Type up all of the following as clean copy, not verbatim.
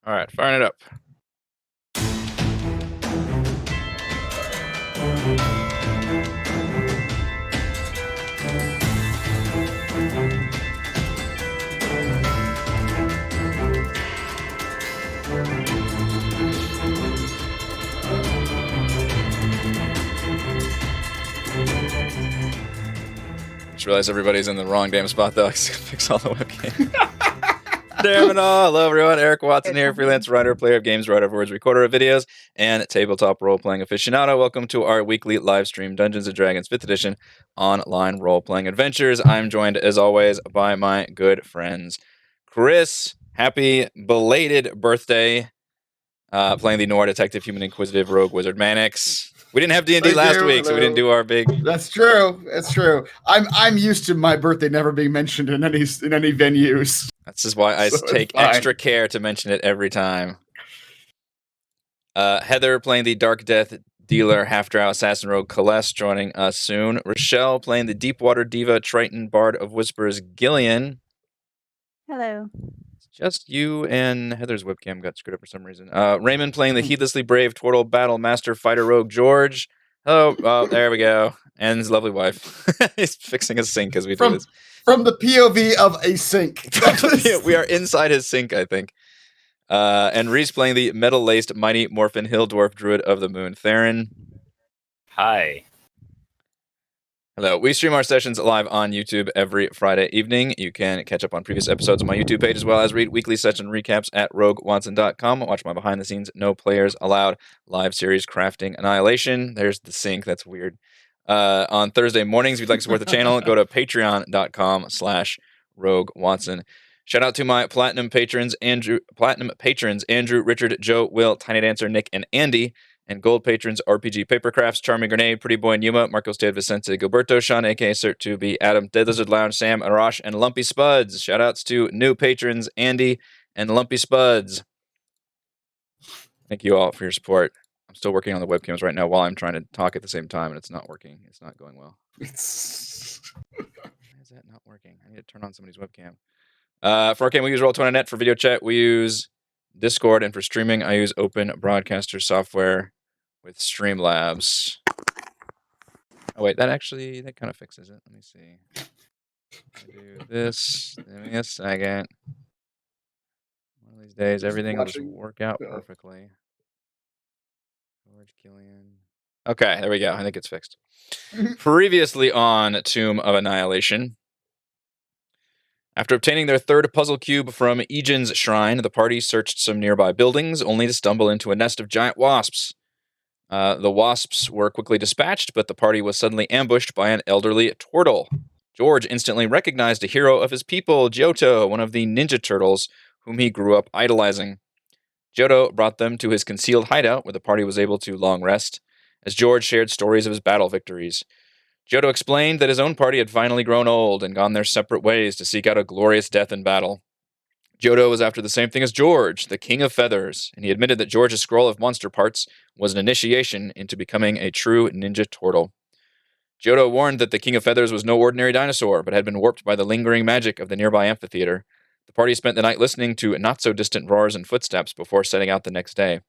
All right, firing it up. Just realized everybody's in the wrong damn spot, though. I fix all the webcam. Damn it all. Hello, everyone. Eric Watson here, freelance writer, player of games, writer of words, recorder of videos, and tabletop role-playing aficionado. Welcome to our weekly live stream Dungeons & Dragons 5th edition online role-playing adventures. I'm joined, as always, by my good friends. Chris, happy belated birthday, playing the noir detective, human inquisitive, rogue wizard Mannix. We didn't have D&D last week, so we didn't do our big... That's true. That's true. I'm used to my birthday never being mentioned in any venues. That's just why I take extra care to mention it every time. Heather playing the Dark Death dealer, half-drow assassin rogue Celeste, joining us soon. Rochelle playing the Deepwater Diva Triton Bard of Whispers Gillian. Hello. It's just you and Heather's webcam got screwed up for some reason. Raymond playing the heedlessly brave Turtle Battle Master Fighter Rogue George. Hello. Oh, there we go. And his lovely wife. He's fixing a sink as we do this. From the POV of a sink. We are inside his sink, I think. And Reese playing the metal-laced mighty Morphin Hill Dwarf Druid of the Moon, Theron. Hi. Hello. We stream our sessions live on YouTube every Friday evening. You can catch up on previous episodes on my YouTube page, as well as read weekly session recaps at roguewatson.com. Watch my behind-the-scenes No Players Allowed live series Crafting Annihilation. There's the sink. That's weird. On Thursday mornings, if you'd like to support the channel, go to patreon.com/roguewatson. Shout out to my platinum patrons, Andrew, Richard, Joe, Will, Tiny Dancer, Nick, and Andy, and gold patrons, RPG Papercrafts, Charming Grenade, Pretty Boy Numa, Marcos de Vicente, Gilberto, Sean, aka Cert2B, Adam, Dead Lizard Lounge, Sam, Arash, and Lumpy Spuds. Shout outs to new patrons, Andy and Lumpy Spuds. Thank you all for your support. I'm still working on the webcams right now while I'm trying to talk at the same time, and it's not working. It's not going well. Why is that not working? I need to turn on somebody's webcam. For our game, we use Roll20.net. For video chat, we use Discord. And for streaming, I use Open Broadcaster software with Streamlabs. Oh, wait, that kind of fixes it. Let me see. I do this. Give me a second. One of these days, everything will just work out perfectly. George Gillian. Okay, there we go. I think it's fixed. Previously on Tomb of Annihilation. After obtaining their third puzzle cube from Egan's shrine, the party searched some nearby buildings, only to stumble into a nest of giant wasps. The wasps were quickly dispatched, but the party was suddenly ambushed by an elderly turtle. George instantly recognized a hero of his people, Johto, one of the ninja turtles, whom he grew up idolizing. Johto brought them to his concealed hideout, where the party was able to long rest, as George shared stories of his battle victories. Johto explained that his own party had finally grown old and gone their separate ways to seek out a glorious death in battle. Johto was after the same thing as George, the King of Feathers, and he admitted that George's scroll of monster parts was an initiation into becoming a true ninja turtle. Johto warned that the King of Feathers was no ordinary dinosaur, but had been warped by the lingering magic of the nearby amphitheater. The party spent the night listening to not-so-distant roars and footsteps before setting out the next day.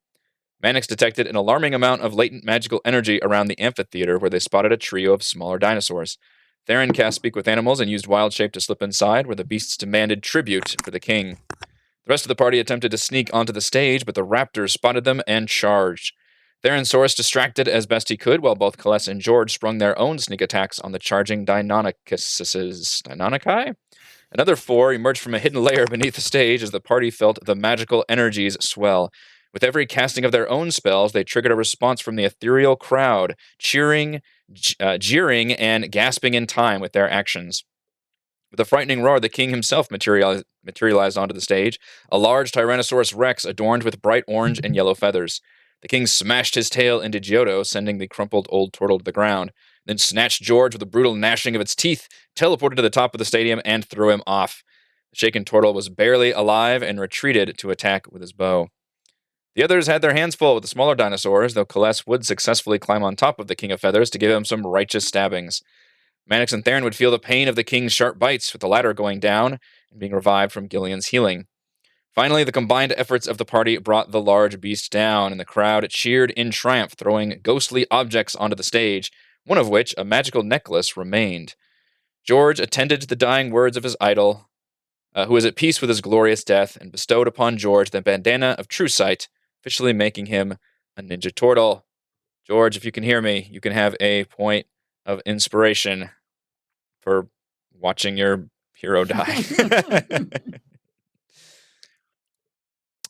Mannix detected an alarming amount of latent magical energy around the amphitheater, where they spotted a trio of smaller dinosaurs. Theron cast Speak with Animals and used Wild Shape to slip inside, where the beasts demanded tribute for the king. The rest of the party attempted to sneak onto the stage, but the raptors spotted them and charged. Theron Source distracted as best he could, while both Celeste and George sprung their own sneak attacks on the charging Deinonychi? Another four emerged from a hidden layer beneath the stage as the party felt the magical energies swell. With every casting of their own spells, they triggered a response from the ethereal crowd, cheering, jeering, and gasping in time with their actions. With a frightening roar, the king himself materialized onto the stage, a large Tyrannosaurus Rex adorned with bright orange and yellow feathers. The king smashed his tail into Johto, sending the crumpled old turtle to the ground, then snatched George with a brutal gnashing of its teeth, teleported to the top of the stadium, and threw him off. The shaken turtle was barely alive and retreated to attack with his bow. The others had their hands full with the smaller dinosaurs, though Celeste would successfully climb on top of the King of Feathers to give him some righteous stabbings. Mannix and Theron would feel the pain of the king's sharp bites, with the latter going down and being revived from Gillian's healing. Finally, the combined efforts of the party brought the large beast down, and the crowd cheered in triumph, throwing ghostly objects onto the stage, one of which, a magical necklace, remained. George attended to the dying words of his idol, who was at peace with his glorious death, and bestowed upon George the bandana of true sight, officially making him a Ninja Turtle. George, if you can hear me, you can have a point of inspiration for watching your hero die.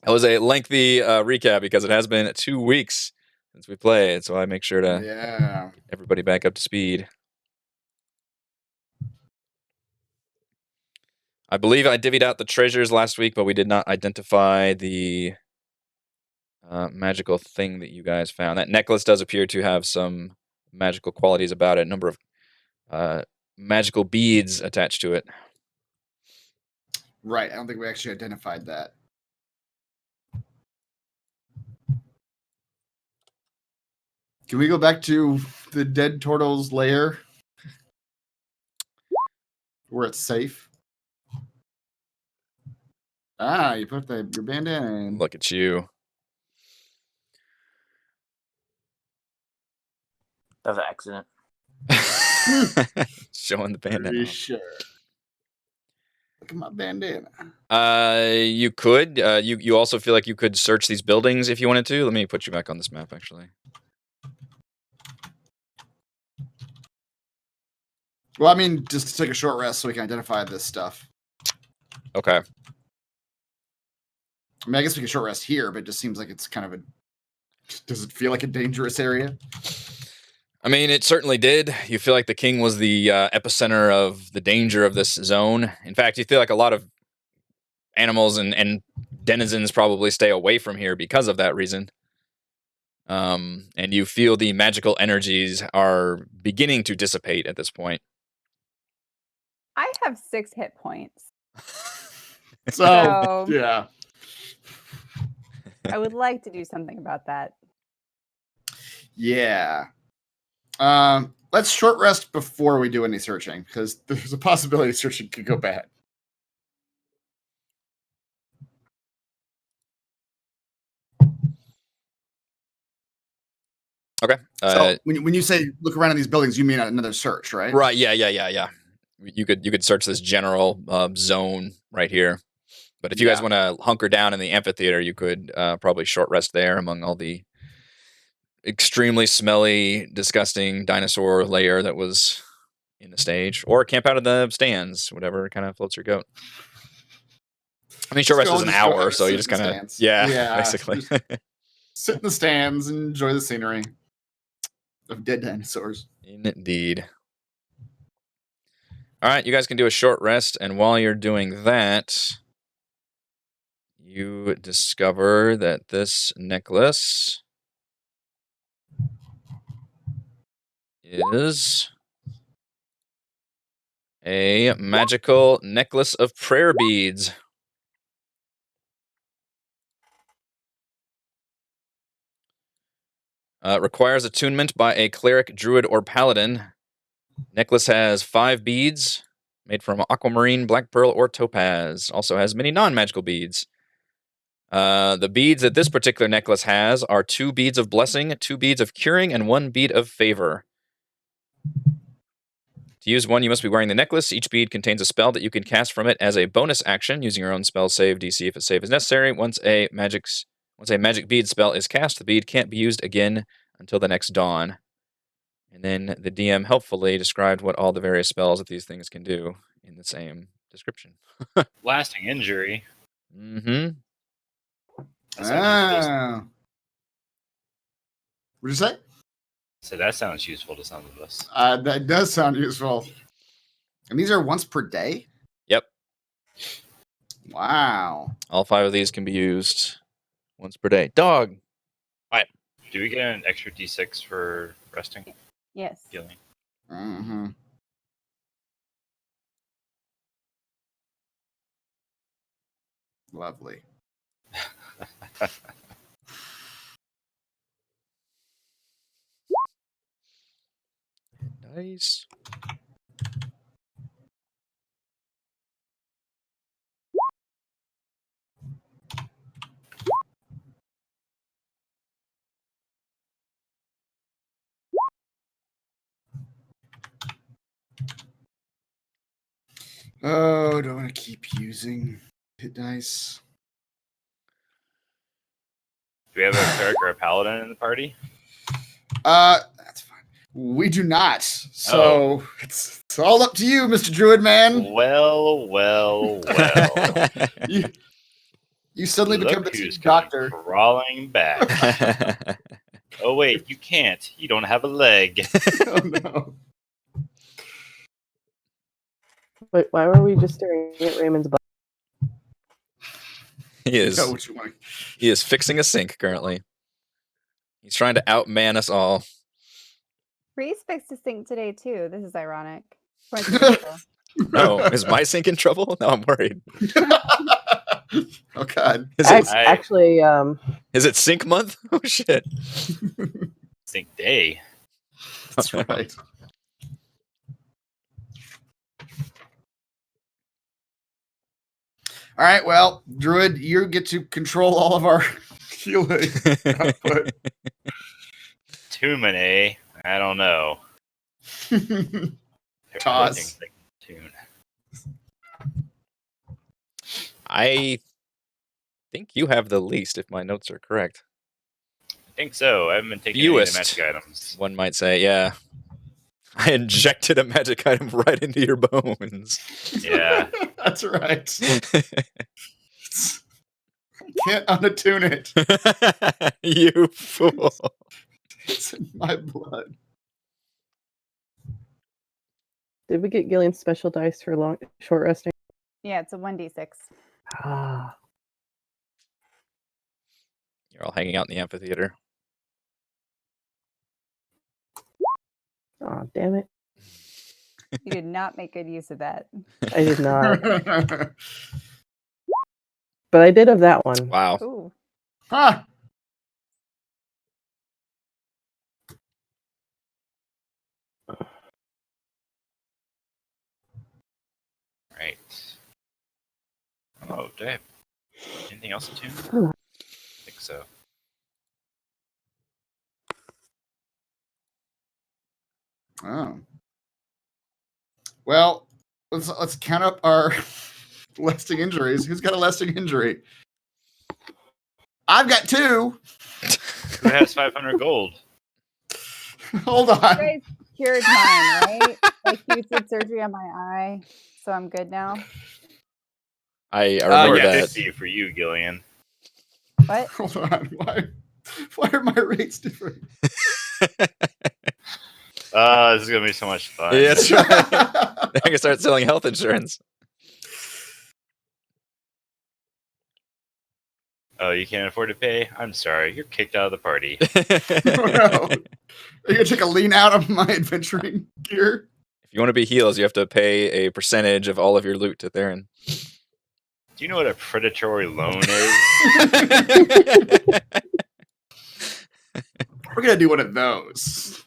That was a lengthy recap because it has been 2 weeks since we played, so I make sure to get everybody back up to speed. I believe I divvied out the treasures last week, but we did not identify the magical thing that you guys found. That necklace does appear to have some magical qualities about it, a number of magical beads attached to it. Right. I don't think we actually identified that. Can we go back to the dead turtle's lair? Where it's safe? Ah, you put your bandana in. Look at you. That was an accident. Showing the bandana. Pretty sure. Look at my bandana. You could. You also feel like you could search these buildings if you wanted to. Let me put you back on this map, actually. Well, I mean, just to take a short rest so we can identify this stuff. Okay. I mean, I guess we can short rest here, but it just seems like it's kind of a... Does it feel like a dangerous area? I mean, it certainly did. You feel like the king was the epicenter of the danger of this zone. In fact, you feel like a lot of animals and denizens probably stay away from here because of that reason. And you feel the magical energies are beginning to dissipate at this point. I have 6 hit points. So, yeah. I would like to do something about that. Yeah. Let's short rest before we do any searching, because there's a possibility searching could go bad. Okay. So when you say look around in these buildings, you mean another search, right? Right. Yeah. You could search this general zone right here. But if you guys want to hunker down in the amphitheater, you could probably short rest there among all the extremely smelly, disgusting dinosaur lair that was in the stage, or camp out in the stands, whatever kind of floats your goat. I mean, short rest is an hour, so you just kind of basically sit in the stands and enjoy the scenery of dead dinosaurs. Indeed. All right, you guys can do a short rest, and while you're doing that, you discover that this necklace is a magical necklace of prayer beads. Requires attunement by a cleric, druid, or paladin. Necklace has 5 beads made from aquamarine, black pearl, or topaz. Also has many non-magical beads. The beads that this particular necklace has are 2 beads of blessing, 2 beads of curing, and 1 bead of favor. To use one, you must be wearing the necklace. Each bead contains a spell that you can cast from it as a bonus action, using your own spell save DC if a save is necessary. Once a magic bead spell is cast, the bead can't be used again until the next dawn. And then the DM helpfully described what all the various spells that these things can do in the same description. Lasting injury. Mm-hmm. What'd you say? So that sounds useful to some of us. That does sound useful. And these are once per day? Yep. Wow. All 5 of these can be used once per day. Dog! What? Do we get an extra D6 for resting? Yes. Healing. Mm-hmm. Lovely. Nice. Oh, do I want to keep using hit dice? Do we have a cleric or a paladin in the party? That's fine. We do not. So it's all up to you, Mr. Druid Man. Well. You suddenly Look become the who's team coming doctor. crawling back. Oh wait, you can't. You don't have a leg. Oh no. Wait, why were we just staring at Raymond's butt? He is. You know what you want. He is fixing a sink currently. He's trying to outman us all. Reese fixed a sink today too. This is ironic. No, is my sink in trouble? No, I'm worried. Oh God. Is it, Actually, is it sink month? Oh shit. Sink day. That's right. All right, well, Druid, you get to control all of our healing output. Too many. I don't know. Toss. Everything's like tune. I think you have the least, if my notes are correct. I think so. I haven't been taking any of the Fewest. magic items. One might say, yeah. I injected a magic item right into your bones. Yeah. That's right. Can't unattune it. You fool. It's in my blood. did we get Gillian's special dice for short resting? Yeah, it's a 1d6. Ah, You're all hanging out in the amphitheater. oh, damn it. You did not make good use of that. I did not. But I did have that one. Wow. Ooh. Huh. Right. Oh, do I have anything else to tune? Hmm. I think so. Oh. Well, let's count up our lasting injuries. Who's got a lasting injury? I've got 2. Who has 500 gold? Hold You on. guys cured mine, right? Like you did surgery on my eye, so I'm good now. I remember yeah, that. 50 for you, Gillian. What? Hold on. Why are my rates different? This is gonna be so much fun. Yeah, that's right. I can start selling health insurance. Oh, you can't afford to pay? I'm sorry. You're kicked out of the party. Oh, no. Are you gonna take a lean out of my adventuring gear? If you want to be healers, you have to pay a percentage of all of your loot to Theron. Do you know what a predatory loan is? We're gonna do one of those.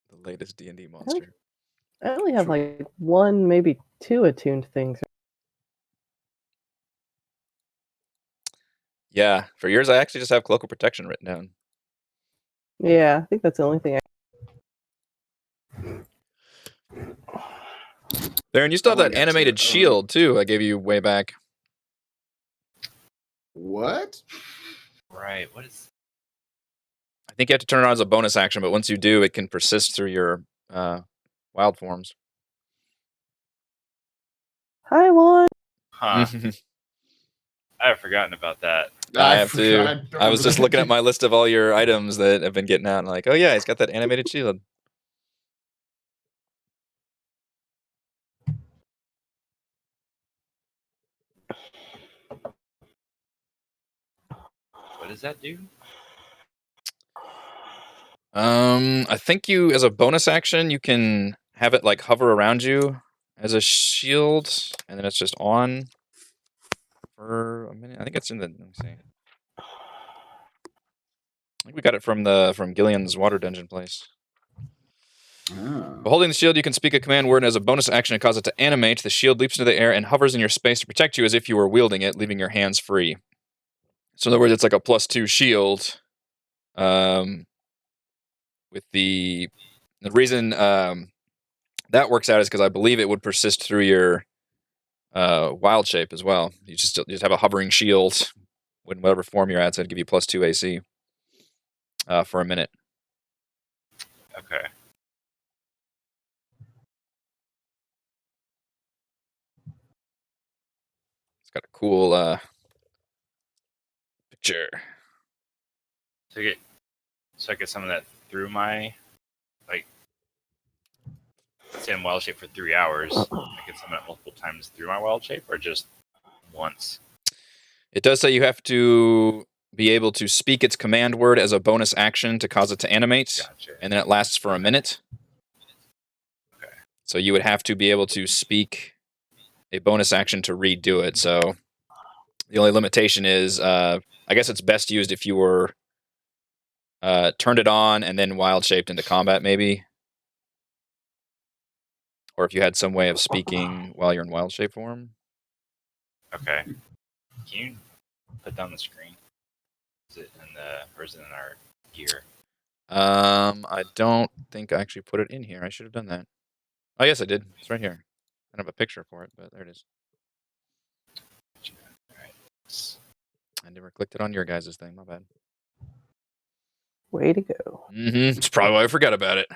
The latest D&D monster. I only have like 1, maybe 2 attuned things. Yeah, for yours, I actually just have Cloak of Protection written down. Yeah, I think that's the only thing. Theron, you still have Oh, I that got animated 2. shield, too, I gave you way back. What? Right. What is? I think you have to turn it on as a bonus action, but once you do, it can persist through your wild forms. Hi, Juan. Huh. I've forgotten about that. I have to. forgot. I was just looking at my list of all your items that have been getting out, and like, oh yeah, he's got that animated shield. What does that do? I think you, as a bonus action, you can have it like hover around you as a shield, and then it's just on for a minute. I think it's in the. Let me see. I think we got it from Gillian's water dungeon place. Oh. While holding the shield, you can speak a command word, and as a bonus action, and cause it to animate. The shield leaps into the air and hovers in your space to protect you as if you were wielding it, leaving your hands free. So in other words, it's like a +2 shield. With the The reason that works out is because I believe it would persist through your wild shape as well. You just have a hovering shield in whatever form you're at, so it'd give you +2 AC for a minute. Okay. It's got a cool picture. So I get some of that through my, like, let's say I'm wild shape for 3 hours. I get some of that multiple times through my wild shape, or just once? It does say you have to be able to speak its command word as a bonus action to cause it to animate, Gotcha. and then it lasts for a minute. Okay. So you would have to be able to speak a bonus action to redo it. So the only limitation is, I guess it's best used if you were turned it on and then wild shaped into combat, maybe. Or if you had some way of speaking while you're in wild shape form. Okay. Can you put down the screen? Is it in our gear? I don't think I actually put it in here. I should have done that. Oh, yes, I did. It's right here. I don't have a picture for it, but there it is. Alright. I never clicked it on your guys' thing. My bad. Way to go. Mm-hmm. It's probably why I forgot about it.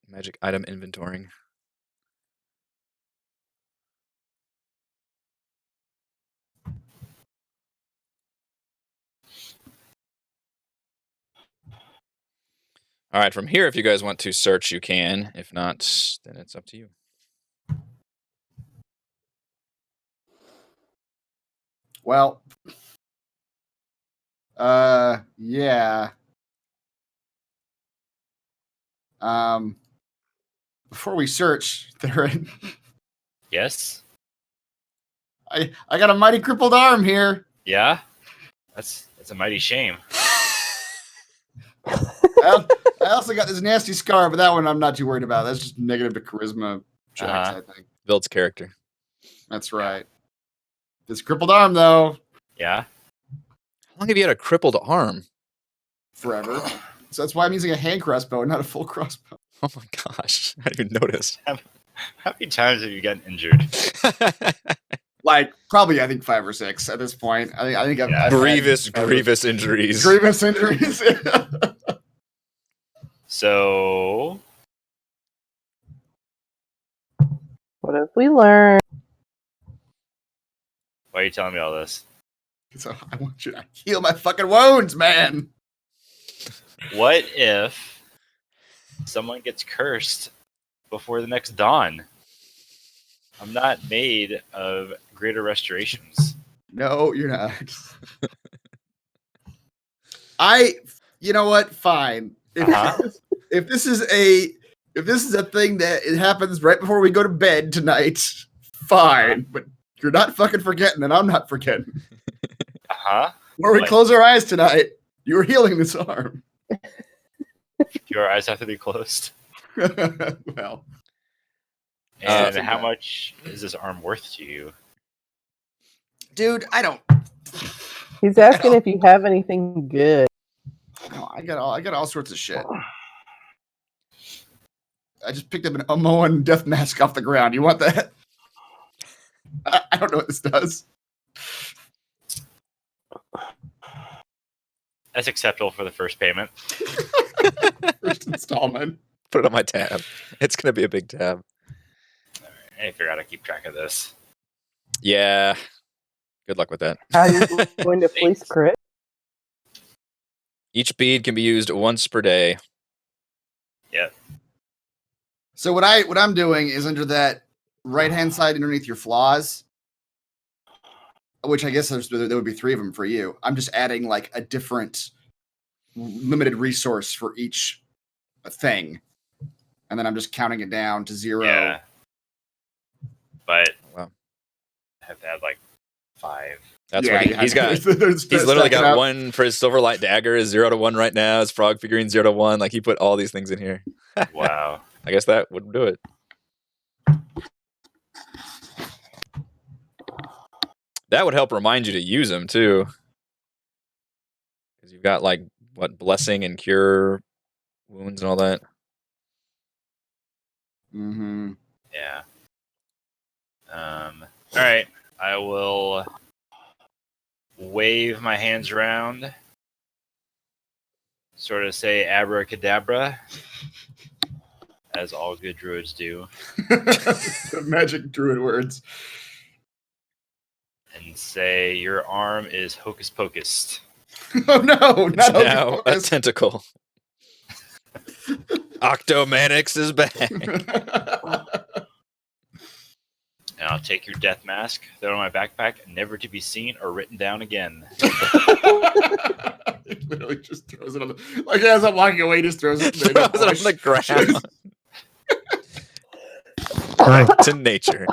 Magic item inventorying. All right, from here, if you guys want to search, you can. If not, then it's up to you. Well, yeah. Before we search, Theron, Yes? I got a mighty crippled arm here. Yeah? That's a mighty shame. I also got this nasty scar, but that one I'm not too worried about. That's just negative to charisma checks, Uh-huh. I think. Builds character. That's right. This crippled arm, though, Yeah? How long have you had a crippled arm? forever. So that's why I'm using a hand crossbow, not a full crossbow. Oh my gosh. I didn't even notice. How many times have you gotten injured? Like, probably, I think 5 or 6 at this point. I think I've had grievous injuries. grievous injuries. So, What have we learned? why are you telling me all this? So I want you to heal my fucking wounds, man. What if someone gets cursed before the next dawn? I'm not made of greater restorations. No, you're not. You know what? Fine. If this is a thing that it happens right before we go to bed tonight, fine. But you're not fucking forgetting, and I'm not forgetting. Where we What? close our eyes tonight, you were healing this arm. Your eyes have to be closed. Well, And something how bad. much is this arm worth to you? dude, I don't. He's asking if you have anything good. No, I got all sorts of shit. I just picked up an Omoan death mask off the ground. You want that? I don't know what this does. That's acceptable for the first payment. First installment. Put it on my tab. It's going to be a big tab. I figure out how to keep track of this. Yeah. Good luck with that. How are you going to fleece crit? Each bead can be used once per day. Yeah. So what I'm doing is under that right hand side underneath your flaws, which I guess there would be 3 of them for you. I'm just adding like a different limited resource for each thing, and then I'm just counting it down to 0. Yeah. But Wow. I have to add like 5. That's Yeah, what yeah. he's got. He's literally got 1 for his Silverlight Dagger is 0 to 1 right now. His Frog figurine 0 to 1. Like he put all these things in here. Wow. I guess that would do it. That would help remind you to use them too, because you've got like what blessing and cure wounds and all that. Mm-hmm. Yeah. All right. I will wave my hands around, sort of say abracadabra, as all good druids do, The magic druid words. and say, "Your arm is hocus pocus." Oh no, not Now hocus a pocus. tentacle. Octomanix is back. And I'll take your death mask, throw it in my backpack, never to be seen or written down again. He literally just throws it on the, like as I'm walking away, he just throws it, Throws it on the ground. Back to nature.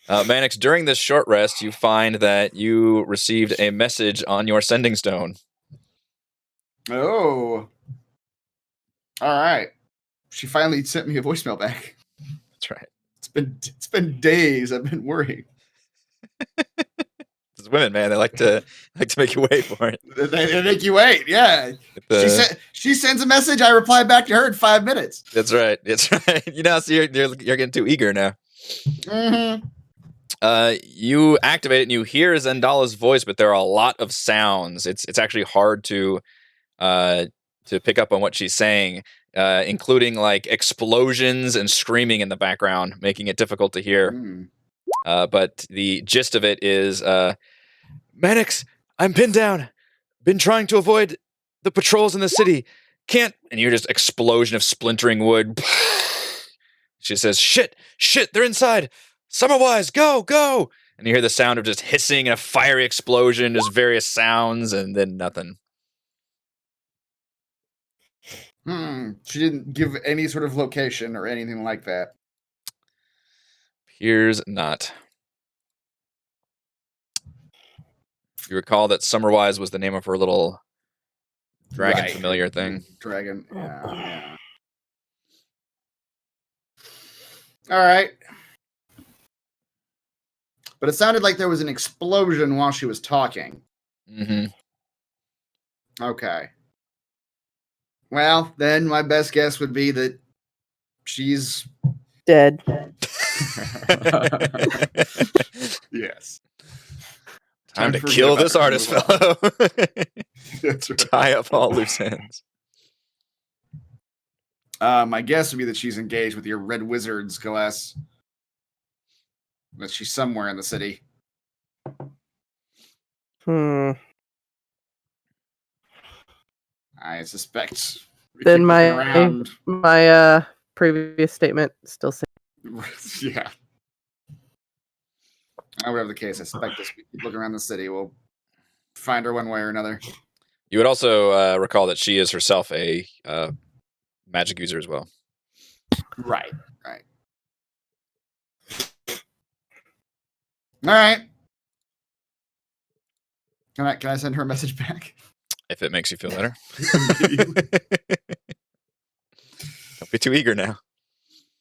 Mannix, during this short rest, you find that you received a message on your sending stone. Oh. All right. She finally sent me a voicemail back. That's right. It's been days. I've been worried. It's women, man. They like to make you wait for it. They make you wait. Yeah. She sends a message. I reply back to her in 5 minutes. That's right. That's right. You know, so you're getting too eager now. Mm-hmm. You activate it and you hear Zendala's voice, but there are a lot of sounds. It's actually hard to pick up on what she's saying, including like explosions and screaming in the background, making it difficult to hear. But the gist of it is, Mannix, I'm pinned down. Been trying to avoid the patrols in the city. Can't. And you're just explosion of splintering wood. She says, shit, they're inside. Summerwise, go. And you hear the sound of just hissing and a fiery explosion, just various sounds, and then nothing. She didn't give any sort of location or anything like that. Appears not. You recall that Summerwise was the name of her little dragon familiar thing. Dragon, yeah. All right. But it sounded like there was an explosion while she was talking. Mm-hmm. Okay. Well, then my best guess would be that she's Dead. yes. Time to forget kill about this her. artist Move on. fellow. That's right. Tie up all loose ends. My guess would be that she's engaged with your red wizards, Glass. That she's somewhere in the city. I suspect. we Then keep my looking around. my previous statement still says Yeah. Whatever the case, I suspect this. We keep looking around the city. We'll find her one way or another. You would also recall that she is herself a magic user as well. Right. All right. Can I send her a message back? If it makes you feel better. Don't be too eager now.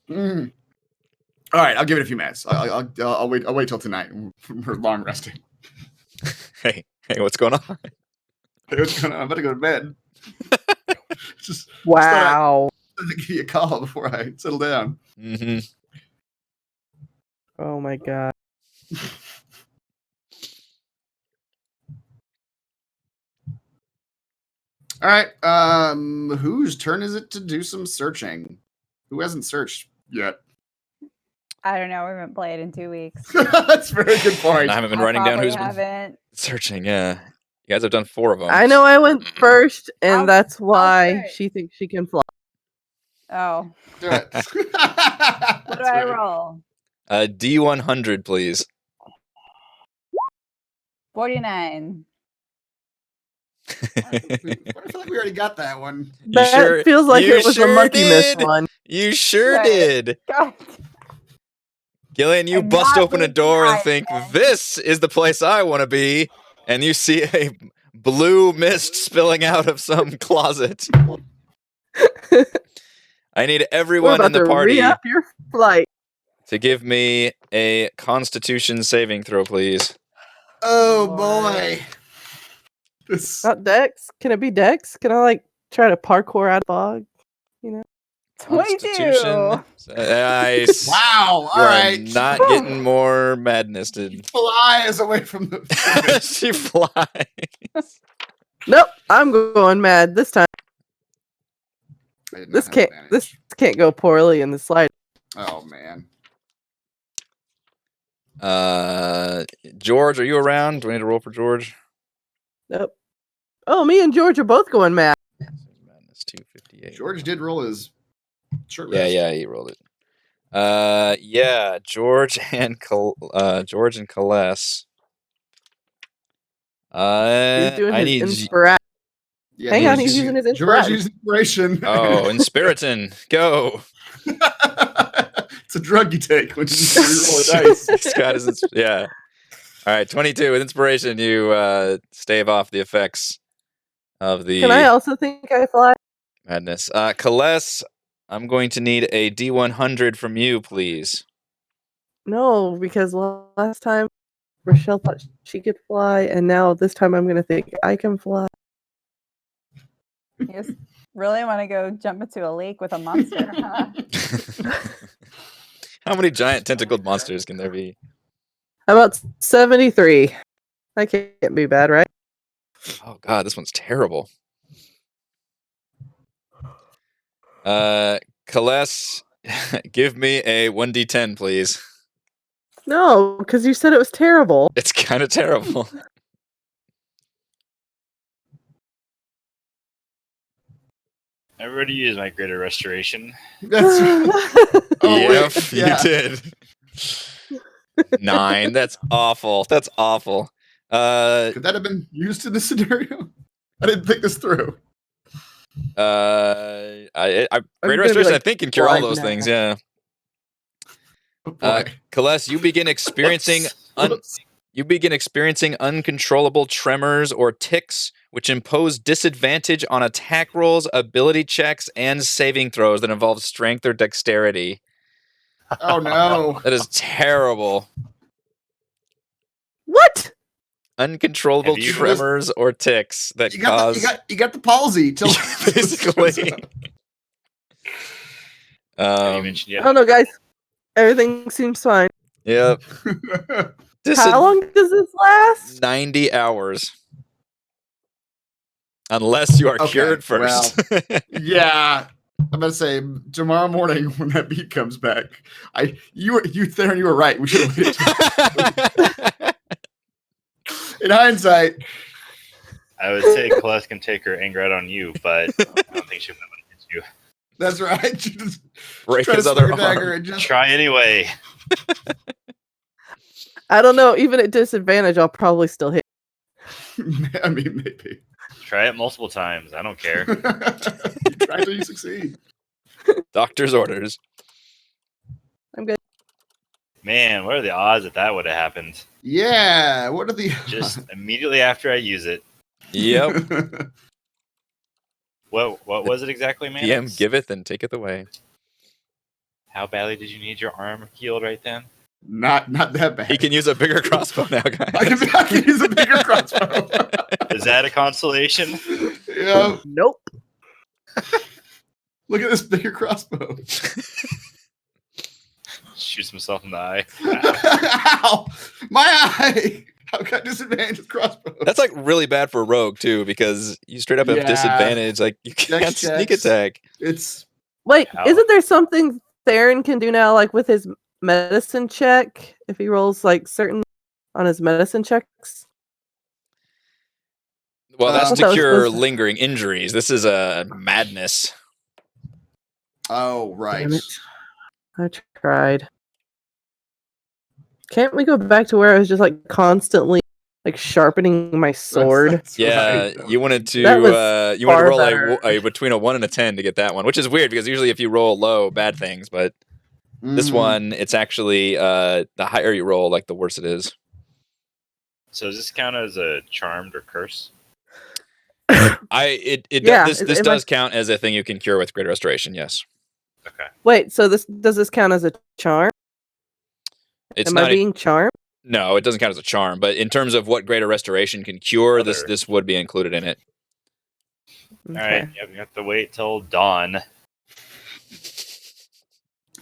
All right, I'll give it a few minutes. I'll wait. I'll wait till tonight. We're long resting. Hey, what's going on? Hey, what's going on? I'm about to go to bed. Just wow. to give you a call before I settle down. Mm-hmm. Oh my god. All right. Whose turn is it to do some searching? Who hasn't searched yet? I don't know. We haven't played in 2 weeks. That's a very good point. I haven't been writing down who's been haven't. searching. Yeah, you guys have done 4 of them. I know I went first, and that's why search. she thinks she can fly. Oh. Do it. What do I roll? D100, please. 49. I feel like we already got that one. That feels like it was a monkey miss one. You sure Right. did. God. Gillian, you I'm bust not open a being door and nice, think, man. this is the place I want to be. And you see a blue mist spilling out of some closet. I need We're everyone about in the to party re-up your flight. to give me a Constitution saving throw, please. Oh Lord. boy. This. Not Dex? Can it be Dex? Can I like try to parkour out of fog? 22. Nice. Wow. You All are right. not getting more madness, dude. Flies away from the. She flies. Nope, I'm going mad this time. I did not This have can't. advantage. This can't go poorly in the slide. Oh man. George, are you around? Do we need to roll for George? Nope. Oh, me and George are both going mad. Madness 258. George did roll his short Yeah, rest. yeah, he rolled it. Yeah, George and George and Kaless. He's doing I his need. inspiration. Yeah, Hang George on, he's using- using his George inspiration. using inspiration. Oh, Inspiriton, go! It's a drug you take when you roll a dice. Scott is yeah. All right, 22 with inspiration. You stave off the effects of the Can I also think I fly? madness. Kaless, I'm going to need a D100 from you, please. No, because last time Rochelle thought she could fly, and now this time I'm going to think I can fly. You just really want to go jump into a lake with a monster, huh? How many giant tentacled monsters can there be? How about 73? That can't be bad, right? Oh god, this one's terrible. Kaless, give me a 1d10, please. No, because you said it was terrible. It's kind of terrible. Everybody use my greater restoration. That's Oh, yep, wait, yeah. you did. 9. That's awful. That's awful. Could that have been used in this scenario? I didn't think this through. Great gonna be restoration, I like, think, can cure all blind those now. things. Yeah. Oh, boy. Kaless, you begin experiencing Whoops. you begin experiencing uncontrollable tremors or tics, which impose disadvantage on attack rolls, ability checks, and saving throws that involve strength or dexterity. Oh no. That is terrible. What? Uncontrollable Have you- tremors or tics that You got, cause you got the palsy till basically. Have you mentioned I yet? don't know, guys. Everything seems fine. Yep. How long does this last? 90 hours. Unless you are Okay, cured first. Yeah. I'm gonna say tomorrow morning when that beat comes back. You were right. We should have waited. In hindsight, I would say Celeste can take her anger out on you, but I don't think she'll have it against you. that's right. She just Break tried to his other swing a dagger arm. and just Try anyway. I don't know. Even at disadvantage, I'll probably still hit. I mean, maybe. Try it multiple times. I don't care. You try till you succeed. Doctor's orders. I'm good. Man, what are the odds that would have happened? Yeah. What are the Just immediately after I use it. Yep. What was it exactly, man? PM giveth and taketh away. How badly did you need your arm healed right then? not that bad. He can use a bigger crossbow now, guys. I can use a bigger crossbow. Is that a consolation? Yeah. Nope. Look at this bigger crossbow. Shoots himself in the eye. Ow! My eye! I've got disadvantage with crossbow. That's like really bad for a rogue too, because you straight up have Yeah. disadvantage. Like you can't Dex sneak checks. attack. It's Wait, How? isn't there something Theron can do now, like with his medicine check, if he rolls like certain on his medicine checks? Well, I that's thought to that was cure supposed to- lingering injuries. This is a madness. oh right. Damn it. I tried. Can't we go back to where I was just like constantly like sharpening my sword? That's Yeah, right. you wanted to That was you wanted to far roll better. a between a 1 and a 10 to get that one, which is weird because usually if you roll low, bad things, but this Mhm. one it's actually the higher you roll, like the worse it is. So does this count as a charmed or curse? Yeah, This am I- does count as a thing you can cure with Great Restoration. Yes. Okay. Wait, so does this count as a charm? It's Am I not. being charmed? No, it doesn't count as a charm. But in terms of what Greater Restoration can cure, Other. this would be included in it. All right, yep, you have to wait till dawn.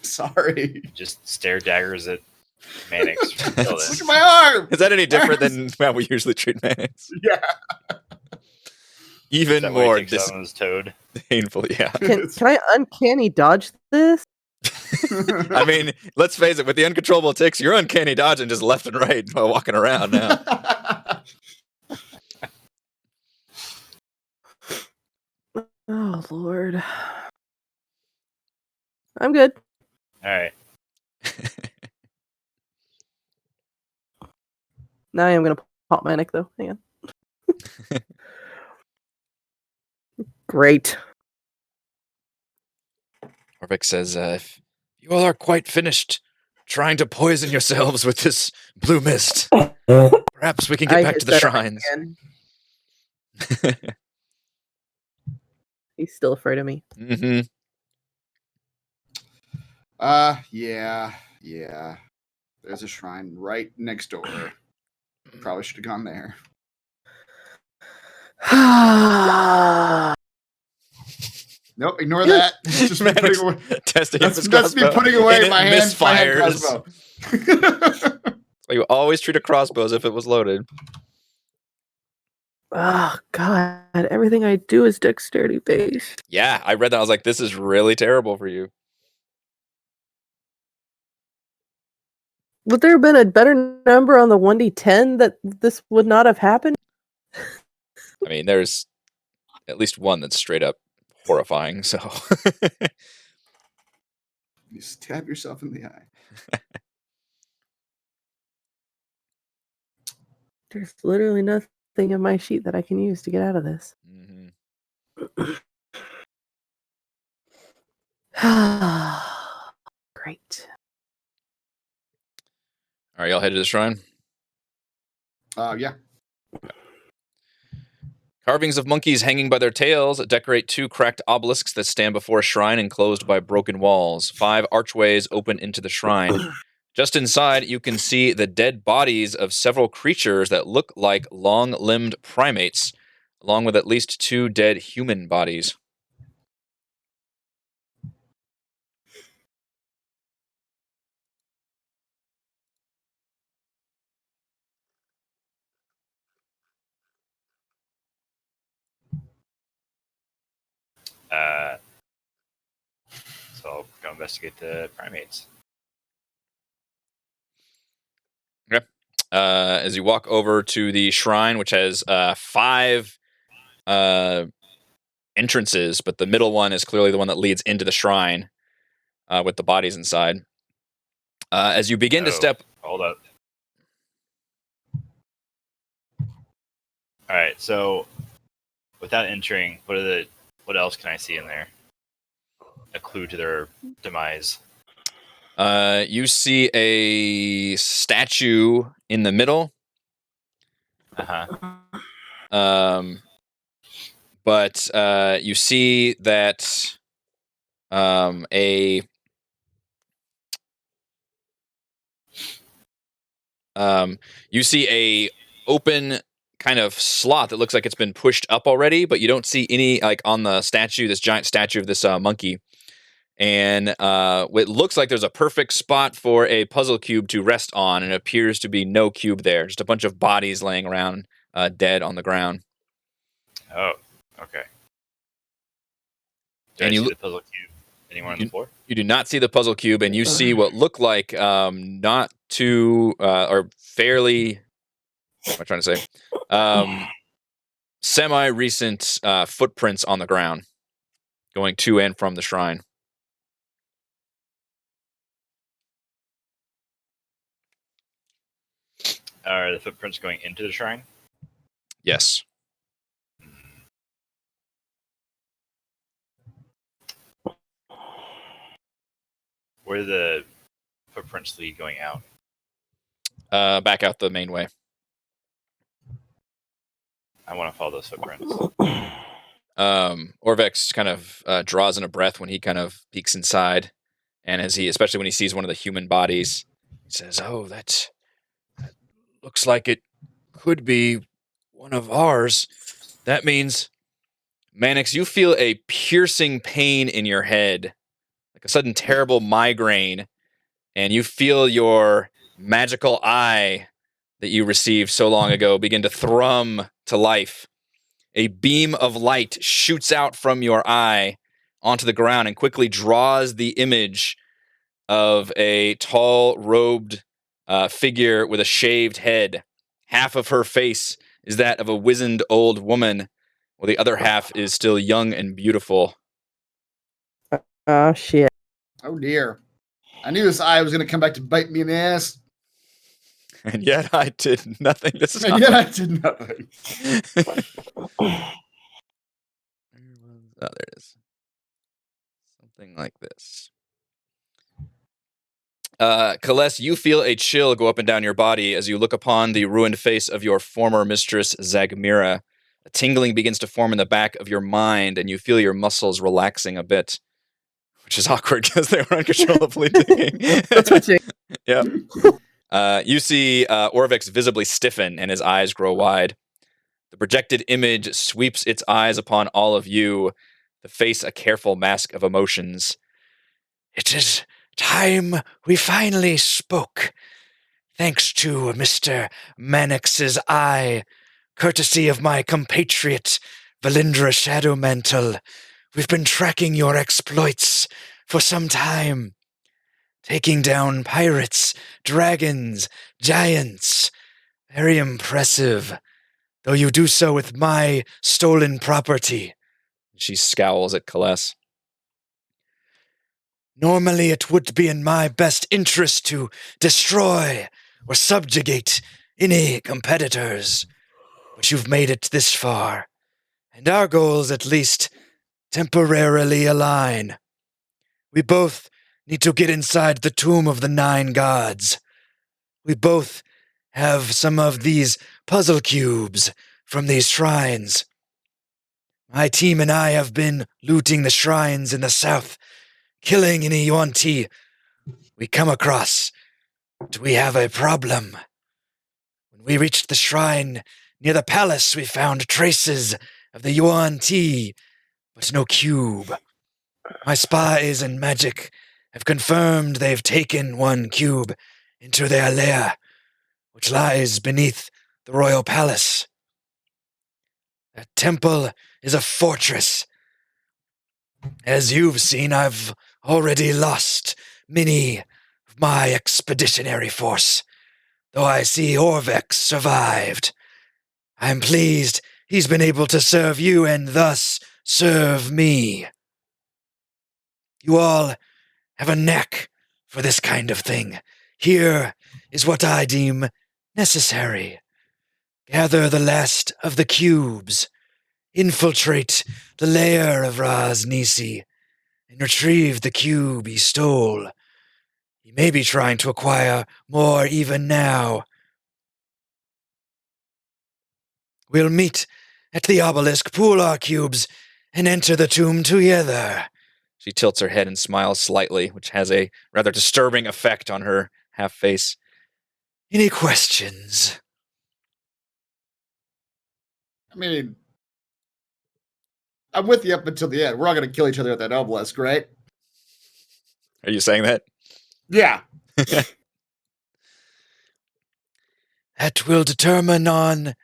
Sorry. Just stare daggers at Mannix until Look then. at my arm. Is that any different than how we usually treat Mannix? Yeah. Even That way more he takes out on his toad. painful, yeah. Can I uncanny dodge this? I mean, let's face it, with the uncontrollable ticks, you're uncanny dodging just left and right while walking around now. Oh Lord. I'm good. All right. Now I am gonna pop my neck though. Hang on. Great. Orvik says, if you all are quite finished trying to poison yourselves with this blue mist, perhaps we can get I back hit to the that shrines. again. He's still afraid of me. Mm-hmm. Yeah. There's a shrine right next door. Probably should have gone there. Nope, ignore that. It's just me Mannix putting away. testing That's me putting away my hand crossbow. You always treat a crossbow as if it was loaded. Oh God! Everything I do is dexterity based. Yeah, I read that. I was like, this is really terrible for you. Would there have been a better number on the 1d10 that this would not have happened? I mean, there's at least one that's straight up horrifying, so. You stab yourself in the eye. There's literally nothing in my sheet that I can use to get out of this. Mhm. Great. All right, y'all head to the shrine. Yeah. Carvings of monkeys hanging by their tails decorate 2 cracked obelisks that stand before a shrine enclosed by broken walls. 5 archways open into the shrine. Just inside, you can see the dead bodies of several creatures that look like long-limbed primates, along with at least 2 dead human bodies. So I'll go investigate the primates. As you walk over to the shrine, which has 5 entrances, but the middle one is clearly the one that leads into the shrine with the bodies inside. As you begin to step... Hold up. All right, so without entering, what else can I see in there? A clue to their demise. You see a statue in the middle. But you see that you see a open kind of slot that looks like it's been pushed up already, but you don't see any like on the statue, this giant statue of this monkey. And it looks like there's a perfect spot for a puzzle cube to rest on, and it appears to be no cube there. Just a bunch of bodies laying around dead on the ground. Oh, okay. Do And I you see the puzzle cube anywhere on the floor? You do not see the puzzle cube, and you see what look like not too or fairly. What am I trying to say? Semi-recent footprints on the ground, going to and from the shrine. Are the footprints going into the shrine? Yes. Where do the footprints lead going out? Back out the main way. I want to follow those footprints. Orvex kind of draws in a breath when he kind of peeks inside, and especially when he sees one of the human bodies, He says, "Oh, that looks like it could be one of ours. That means, Mannix, you feel a piercing pain in your head, like a sudden terrible migraine, and you feel your magical eye that you received so long ago begin to thrum to life. A beam of light shoots out from your eye onto the ground and quickly draws the image of a tall, robed figure with a shaved head. Half of her face is that of a wizened old woman, while the other half is still young and beautiful. Oh, shit. Oh dear. I knew this eye was going to come back to bite me in the ass. And yet I did nothing to stop And yet I did nothing. Oh, there it is. Something like this. Kalles, you feel a chill go up and down your body as you look upon the ruined face of your former mistress, Zagmira. A tingling begins to form in the back of your mind, and you feel your muscles relaxing a bit, which is awkward because they were uncontrollably digging. Twitching. Yeah. You see Orvix visibly stiffen, and his eyes grow wide. The projected image sweeps its eyes upon all of you, the face a careful mask of emotions. It is time we finally spoke. Thanks to Mr. Mannix's eye, courtesy of my compatriot, Valindra Shadowmantle, we've been tracking your exploits for some time. Taking down pirates, dragons, giants. Very impressive. Though you do so with my stolen property. She scowls at Kalles. Normally it would be in my best interest to destroy or subjugate any competitors, but you've made it this far, and our goals at least temporarily align. We both need to get inside the tomb of the 9 gods. We both have some of these puzzle cubes from these shrines. My team and I have been looting the shrines in the south, killing any Yuan-Ti we come across. But we have a problem. When we reached the shrine near the palace, we found traces of the Yuan-Ti, but no cube. My spies and magic have confirmed they've taken 1 cube into their lair, which lies beneath the royal palace. That temple is a fortress. As you've seen, I've already lost many of my expeditionary force, though I see Orvex survived. I'm pleased he's been able to serve you and thus serve me. You all have a knack for this kind of thing. Here is what I deem necessary. Gather the last of the cubes, infiltrate the lair of Raz Nisi, and retrieve the cube he stole. He may be trying to acquire more even now. We'll meet at the obelisk, pool our cubes, and enter the tomb together. She tilts her head and smiles slightly, which has a rather disturbing effect on her half-face. Any questions? I mean, I'm with you up until the end. We're all going to kill each other at that obelisk, right? Are you saying that? Yeah. That will determine on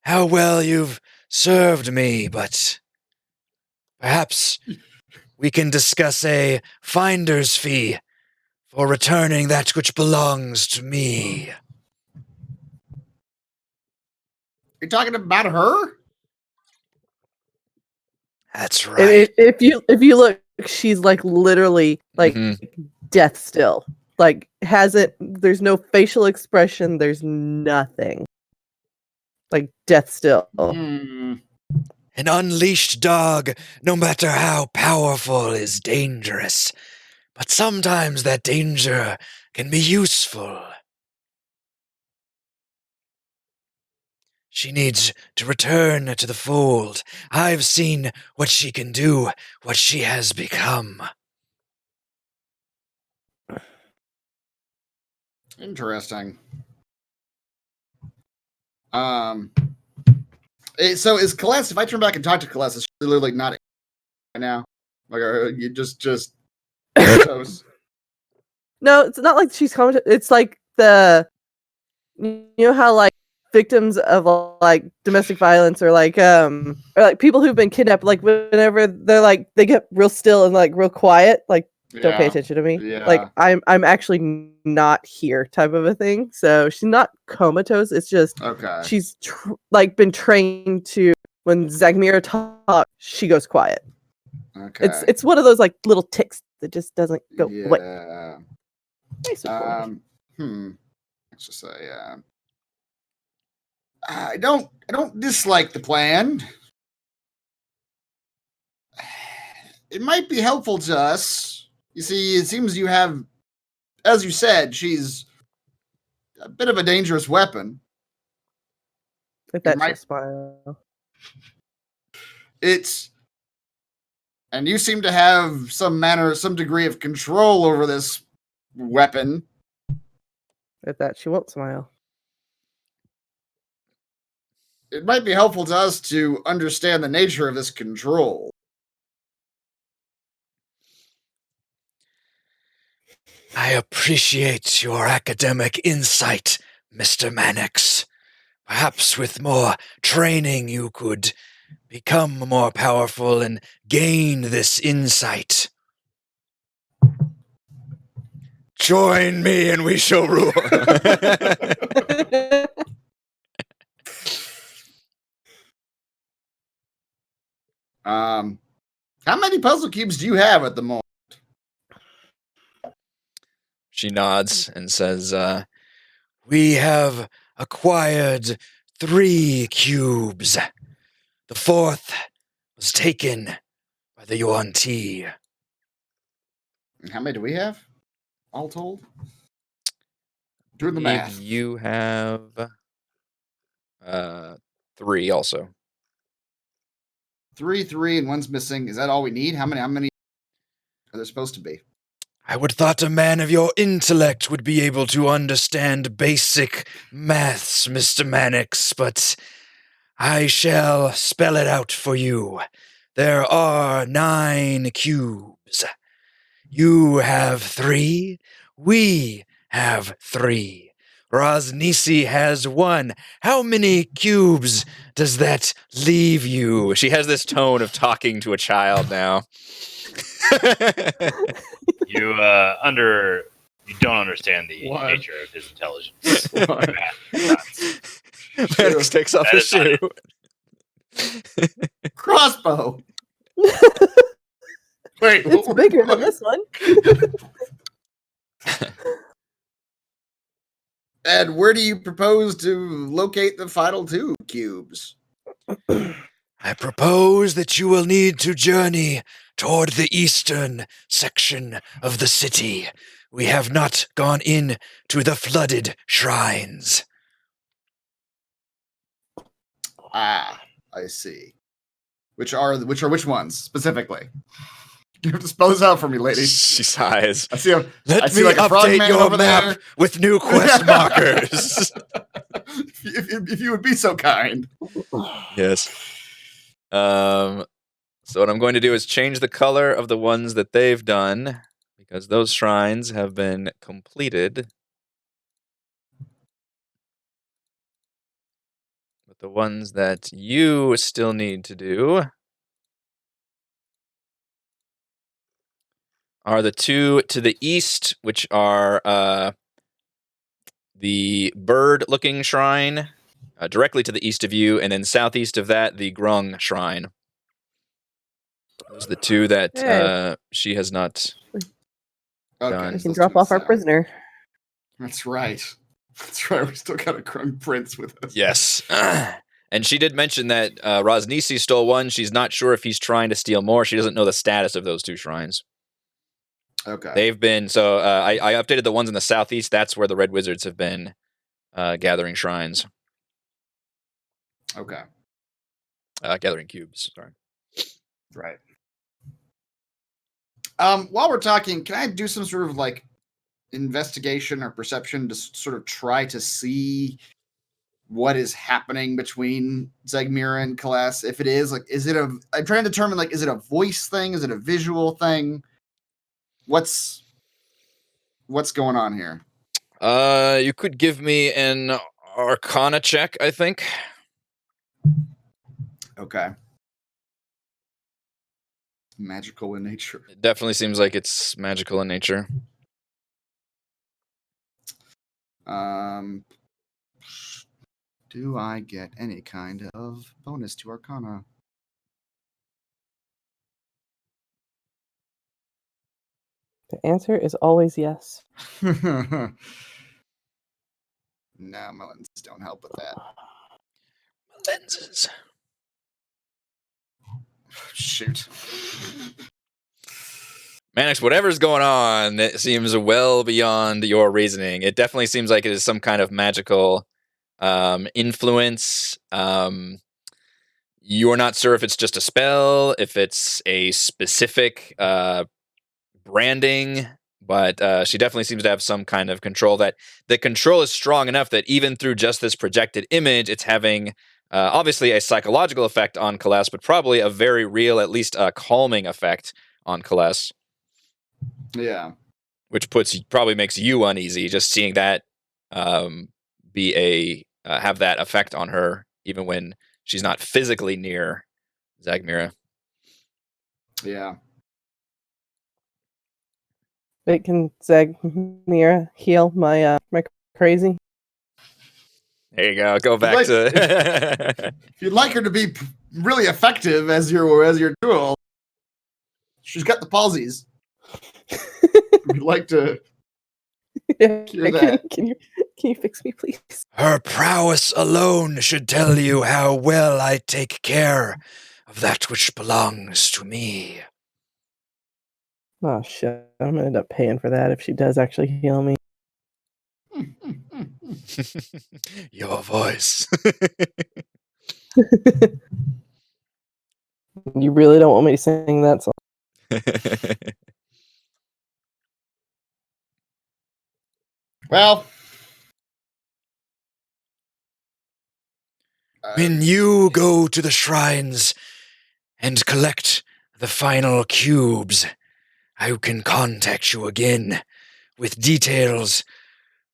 how well you've served me, but perhaps we can discuss a finder's fee for returning that which belongs to me. You're talking about her? That's And right. if you look, she's like literally like death still. Like there's no facial expression, there's nothing. Like death still. Hmm. An unleashed dog, no matter how powerful, is dangerous. But sometimes that danger can be useful. She needs to return to the fold. I've seen what she can do, what she has become. Interesting. So is Celeste? If I turn back and talk to Celeste, is she literally not right now? Like, you just comatose? No, it's not like she's comatose. It's like you know how like victims of like domestic violence or like people who've been kidnapped, like whenever they're like they get real still and like real quiet, like don't pay attention to me. Yeah. Like I'm actually not here type of a thing. So she's not comatose. It's just Okay. she's like been trained to when Zagmira talks, she goes quiet. Okay. It's one of those like little ticks that just doesn't go away. Yeah. Nice of course. Let's just say, I don't dislike the plan. It might be helpful to us. You see, it seems you have, as you said, she's a bit of a dangerous weapon. Like that might- smile. And you seem to have some degree of control over this weapon. At that she won't smile. It might be helpful to us to understand the nature of this control. I appreciate your academic insight, Mr. Mannix. Perhaps with more training you could become more powerful and gain this insight. Join me and we shall rule. How many puzzle cubes do you have at the moment? She nods and says, we have acquired 3 cubes. The 4th was taken by the Yuan-Ti. And how many do we have? All told? Doing the math. You have 3 also. 3, and one's missing. Is that all we need? How many are there supposed to be? I would thought a man of your intellect would be able to understand basic maths, Mr. Mannix, but I shall spell it out for you. There are 9 cubes. You have 3. We have 3. Rosnisi has 1. How many cubes does that leave you? She has this tone of talking to a child now. You don't understand the What? nature of his intelligence. Mannix takes off his shoe. Crossbow. Wait, It's bigger than this one. And where do you propose to locate the final 2 cubes? I propose that you will need to journey toward the eastern section of the city. We have not gone in to the flooded shrines. Ah, I see. Which ones specifically? You have to spell this out for me, lady. She sighs. I see. Let I see me like a frog update man your over map there. with new quest markers. if you would be so kind. Yes. So what I'm going to do is change the color of the ones that they've done, because those shrines have been completed. But the ones that you still need to do are the 2 to the east, which are the bird-looking shrine directly to the east of you, and then southeast of that, the Grung shrine. Those are the 2 that she has not done. We can drop off our prisoner. That's right. That's right. We still got a Krung prince with us. Yes. And she did mention that Rosnisi stole one. She's not sure if he's trying to steal more. She doesn't know the status of those 2 shrines. Okay. They've been, so I updated the ones in the southeast. That's where the Red Wizards have been gathering shrines. Okay. Gathering cubes, sorry. Right. While we're talking, can I do some sort of like investigation or perception to sort of try to see what is happening between Zagmira and Kalas? If it is, like, is it I'm trying to determine, like, is it a voice thing? Is it a visual thing? What's going on here? You could give me an Arcana check, I think. Okay. Magical in nature. It definitely seems like it's magical in nature. Do I get any kind of bonus to Arcana? The answer is always yes. No, my lenses don't help with that. Lenses. Shoot. Manix, whatever's going on, it seems well beyond your reasoning. It definitely seems like it is some kind of magical influence. You're not sure if it's just a spell, if it's a specific branding, but she definitely seems to have some kind of control. That the control is strong enough that even through just this projected image, it's having obviously a psychological effect on Kalas, but probably a very real, at least a calming effect on Kalas. Yeah. Which probably makes you uneasy just seeing that be have that effect on her, even when she's not physically near Zagmira. Yeah. Wait, can Zagmira heal my my crazy? There you go. Go back to. If you'd like her to be really effective as your duel, she's got the palsies. We'd like to cure that. Can you fix me, please? Her prowess alone should tell you how well I take care of that which belongs to me. Oh shit! I'm gonna end up paying for that if she does actually heal me. Your voice. You really don't want me to sing that song? Well, when you go to the shrines and collect the final cubes, I can contact you again with details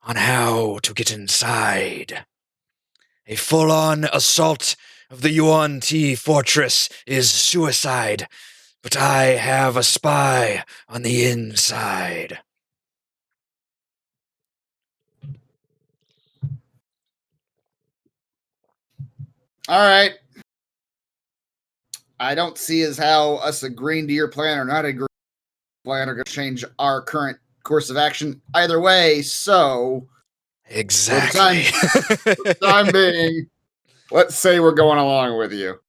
on how to get inside. A full-on assault of the Yuan Ti fortress is suicide, but I have a spy on the inside. all right. I don't see as how us agreeing to your plan or not agreeing to your plan are going to change our current course of action either way. So, Exactly. for the time being, let's say we're going along with you.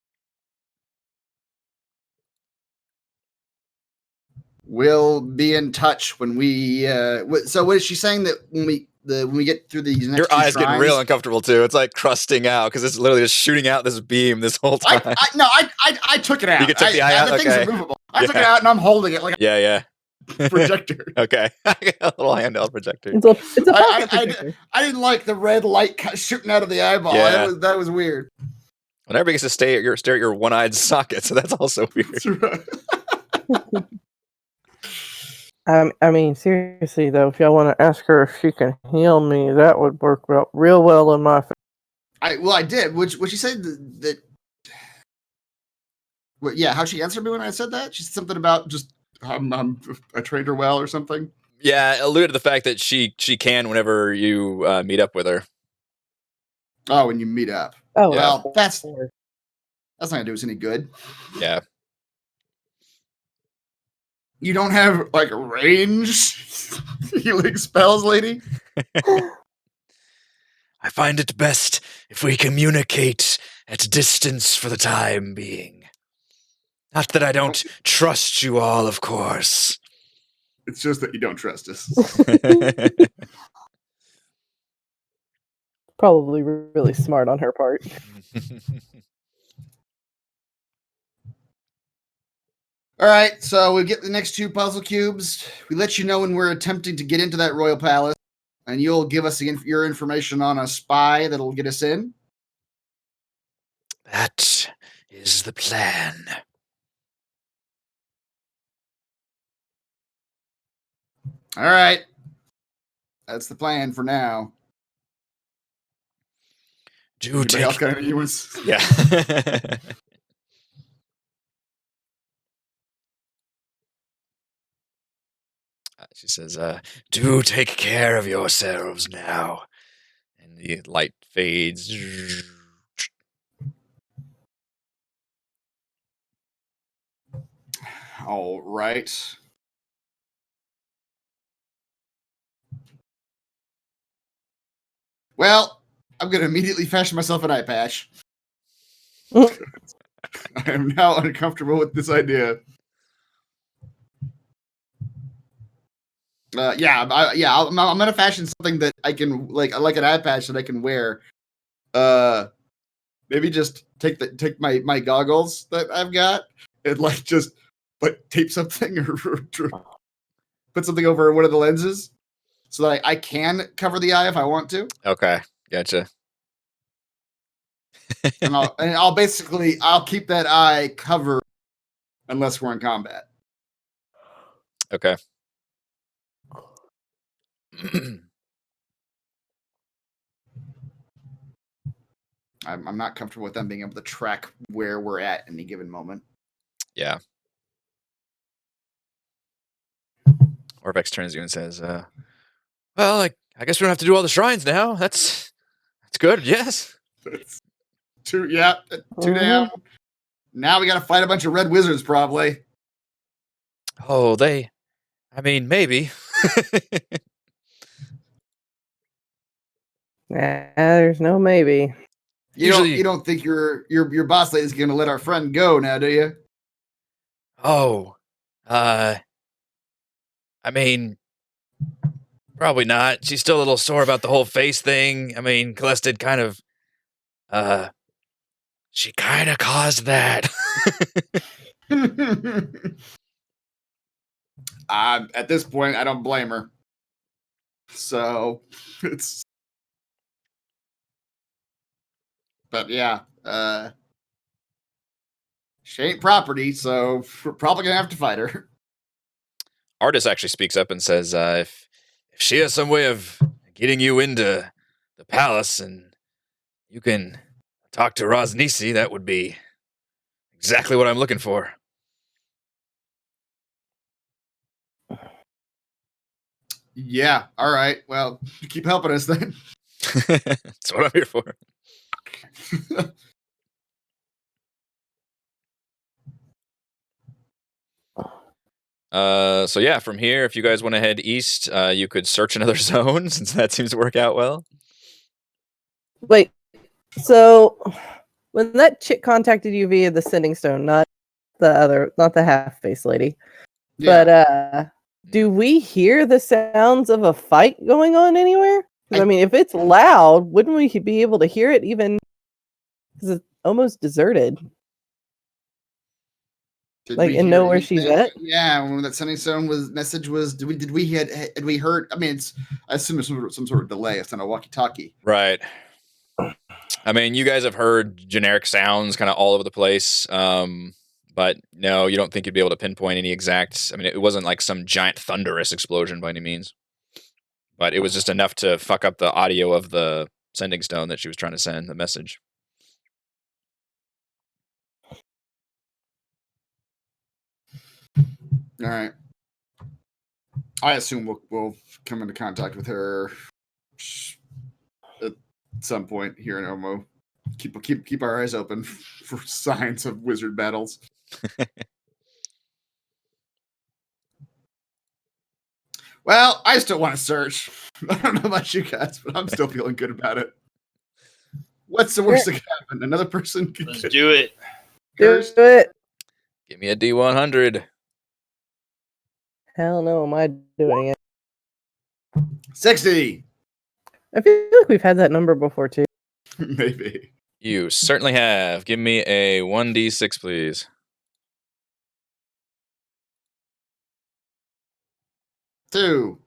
We'll be in touch when we. So, what is she saying that when we get through these next Your two eyes shrines, getting real uncomfortable too. It's like crusting out because it's literally just shooting out this beam this whole time. I took it out. You took the eye out? The thing's Okay. removable. I took it out and I'm holding it like Yeah. a projector. Okay. A little handheld projector. It's a pocket projector. I didn't like the red light shooting out of the eyeball. Yeah. That was weird. Well, everybody gets to stare at your one-eyed socket, so that's also weird. That's right. I mean, seriously though, if y'all want to ask her if she can heal me, that would work real well in my favor. I did. Would she say that? Well, yeah, how she answered me when I said that? She said something about just I trained her well or something. Yeah, alluded to the fact that she can whenever you meet up with her. Oh, when you meet up. Oh, well, that's not gonna do us any good. Yeah. You don't have like range healing spells, lady? I find it best if we communicate at distance for the time being. Not that I don't trust you all, of course. It's just that you don't trust us. Probably really smart on her part. All All right, so we get the next 2 puzzle cubes. We let you know when we're attempting to get into that royal palace, and you'll give us your information on a spy that'll get us in. That is the plan. All right. That's the plan for now. Do Anybody take. else got any ones? Yeah. She says, "Do take care of yourselves now." And the light fades. All right. Well, I'm going to immediately fashion myself an eye patch. I am now uncomfortable with this idea. I'm going to fashion something that I can like an eye patch that I can wear. Maybe just take my goggles that I've got and just tape something or put something over one of the lenses so that I can cover the eye if I want to. Okay, gotcha. And I'll keep that eye covered unless we're in combat. Okay. I'm not comfortable with them being able to track where we're at any given moment. Yeah. Orbex turns to you and says, "Well, I guess we don't have to do all the shrines now. That's good. Yes." That's two down. Now we got to fight a bunch of red wizards, probably. Oh, maybe. There's no maybe. You don't think your boss lady's going to let our friend go now, do you? Oh, probably not. She's still a little sore about the whole face thing. Celeste kind of, she kind of caused that. At this point, I don't blame her. So but yeah, she ain't property, so we're probably gonna have to fight her. Artis actually speaks up and says, if she has some way of getting you into the palace and you can talk to Rosnisi, that would be exactly what I'm looking for. Yeah, all right. Well, keep helping us then. That's what I'm here for. So yeah, from here, if you guys want to head east, you could search another zone since that seems to work out well. Wait, so when that chick contacted you via the sending stone, not the half-face lady, but do we hear the sounds of a fight going on anywhere? If it's loud, wouldn't we be able to hear it even? Because it's almost deserted. Know where she's at? Yeah, when that sending stone message was, had we heard? I assume there's some sort of delay. It's on a walkie-talkie, right? You guys have heard generic sounds kind of all over the place, but no, you don't think you'd be able to pinpoint any exact. It wasn't like some giant thunderous explosion by any means, but it was just enough to fuck up the audio of the sending stone that she was trying to send the message. All right. I assume we'll come into contact with her at some point here in Omo. Keep our eyes open for signs of wizard battles. Well, I still want to search. I don't know about you guys, but I'm still feeling good about it. What's the worst that could happen? Another person could Let's do it. Do it. Give me a D100. Hell no, am I doing it? 60. I feel like we've had that number before too. Maybe. You certainly have. Give me a 1d6, please. 2.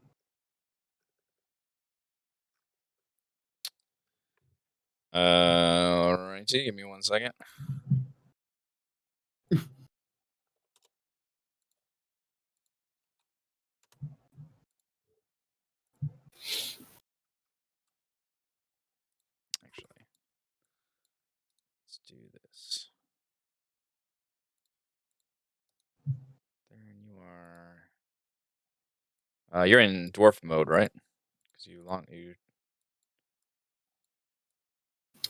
Alrighty, give me 1 second. Actually, let's do this. There you are. You're in dwarf mode, right? Because you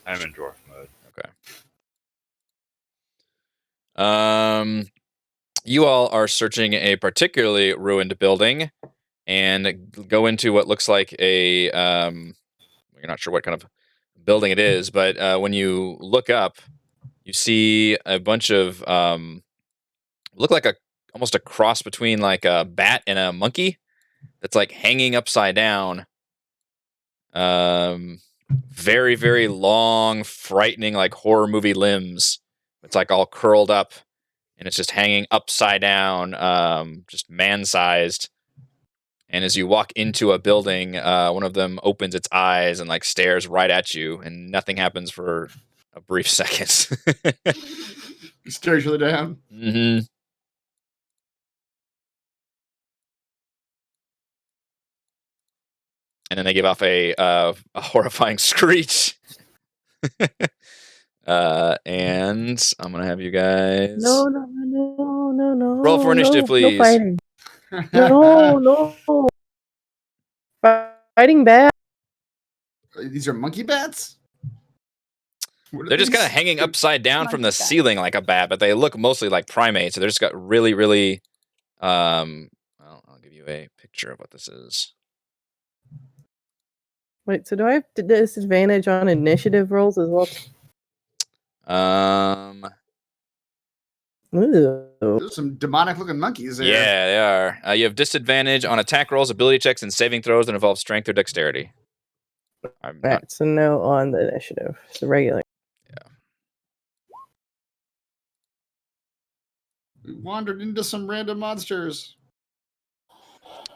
I'm in dwarf mode. Okay. You all are searching a particularly ruined building, and go into what looks like a you're not sure what kind of building it is, but when you look up, you see a bunch of look like almost a cross between like a bat and a monkey that's like hanging upside down. Very, very long, frightening, like horror movie limbs. It's like all curled up, and it's just hanging upside down, just man-sized. And as you walk into a building, one of them opens its eyes and like stares right at you, and nothing happens for a brief second. Stare each other down. Mm-hmm. And then they give off a horrifying screech. And I'm gonna have you guys No. roll for initiative, no, please. No fighting. No. Fighting bad. These are monkey bats? They're just kind of hanging upside down from the Monkey bats. ceiling like a bat, but they look mostly like primates. So they're just got really, really. I'll give you a picture of what this is. Wait, so do I have disadvantage on initiative rolls as well? Ooh. There's some demonic looking monkeys there. Yeah, they are. You have disadvantage on attack rolls, ability checks, and saving throws that involve strength or dexterity. I'm not. Right, so no on the initiative. So regular. We wandered into some random monsters.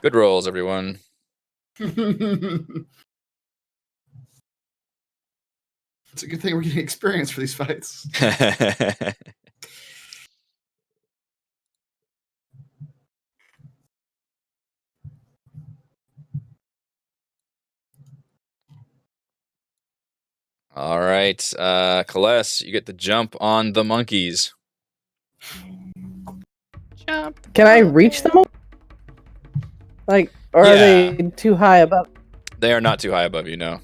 Good rolls, everyone. It's a good thing we're getting experience for these fights. All right, Kaless, you get the jump on the monkeys. Jump. Can I reach them? Like, or are they too high above? They are not too high above you, no.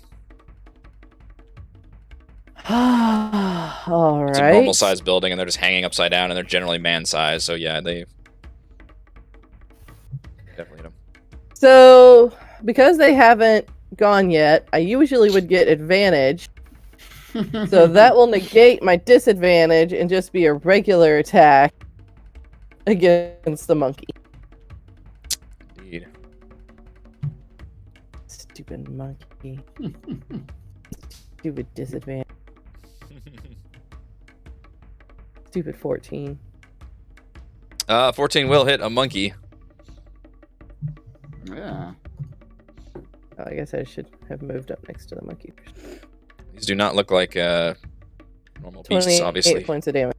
All right. It's a normal sized building, and they're just hanging upside down, and they're generally man sized. So yeah, they definitely them. So because they haven't gone yet, I usually would get advantage. So that will negate my disadvantage and just be a regular attack against the monkey. Indeed. Stupid monkey. Stupid disadvantage. Stupid 14. 14 will hit a monkey. Yeah. Oh, I guess I should have moved up next to the monkey. These do not look like normal beasts, 28 obviously. points of damage.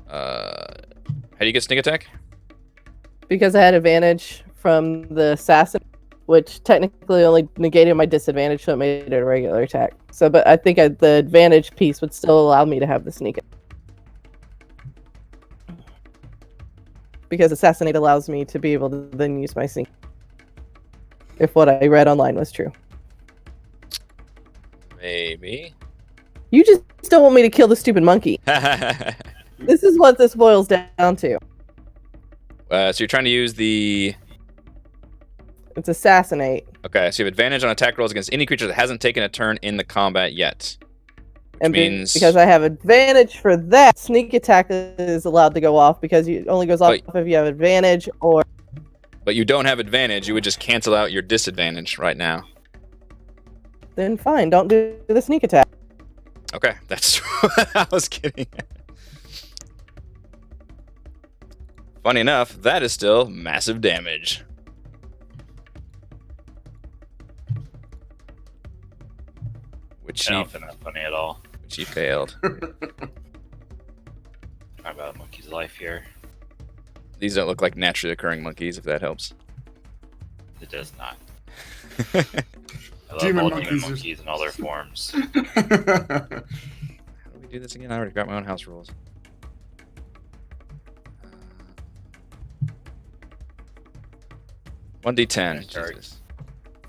How do you get sneak attack? Because I had advantage from the assassin, which technically only negated my disadvantage, so it made it a regular attack. So, but I think the advantage piece would still allow me to have the sneak. Because assassinate allows me to be able to then use my sneak. If what I read online was true. Maybe. You just don't want me to kill the stupid monkey. This is what this boils down to. So you're trying to use the... It's assassinate. Okay, so you have advantage on attack rolls against any creature that hasn't taken a turn in the combat yet. Which And means... because I have advantage for that, sneak attack is allowed to go off because it only goes off if you have advantage or... But you don't have advantage, you would just cancel out your disadvantage right now. Then fine, don't do the sneak attack. Okay, that's what I was kidding. Funny enough, that is still massive damage. Which I he, don't find that funny at all. which he failed. Talk about monkey's life here. These don't look like naturally occurring monkeys, if that helps. It does not. How I love Demon all monkeys demon are- monkeys in all their forms. do we do this again? I already got my own house rules. 1d10. Start. Jesus.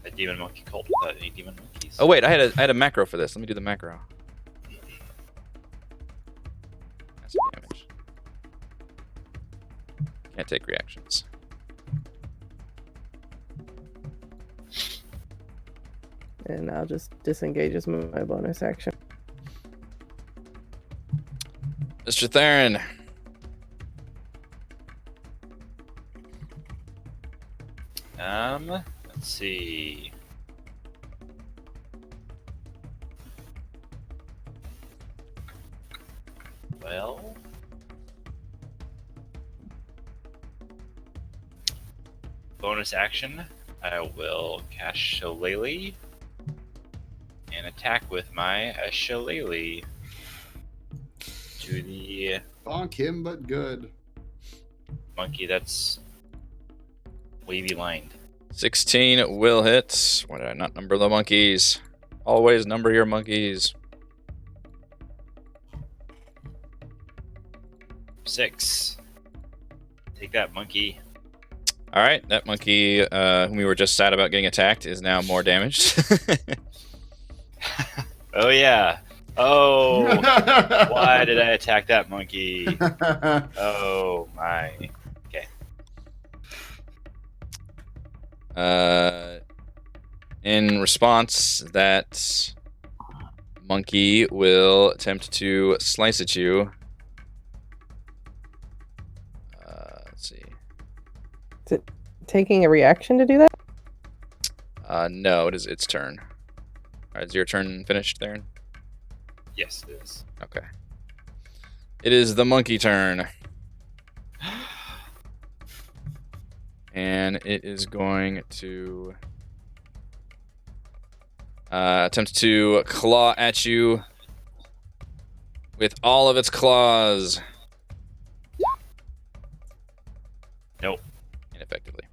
A demon monkey cult without any demon monkeys. Oh wait, I had a macro for this. Let me do the macro. Massive damage. Can't take reactions. And I'll just disengage as my bonus action. Mr. Theron. Let's see. Well, bonus action. I will cast Shillelagh and attack with my Shillelagh to the Bonk him, but good. monkey that's wavy lined. 16 will hit. Why did I not number the monkeys? Always number your monkeys. 6. Take that, monkey. All right, that monkey, whom we were just sad about getting attacked, is now more damaged. Oh yeah. Oh, why did I attack that monkey? Oh my. In response, that monkey will attempt to slice at you. Let's see. Is it taking a reaction to do that? No, it is its turn. All right, is your turn finished, Theron? Yes, it is. Okay. It is the monkey turn. And it is going to attempt to claw at you with all of its claws. Nope. Ineffectively.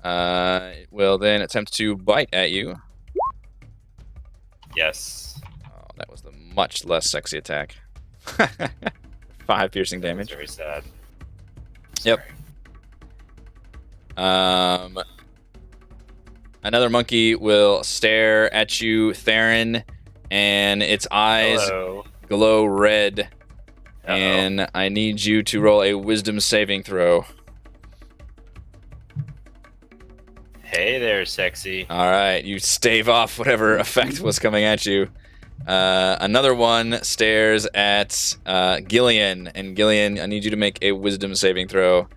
It will then attempt to bite at you. Yes. Oh, that was the much less sexy attack. 5 piercing That was damage. very sad. Yep. Sorry. Another monkey will stare at you, Theron, and its eyes Hello. glow red. Uh-oh. And I need you to roll a wisdom saving throw. Hey there, sexy. All right, you stave off whatever effect was coming at you. Another one stares at Gillian, and Gillian, I need you to make a wisdom saving throw.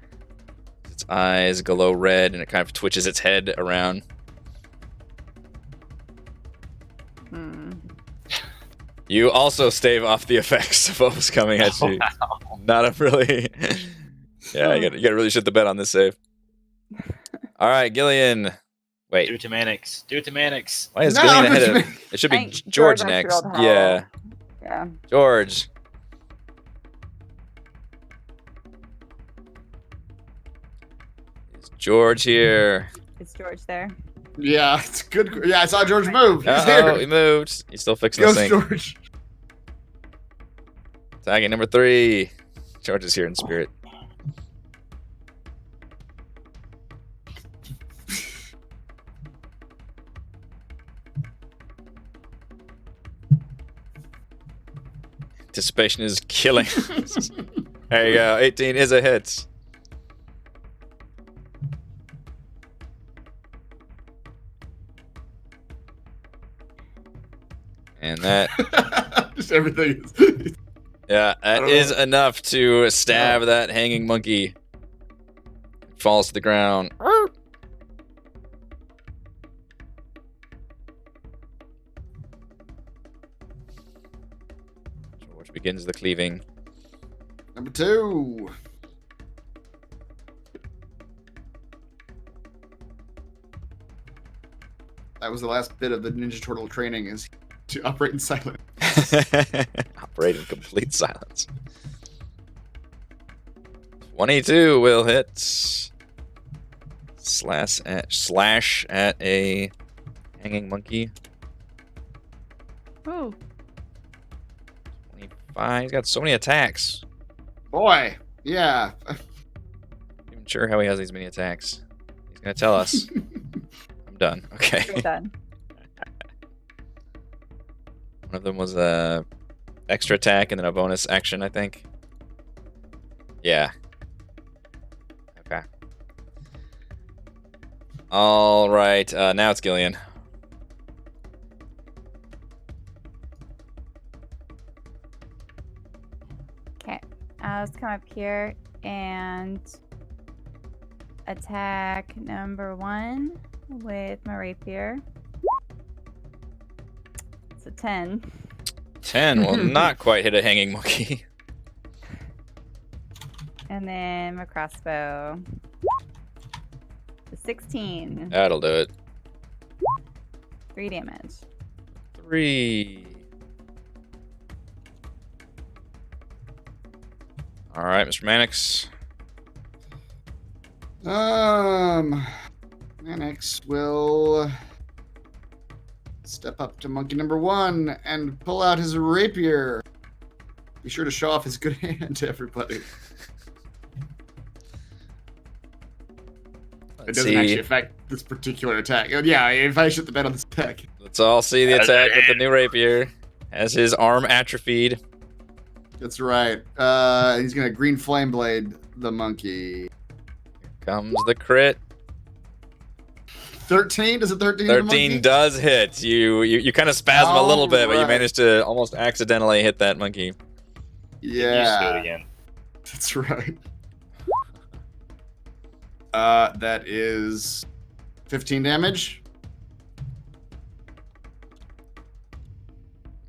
Its eyes glow red, and it kind of twitches its head around. You also stave off the effects of what was coming at you. Wow. Not a really... Yeah, you gotta really shit the bed on this save. All right, Gillian. Wait, Do it to Mannix. Do it to Mannix. why is No, Gillian I'm ahead just- of... It should be I think George George next. actually rolled hell. Yeah, Yeah. George. Is George here? Is George there? Yeah, it's good. Yeah, I saw George move. He's Uh-oh, he here. moved. He's still fixing the Goes sink. George. Tagging number 3. George is here in spirit. Anticipation is killing. There you go. 18 is a hit. And that, Just everything is. yeah, that don't is know. enough to stab that hanging monkey. It falls to the ground. George begins the cleaving. Number 2. That was the last bit of the Ninja Turtle training, is to operate in silence. Operate in complete silence. 22 will hit. Slash at a hanging monkey. Ooh. 25. He's got so many attacks. Boy, yeah. I'm not even sure how he has these many attacks. He's gonna tell us. I'm done. Okay. You're done. One of them was a extra attack and then a bonus action, I think. Yeah. Okay. All right. Now it's Gillian. Okay. Let's come up here and attack number 1 with my rapier. It's a 10. 10 will not quite hit a hanging monkey. And then my crossbow. A 16. That'll do it. 3 damage. 3. All right, Mr. Mannix. Mannix will step up to monkey number 1 and pull out his rapier. Be sure to show off his good hand to everybody. It doesn't actually affect this particular attack. Yeah, if I shoot the bed on this attack. Let's all see the attack with the new rapier. As his arm atrophied. That's right. He's gonna green flame blade the monkey. Comes the crit. 13? Does it 13? hit the 13 monkey? does hit. You kind of spasm a little bit, but you Alright. managed to almost accidentally hit that monkey. Get used to it Yeah, again. that's right. That is 15 damage.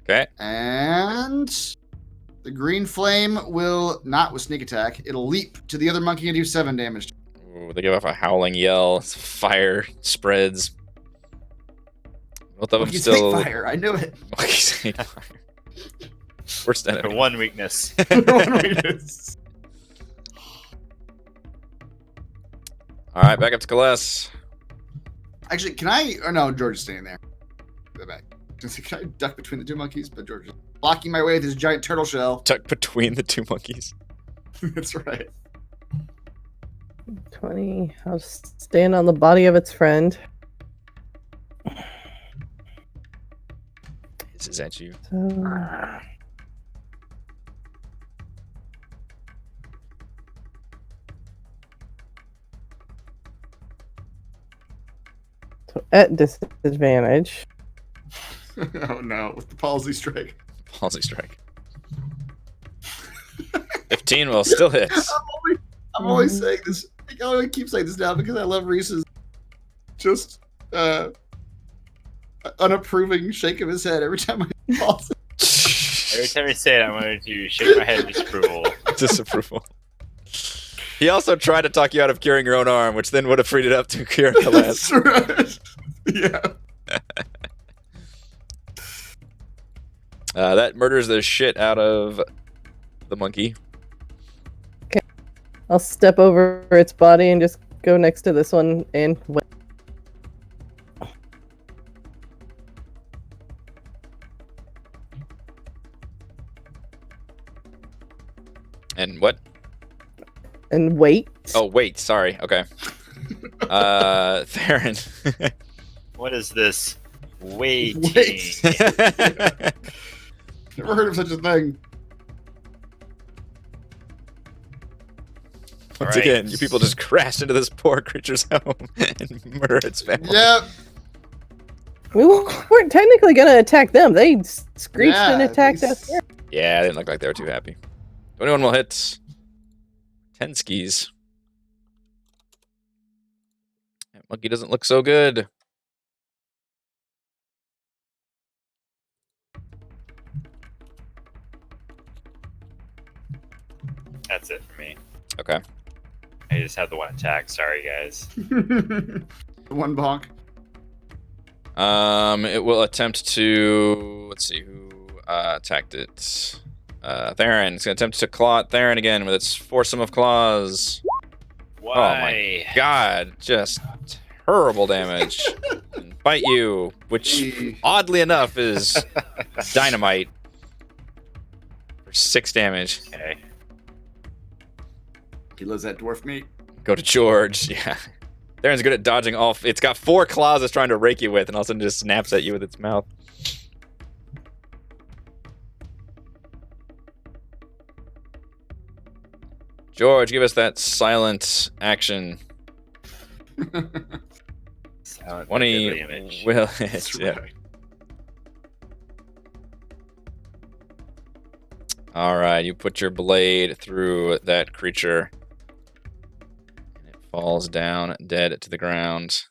Okay. And the green flame will not with sneak attack. It'll leap to the other monkey and do 7 damage. Ooh, they give off a howling yell. Fire spreads. Both of them Monkeys still. hate fire. I knew it. Monkeys hate fire. Worst For enemy. one weakness. All right, back up to Kaless. Actually, can I? Or no, George is standing there. Go back. Can I duck between the 2 monkeys? But George is blocking my way with his giant turtle shell. Tucked between the 2 monkeys. That's right. 20. I'll just stand on the body of its friend. This is at you. So at disadvantage. Oh no, with the palsy strike. Palsy strike. 15 will still hit. I'm always saying this. I only keep saying this now because I love Reese's just unapproving shake of his head every time I pause. Every time you say it, I wanted to shake my head in disapproval. Disapproval. He also tried to talk you out of curing your own arm, which then would have freed it up to cure Kaless. That's right. Yeah. That murders the shit out of the monkey. I'll step over its body and just go next to this one and wait. And what? And wait. Oh, wait. Sorry. Okay. Theron. What is this? Waiting. Wait. Never heard of such a thing. Once Alright. again, you people just crashed into this poor creature's home and murder its family. Yep. We weren't technically gonna attack them. They screeched and Yeah, attacked they us. Yeah, they didn't look like they were too happy. 21 will hit. 10 skis. That monkey doesn't look so good. That's it for me. Okay. I just had the one attack. Sorry, guys. One bonk. It will attempt to. Let's see who attacked it. Theron. It's gonna attempt to claw at Theron again with its foursome of claws. Why? Oh my god! Just terrible damage. And bite you, which oddly enough is dynamite for 6 damage. Okay. He loves that dwarf meat. Go to George. Yeah. Theron's good at dodging off. It's got 4 claws it's trying to rake you with, and all of a sudden just snaps at you with its mouth. George, give us that silent action. Silent 20 deadly image. will That's hit. Yeah. right. All right, you put your blade through that creature, and it falls down dead to the ground.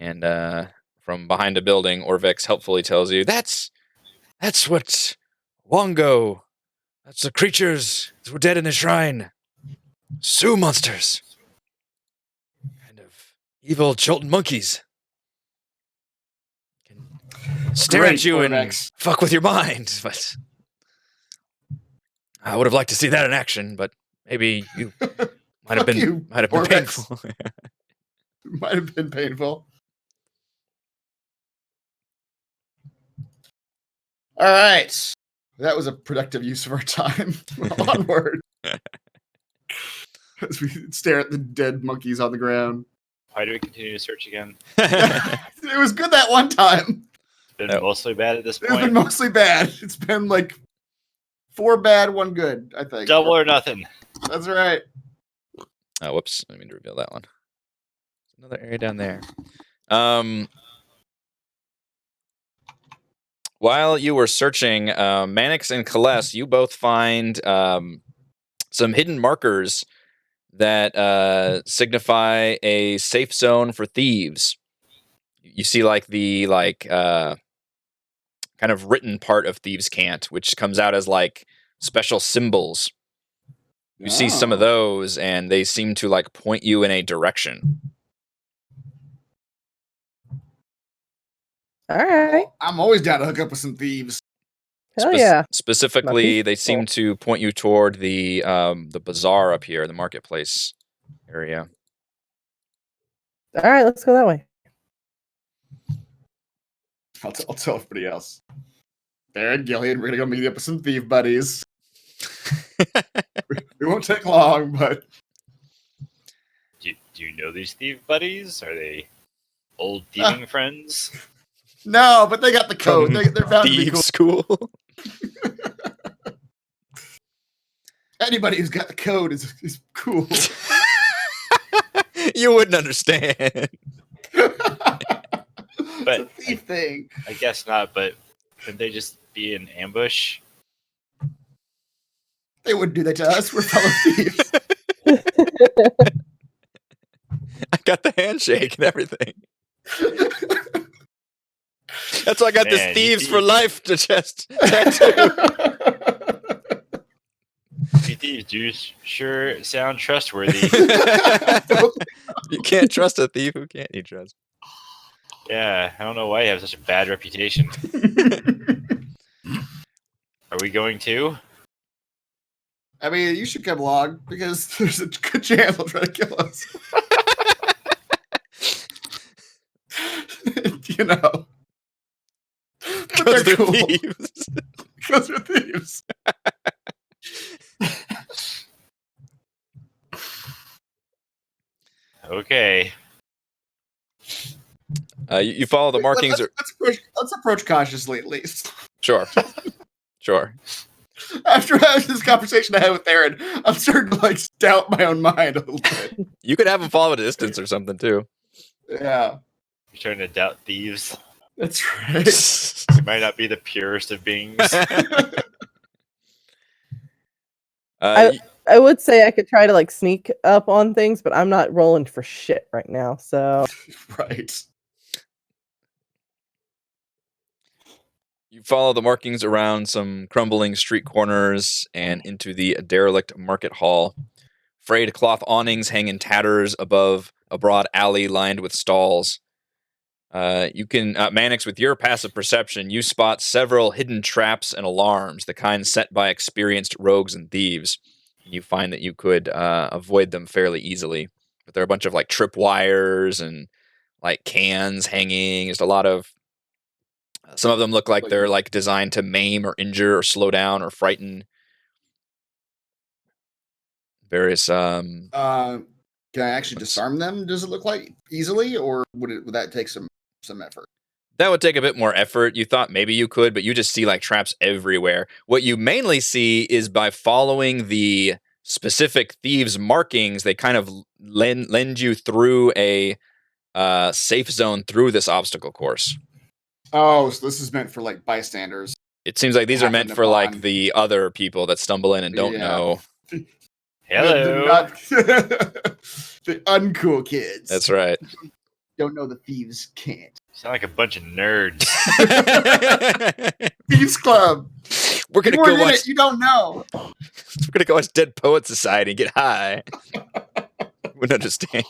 And from behind a building, Orvex helpfully tells you, That's what Wongo. That's the creatures that were dead in the shrine. Sioux monsters. Kind of evil Chilton monkeys. Can stare Great, at you and Orvex. fuck with your mind, but I would have liked to see that in action, but maybe you might have Fuck been you, painful. Orvex. Might have been painful. All right. That was a productive use of our time. Onward. As we stare at the dead monkeys on the ground. Why do we continue to search again? It was good that one time. It's been Yep. mostly bad at this It's been point. mostly bad. It's been like 4 bad, 1 good, I think. Double or nothing. That's right. Oh, whoops. I didn't mean to reveal that one. Another area down there. While you were searching, Mannix and Kaless, you both find some hidden markers that signify a safe zone for thieves. You see like the kind of written part of Thieves' Cant, which comes out as like special symbols. You see some of Oh. those, and they seem to like point you in a direction. All right. Well, I'm always down to hook up with some thieves. Hell yeah. Specifically, My they seem to point you toward the bazaar up here, the marketplace area. All right, let's go that way. I'll tell everybody else. Baron, Gillian, we're gonna go meet up with some thief buddies. It won't take long, but Do you know these thief buddies? Are they old thieving friends? no, but they got the code. From They're bound to be Thieves cool. school. Anybody who's got the code is cool. You wouldn't understand. It's a thief thing. I guess not, but couldn't they just be in ambush? They wouldn't do that to us. We're fellow thieves. I got the handshake and everything. That's why I got Man, this you thieves for thieve. life to chest tattoo. You thieves do sure sound trustworthy. You can't trust a thief. Who can't you trust? Yeah, I don't know why you have such a bad reputation. Are we going to? I mean, you should come along because there's a good chance they'll try to kill us. You know. But Because they're they're cool. thieves. Because they're thieves. Okay. You follow the markings. Let's approach cautiously at least. Sure. Sure. After having this conversation I had with Aaron, I'm starting to like doubt my own mind a little bit. You could have them follow at a distance or something too. Yeah, You're trying to doubt thieves. that's right. They might not be the purest of beings. I would say I could try to like sneak up on things, but I'm not rolling for shit right now. So Right. You follow the markings around some crumbling street corners and into the derelict market hall. Frayed cloth awnings hang in tatters above a broad alley lined with stalls. You can, Mannix, with your passive perception, you spot several hidden traps and alarms, the kind set by experienced rogues and thieves. And you find that you could avoid them fairly easily. But there are a bunch of like tripwires and like cans hanging. There's a lot of. Some of them look like they're like designed to maim or injure or slow down or frighten. Various. Can I actually disarm them? Does it look like easily, or would that take some effort? That would take a bit more effort. You thought maybe you could, but you just see like traps everywhere. What you mainly see is by following the specific thieves' markings, they kind of lend you through a safe zone through this obstacle course. Oh, so this is meant for like bystanders. It seems like these are meant for like the other people that stumble in and don't know. Hello. The uncool kids. That's right. Don't know the thieves can't. Sound like a bunch of nerds. Thieves Club. We're gonna You go weren't in watch. it, you don't know. We're gonna go watch Dead Poet Society and get high. Wouldn't understand.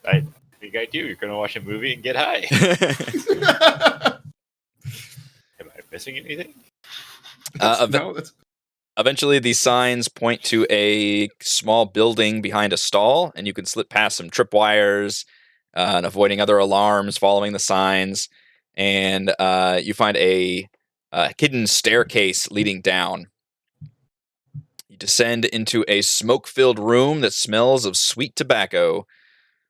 I think I do. You're gonna watch a movie and get high. Am I missing anything? Eventually, these signs point to a small building behind a stall, and you can slip past some tripwires and avoiding other alarms, following the signs. And you find a hidden staircase leading down. You descend into a smoke-filled room that smells of sweet tobacco.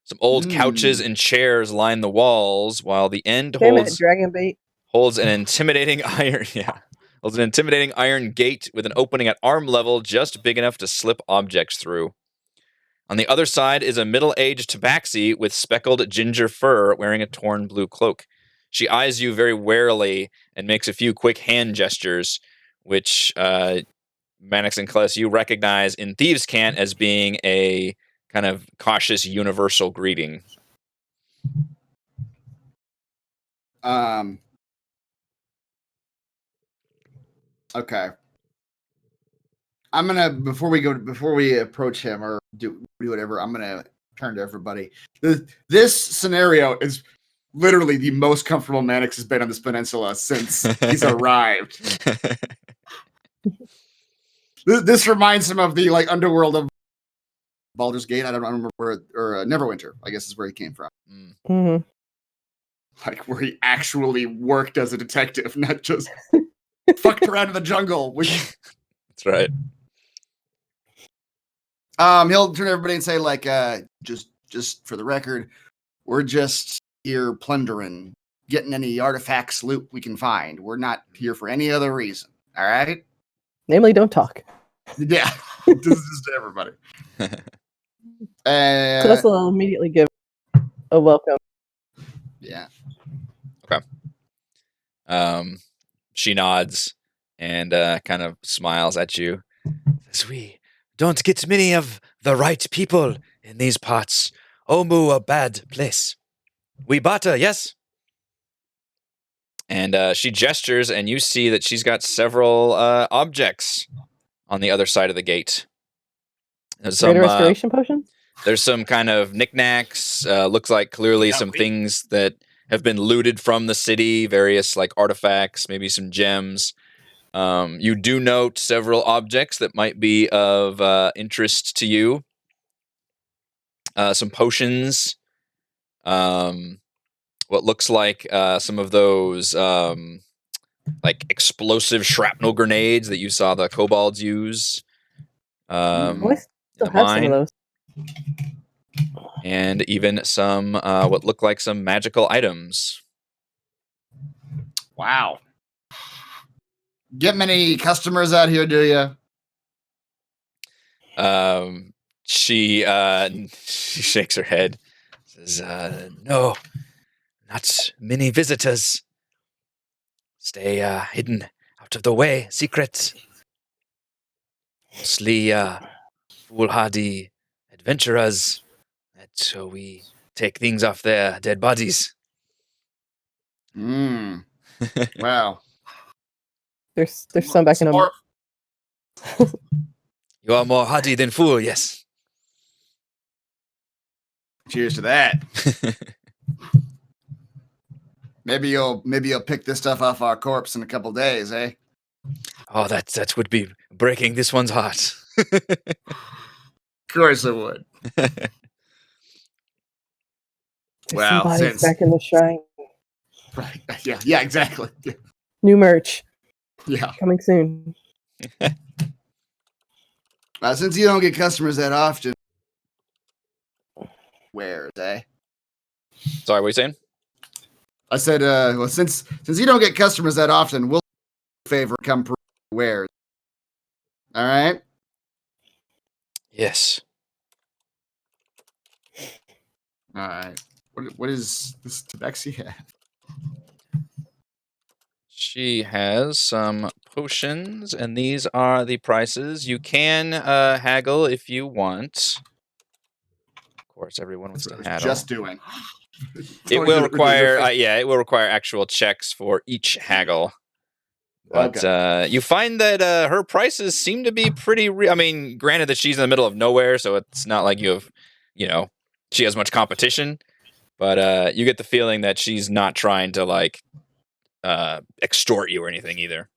Some old couches and chairs line the walls, while the end holds an intimidating iron. Yeah. Holds an intimidating iron gate with an opening at arm level just big enough to slip objects through. On the other side is a middle-aged tabaxi with speckled ginger fur wearing a torn blue cloak. She eyes you very warily and makes a few quick hand gestures, which Mannix and Kless, you recognize in Thieves' Cant as being a kind of cautious universal greeting. Okay. I'm gonna before we approach him or do whatever, I'm gonna turn to everybody. This scenario is literally the most comfortable Mannix has been on this peninsula since he's arrived. This reminds him of the like underworld of Baldur's Gate. I don't remember where, or Neverwinter, I guess is where he came from. Mm-hmm. Like where he actually worked as a detective, not just fucked around in the jungle. That's right. He'll turn to everybody and say, like, just for the record, we're just here plundering, getting any artifacts, loot we can find. We're not here for any other reason. All right? Namely, don't talk. Yeah. This is just to everybody. Cecil will immediately give a welcome. Yeah. Okay. She nods and kind of smiles at you. Says, we don't get many of the right people in these parts. Omu a bad place. We bata, yes? And she gestures, and you see that she's got several objects on the other side of the gate. There's some restoration potion? There's some kind of knickknacks. Looks like clearly some things that have been looted from the city, various like artifacts, maybe some gems. You do note several objects that might be of interest to you. Some potions. What looks like some of those like explosive shrapnel grenades that you saw the kobolds use. I still have some of those. And even some what look like some magical items. Wow. Get many customers out here, do you? She shakes her head. Says, no, not many visitors. Stay hidden, out of the way, secret. Mostly foolhardy adventurers. So we take things off their dead bodies. Wow. There's some back in them. You are more hardy than fool, yes. Cheers to that. Maybe you'll pick this stuff off our corpse in a couple days, eh? Oh, that would be breaking this one's heart. Of course it would. There's Well, some bodies since back in the shrine. right, yeah, exactly. New merch Yeah. coming soon. Since you don't get customers that often, wares, eh? Sorry, what are you saying? I said, well, since you don't get customers that often, we'll favor come wares. All right. Yes. All right. What is this Tabaxi have? She has some potions, and these are the prices. You can haggle if you want. Of course, everyone wants That's to what I was haggle. just doing. It will require, it will require actual checks for each haggle. But you find that her prices seem to be pretty. I mean, granted that she's in the middle of nowhere, so it's not like she has much competition. But you get the feeling that she's not trying to extort you or anything either.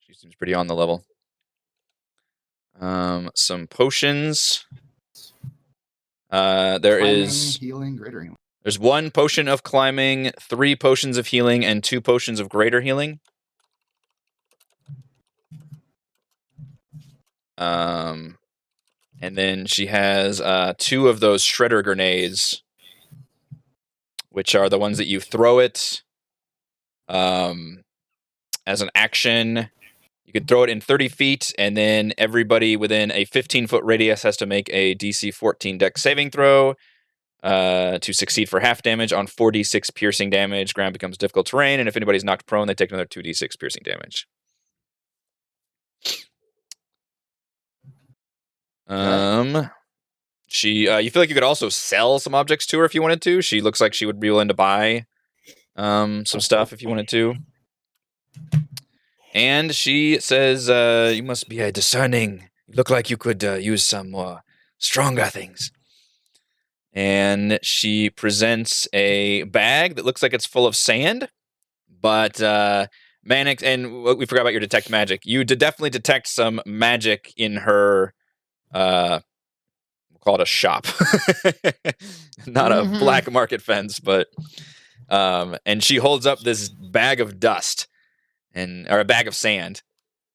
She seems pretty on the level. Some potions. Climbing, healing, greater healing. There's 1 potion of climbing, 3 potions of healing, and 2 potions of greater healing. And then she has 2 of those shredder grenades, which are the ones that you throw it as an action. You could throw it in 30 feet, and then everybody within a 15-foot radius has to make a DC 14 dex saving throw to succeed for half damage on 4d6 piercing damage. Ground becomes difficult terrain, and if anybody's knocked prone, they take another 2d6 piercing damage. You feel like you could also sell some objects to her if you wanted to. She looks like she would be willing to buy some stuff if you wanted to. And she says, you must be discerning. You look like you could use some more stronger things. And she presents a bag that looks like it's full of sand, but Mannix, and we forgot about your detect magic. You did definitely detect some magic in her, we'll call it a shop. Not a black market fence, but, and she holds up this bag of dust, or a bag of sand,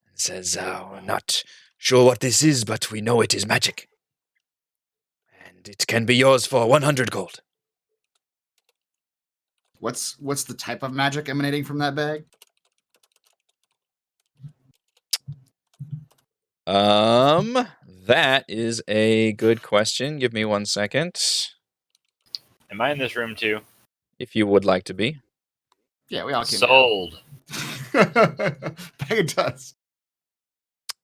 and says, we're not sure what this is, but we know it is magic. And it can be yours for 100 gold. What's the type of magic emanating from that bag? That is a good question. Give me 1 second. Am I in this room too? If you would like to be. Yeah, we all came Sold. Bag of dust.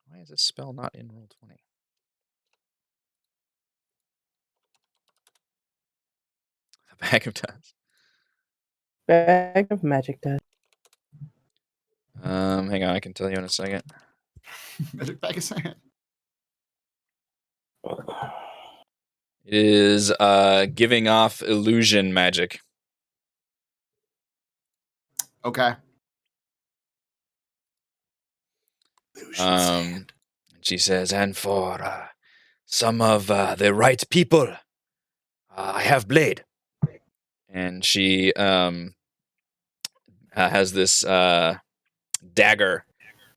Why is this spell not in Roll20? A bag of dust. Bag of magic dust. Hang on, I can tell you in a second. Magic bag of sand. It is giving off illusion magic. Okay. She says, and for some of the right people, I have blade. And she has this dagger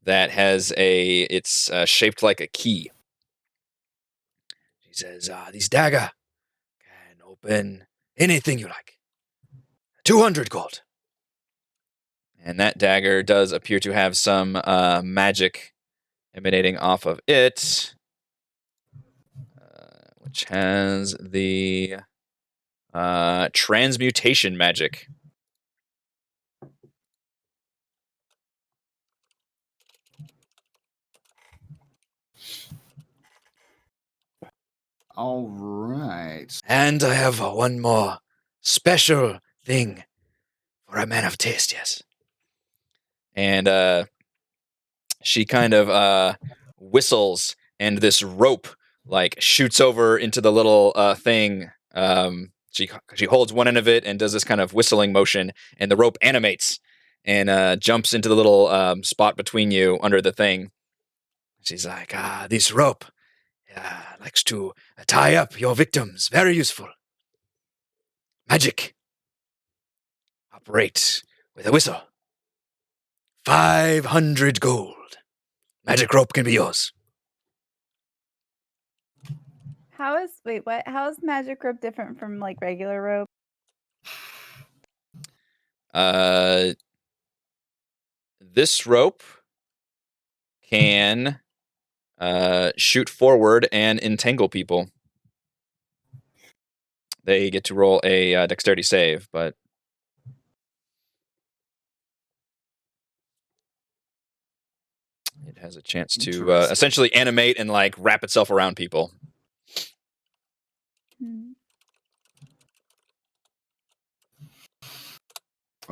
that has it's shaped like a key. She says, this dagger can open anything you like. 200 gold. And that dagger does appear to have some magic emanating off of it, which has the transmutation magic. All right. And I have one more special thing for a man of taste, yes. And she kind of whistles, and this rope shoots over into the little thing She holds one end of it and does this kind of whistling motion, and the rope animates and jumps into the little spot between you under the thing. She's like, this rope likes to tie up your victims. Very useful. Magic. Operate with a whistle. 500 gold. Magic rope can be yours. How is magic rope different from like regular rope? This rope can shoot forward and entangle people. They get to roll a dexterity save, but it has a chance to Interesting. essentially animate and like wrap itself around people.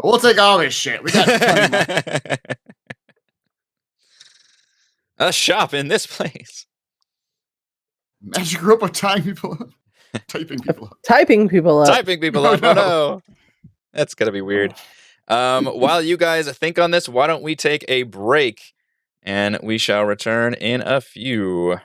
We'll take all this shit. We got plenty of money. A shop in this place. Magic rope of tying people up. Typing people up. Typing people up. Typing people up. Oh no. That's gonna be weird. While you guys think on this, why don't we take a break and we shall return in a few.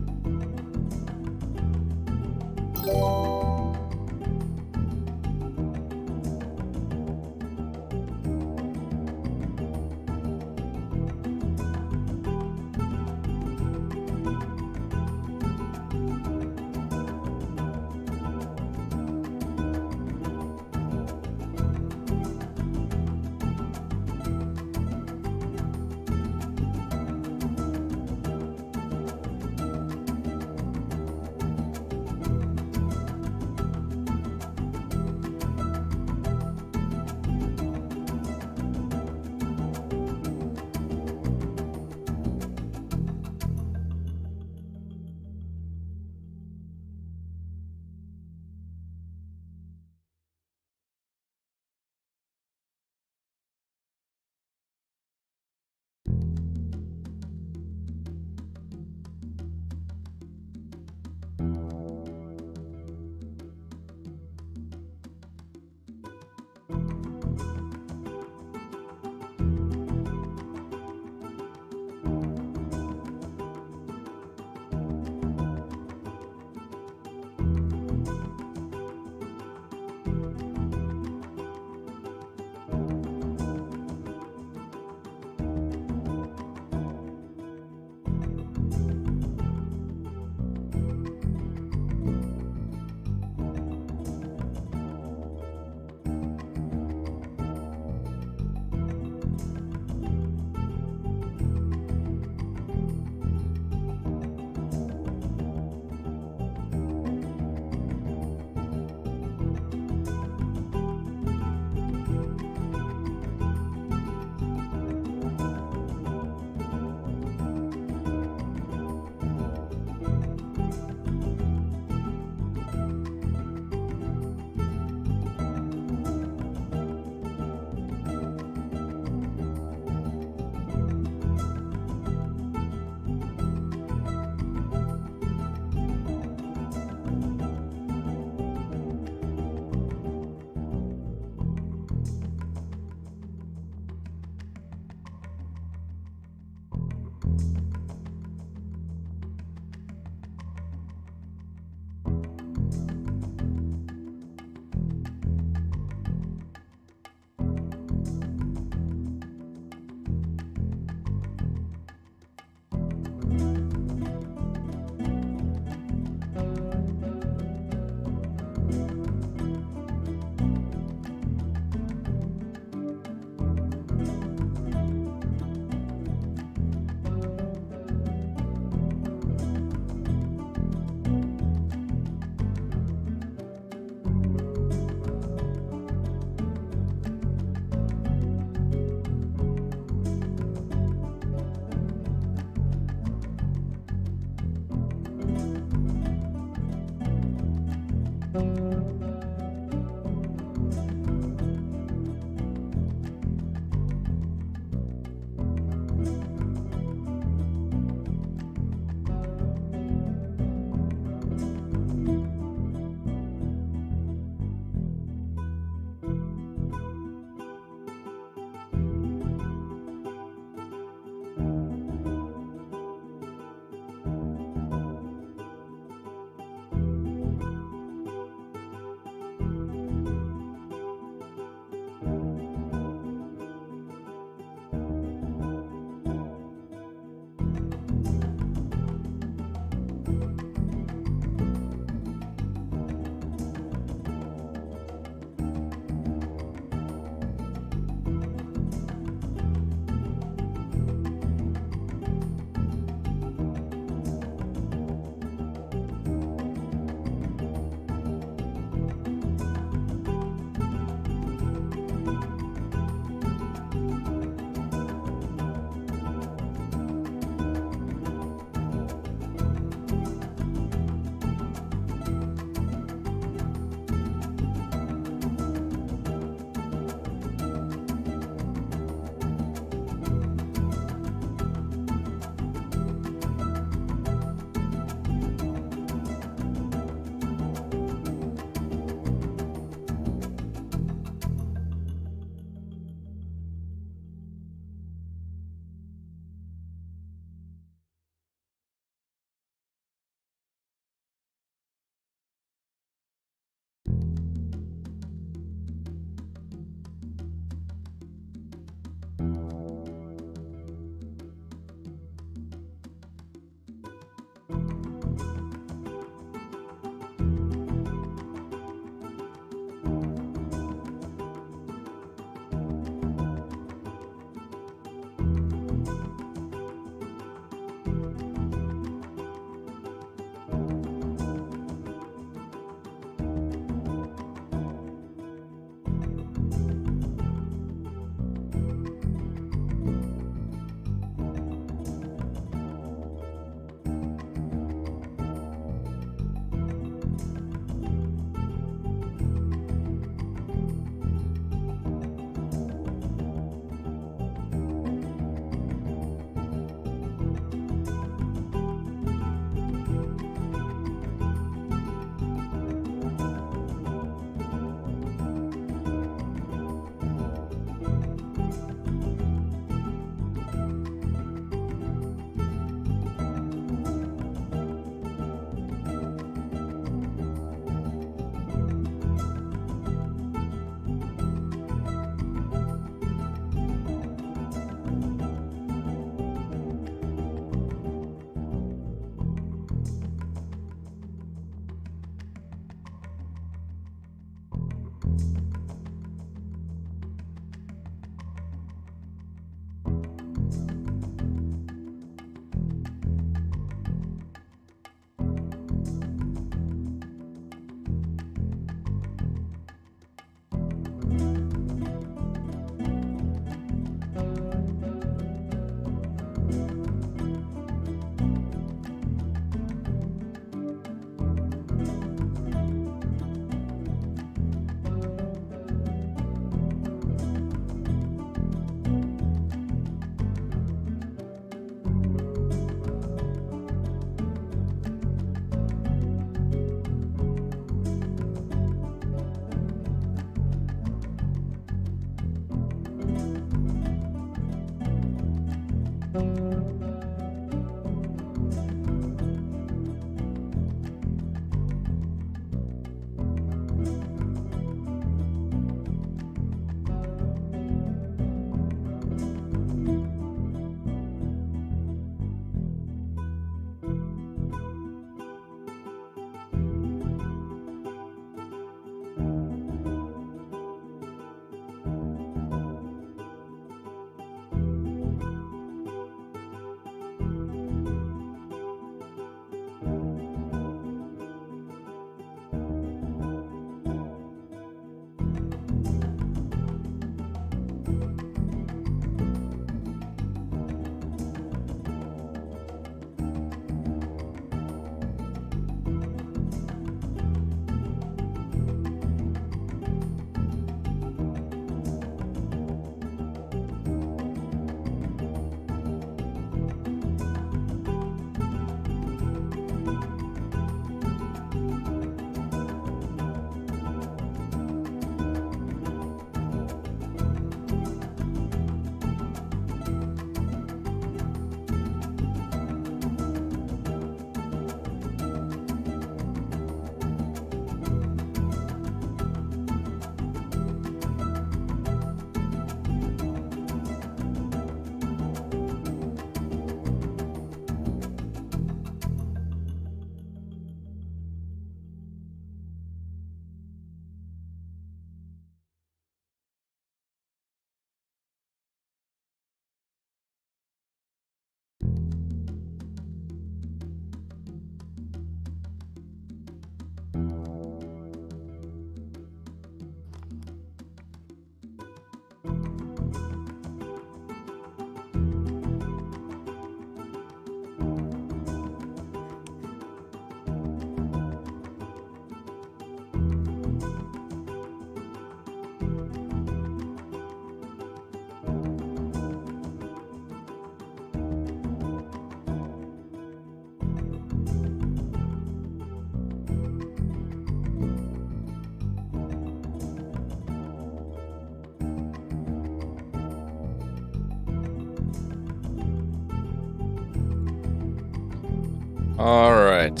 All right.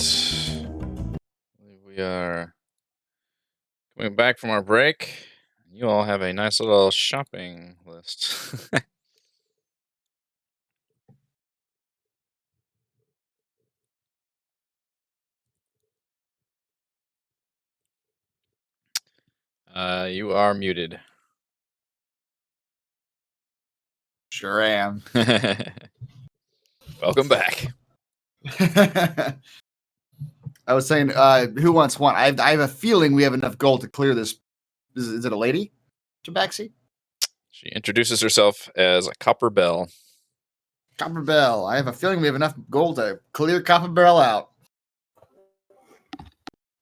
We are coming back from our break. You all have a nice little shopping list. You are muted. Sure am. Welcome back. I was saying, who wants one? I have a feeling we have enough gold to clear this. Is it a lady? Tabaxi? She introduces herself as a Copper Bell. Copper Bell. I have a feeling we have enough gold to clear Copper Bell out.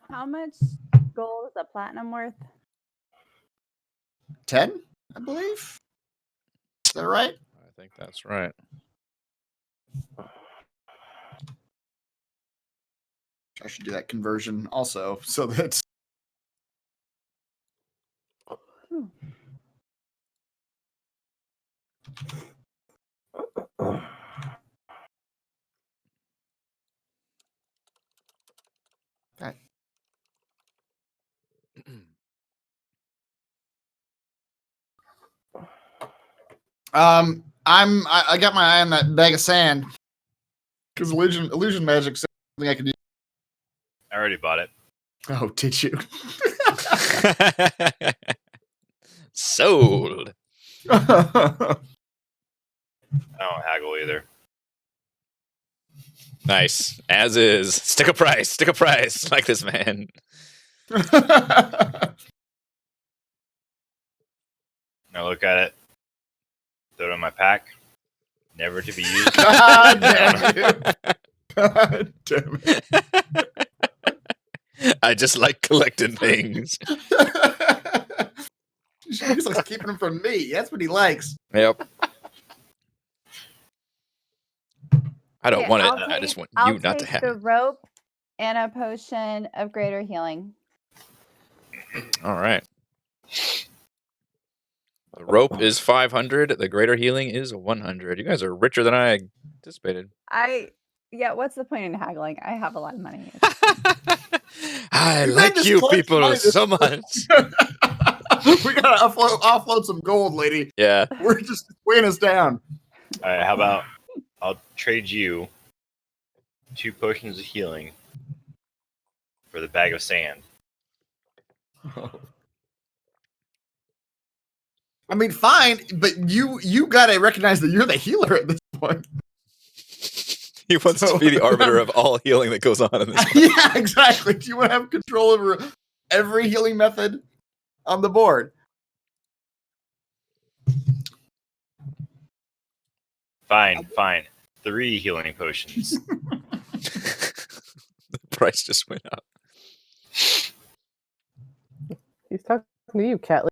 How much gold is a platinum worth? 10, I believe. Is that right? I think that's right. I should do that conversion also, so that. Okay. I got my eye on that bag of sand because illusion magic is something I can do. I already bought it. Oh, did you? Sold. I don't haggle either. Nice. As is. Stick a price. Like this man. I look at it, throw it in my pack, never to be used. God damn it. God damn it. I just like collecting things. He's like keeping them from me. That's what he likes. Yep. I don't Okay, want it. I'll I just take- want I'll you not to take have the it. rope and a potion of greater healing. All right. The rope is 500. The greater healing is 100. You guys are richer than I anticipated. Yeah, what's the point in haggling? I have a lot of money. I You like made this you clutch people money this- so much. We gotta offload some gold, lady. Yeah. We're just weighing us down. All right, how about I'll trade you 2 potions of healing for the bag of sand. I mean, fine, but you gotta recognize that you're the healer at this point. He wants to be the arbiter of all healing that goes on in this. Yeah, exactly. Do you want to have control over every healing method on the board? Fine. 3 healing potions. The price just went up. He's talking to you, Catley.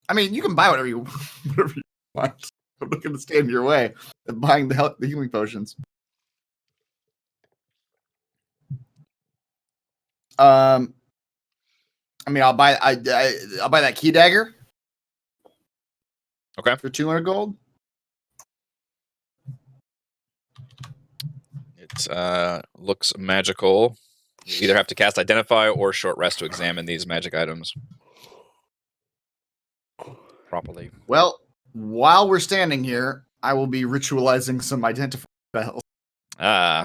I mean, you can buy whatever you want. I'm not going to stand in your way of buying the healing potions. I mean, I'll buy that key dagger. Okay. For 200 gold. It looks magical. You either have to cast Identify or Short Rest to examine these magic items properly. Well, while we're standing here, I will be ritualizing some identify spells. Okay.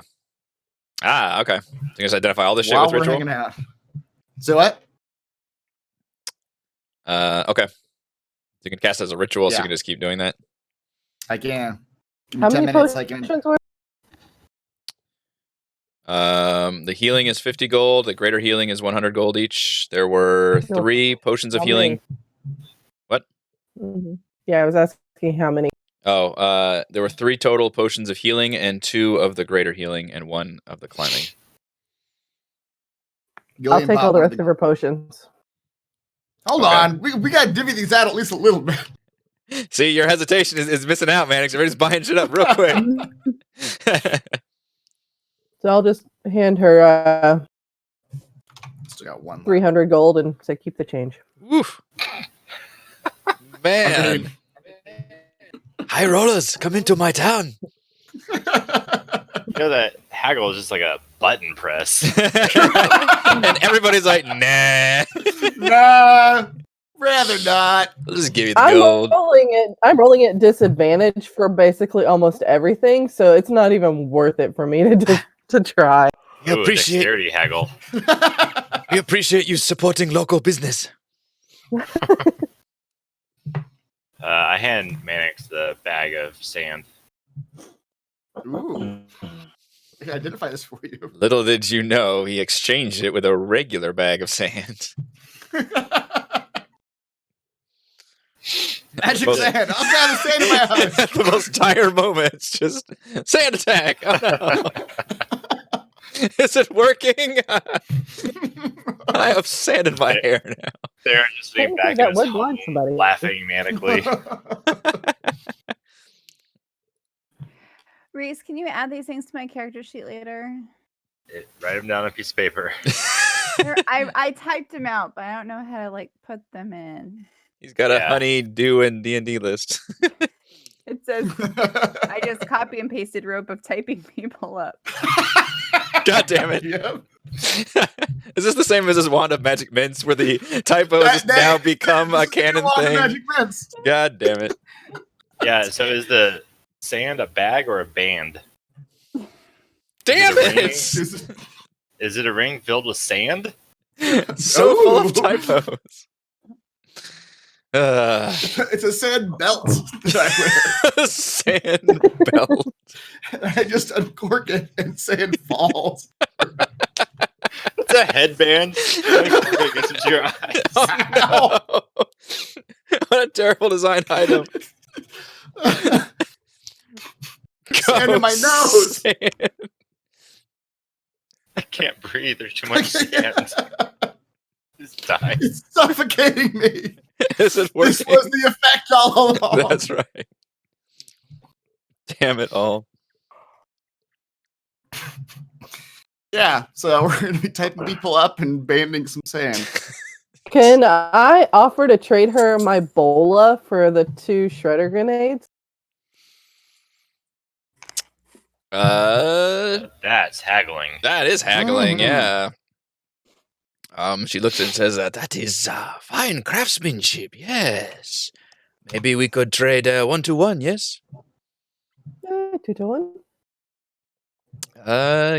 So you guys identify all this shit While with we're ritual? hanging out. So what? Okay. You can cast as a ritual, so Yeah. you can just keep doing that. I can. Give me How 10 many minutes. I can. potions were? The healing is 50 gold. The greater healing is 100 gold each. There were No. 3 potions of How healing. What? Mm-hmm. Yeah, I was asking how many. Oh, there were 3 total potions of healing and 2 of the greater healing and 1 of the climbing. Gillian I'll take bought all the one of rest of her potions. Hold Okay. on. We got to divvy these out at least a little bit. See, your hesitation is missing out, man. Everybody's buying shit up real quick. So I'll just hand her Still got one left. 300 gold and say keep the change. Woof. Man. High rollers, come into my town. You know that haggle is just like a button press. And everybody's like, nah. Nah, rather not. I'll just give you the gold. I'm rolling at disadvantage for basically almost everything, so it's not even worth it for me to try. We Ooh, appreciate dexterity haggle. you supporting local business. I hand Mannix the bag of sand. Ooh. I can identify this for you. Little did you know, he exchanged it with a regular bag of sand. Magic Most- sand. I'll grab the sand in my house. At the most dire moments, just sand attack. Oh no. Is it working? I have sand in my hair now. They're just sitting back That in his would home, blind somebody. laughing manically. Reese, can you add these things to my character sheet later? Write them down on a piece of paper. I typed them out, but I don't know how to like put them in. He's got a Yeah. honey-do and D&D list. It says I just copy and pasted rope of typing people up. God damn it. Yep. Is this the same as his Wand of Magic Mints, where the typos has now become a canon thing? Magic mints. God damn it. Yeah, so is the sand a bag or a band? Damn Is it a it! Is it a ring filled with sand? So full of Ooh. typos. It's a sand belt that I wear. Sand belt. I just uncork it and sand falls. It's a headband. It gets into your eyes. Oh, no. What a terrible design item. Sand in my Go nose. sand. I can't breathe. There's too much sand. Just die. It's suffocating me. Is it This working? was the effect all along. That's right. Damn it all. Yeah, so we're going to be typing people up and banding some sand. Can I offer to trade her my bola for the 2 shredder grenades? That's haggling. That is haggling, Mhm. yeah. She looks and says, that is fine craftsmanship, yes. Maybe we could trade 1-to-1, yes? 2 to 1.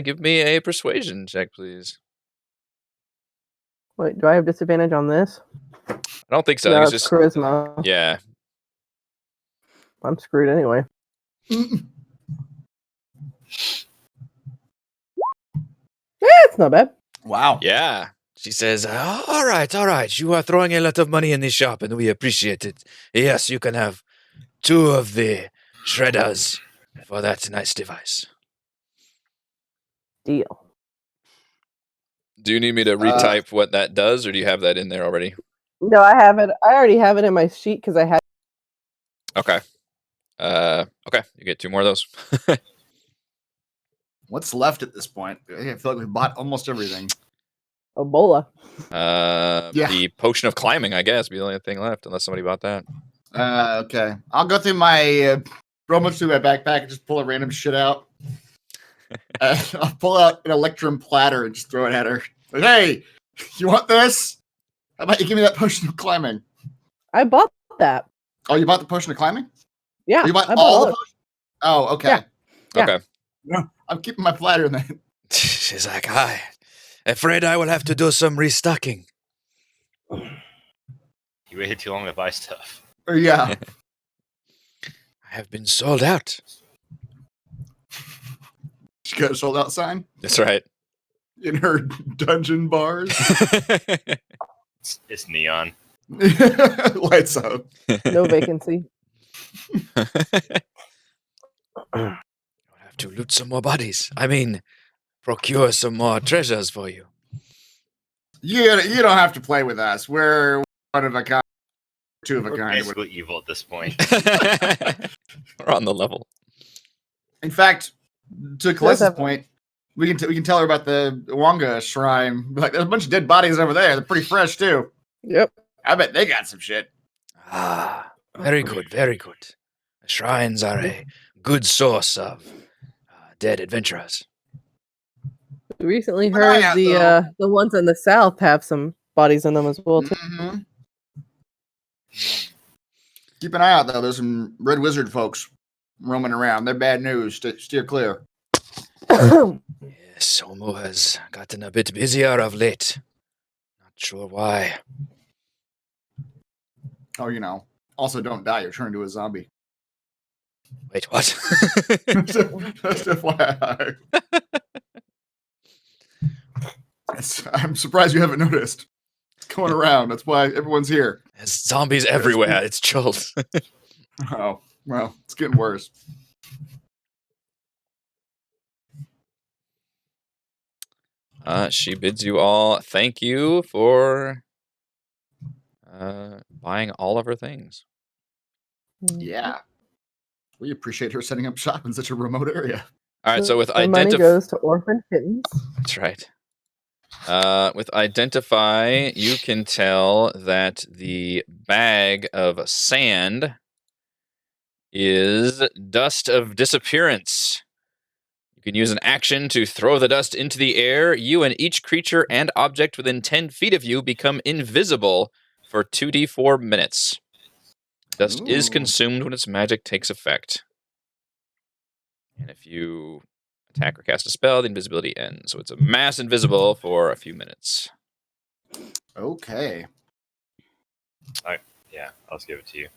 Give me a persuasion check, please. Wait, do I have disadvantage on this? I don't think so. No, I it's think it's just charisma. yeah. I'm screwed anyway. It's not bad. Wow. Yeah. She says, all right. You are throwing a lot of money in this shop, and we appreciate it. Yes, you can have 2 of the shredders for that nice device. Deal. Do you need me to retype what that does, or do you have that in there already? No, I have it. I already have it in my sheet because I had. Okay. Okay. You get 2 more of those. What's left at this point? I feel like we bought almost everything. Ebola. Yeah. The potion of climbing, I guess, be the only thing left, unless somebody bought that. Okay. I'll go through my rummage through my backpack and just pull a random shit out. I'll pull out an electrum platter and just throw it at her. Like, hey, you want this? How about you give me that potion of climbing? I bought that. Oh, you bought the potion of climbing? Yeah. You bought I bought all the it. potions? Oh, okay. Yeah. Yeah. Okay. No, I'm keeping my platter then. She's like, hi. Afraid I will have to do some restocking. You waited too long to buy stuff. Or yeah. I have been sold out. She got a sold out sign That's right. in her dungeon bars. It's neon. Lights out. No vacancy. I'll have to loot some more bodies. I mean, procure some more treasures for you. You don't have to play with us. We're one of a kind, 2 of a We're kind. basically evil at this point. We're on the level. In fact, to Callista's have- point, we can tell her about the Wonga shrine. Like, there's a bunch of dead bodies over there. They're pretty fresh too. Yep. I bet they got some shit. Ah, very good, very good. Shrines are a good source of dead adventurers. We recently Keep an eye heard out, though. the ones in the south have some bodies in them as well too. Mhm. Keep an eye out, though. There's some red wizard folks roaming around. They're bad news. Steer clear. Yes, Omo has gotten a bit busier of late. Not sure why. Oh, Also, don't die. You're turned into a zombie. Wait, what? Just FYI. I'm surprised you haven't noticed. It's going around. That's why everyone's here. There's zombies everywhere. It's chilled. Oh, well, it's getting worse. She bids you all thank you for buying all of her things. Yeah. We appreciate her setting up shop in such a remote area. All right, so with the money goes to orphan kittens. That's right. With identify, you can tell that the bag of sand is dust of disappearance. You can use an action to throw the dust into the air. You and each creature and object within 10 feet of you become invisible for 2d4 minutes. Dust is Ooh. consumed when its magic takes effect. And if you attack or cast a spell, the invisibility ends. So it's a mass invisible for a few minutes. Okay. Yeah, I'll just give it to you.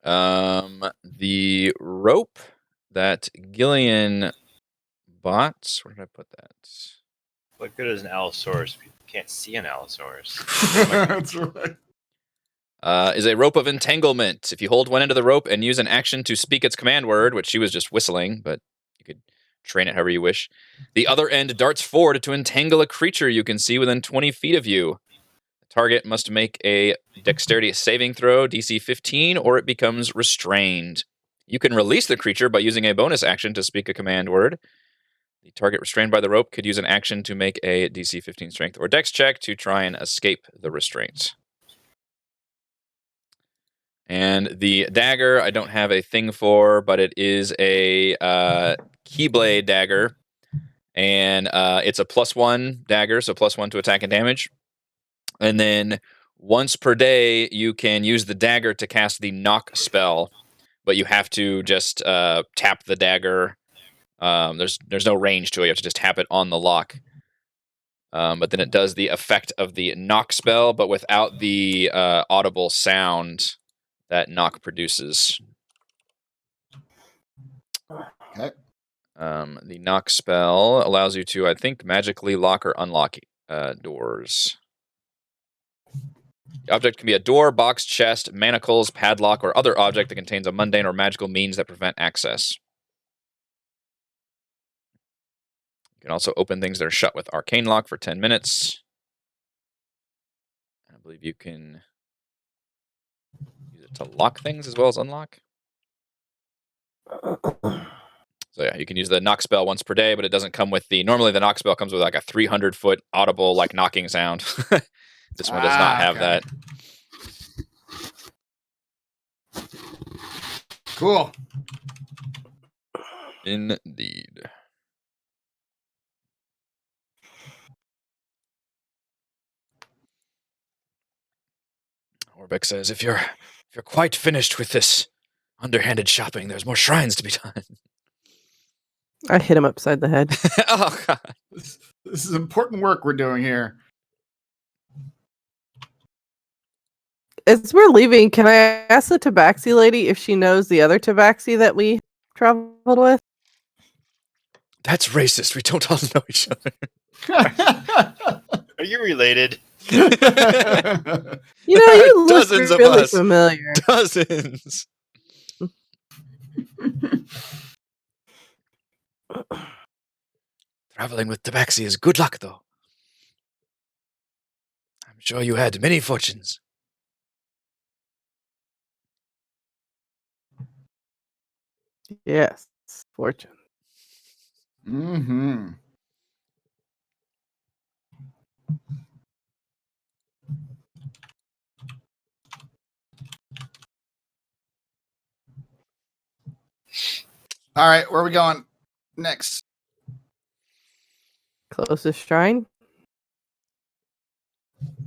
The rope that Gillian bought. Where did I put that? What good is an Allosaurus? People can't see an Allosaurus. That's right. Is a rope of entanglement. If you hold one end of the rope and use an action to speak its command word, which she was just whistling, but you could train it however you wish, the other end darts forward to entangle a creature you can see within 20 feet of you. The target must make a dexterity saving throw, DC 15, or it becomes restrained. You can release the creature by using a bonus action to speak a command word. The target restrained by the rope could use an action to make a DC 15 strength or dex check to try and escape the restraint. And the dagger, I don't have a thing for, but it is a Keyblade dagger. And it's a +1 dagger, so +1 to attack and damage. And then once per day, you can use the dagger to cast the knock spell, but you have to just tap the dagger. There's no range to it. You have to just tap it on the lock. But then it does the effect of the knock spell, but without the audible sound that knock produces. Okay. The knock spell allows you to, I think, magically lock or unlock doors. The object can be a door, box, chest, manacles, padlock, or other object that contains a mundane or magical means that prevent access. You can also open things that are shut with arcane lock for 10 minutes. I believe you can use it to lock things as well as unlock. So yeah, you can use the knock spell once per day, but it doesn't come with normally the knock spell comes with like a 300-foot audible like knocking sound. This one does not have that. Cool. Indeed. Orbeck says, if you're quite finished with this underhanded shopping, there's more shrines to be done. I hit him upside the head. Oh god. This is important work we're doing here. As we're leaving, can I ask the Tabaxi lady if she knows the other Tabaxi that we traveled with? That's racist. We don't all know each other. Are you related? You know, you look Dozens of really us. familiar. Dozens. Traveling with Tabaxi is good luck, though. I'm sure you had many fortunes. Yes, fortune. Mm-hmm. All right, where are we going next? Closest shrine.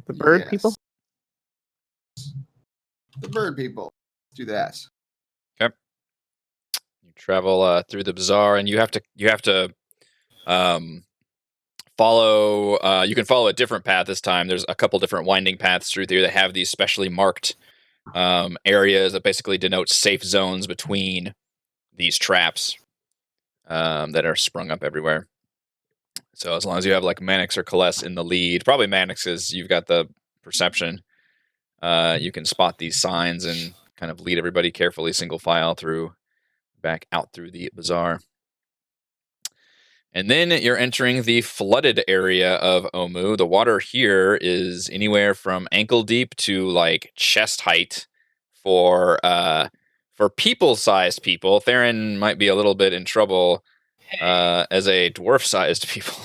The bird Yes. people. The bird people. Let's do that. You travel through the bazaar, and you have to follow. You can follow a different path this time. There's a couple different winding paths through there that have these specially marked areas that basically denote safe zones between these traps that are sprung up everywhere. So as long as you have like Mannix or Kaless in the lead, probably Mannix is you've got the perception. You can spot these signs and kind of lead everybody carefully, single file back out through the bazaar. And then you're entering the flooded area of Omu. The water here is anywhere from ankle deep to like chest height for people-sized people. Theron might be a little bit in trouble as a dwarf-sized people.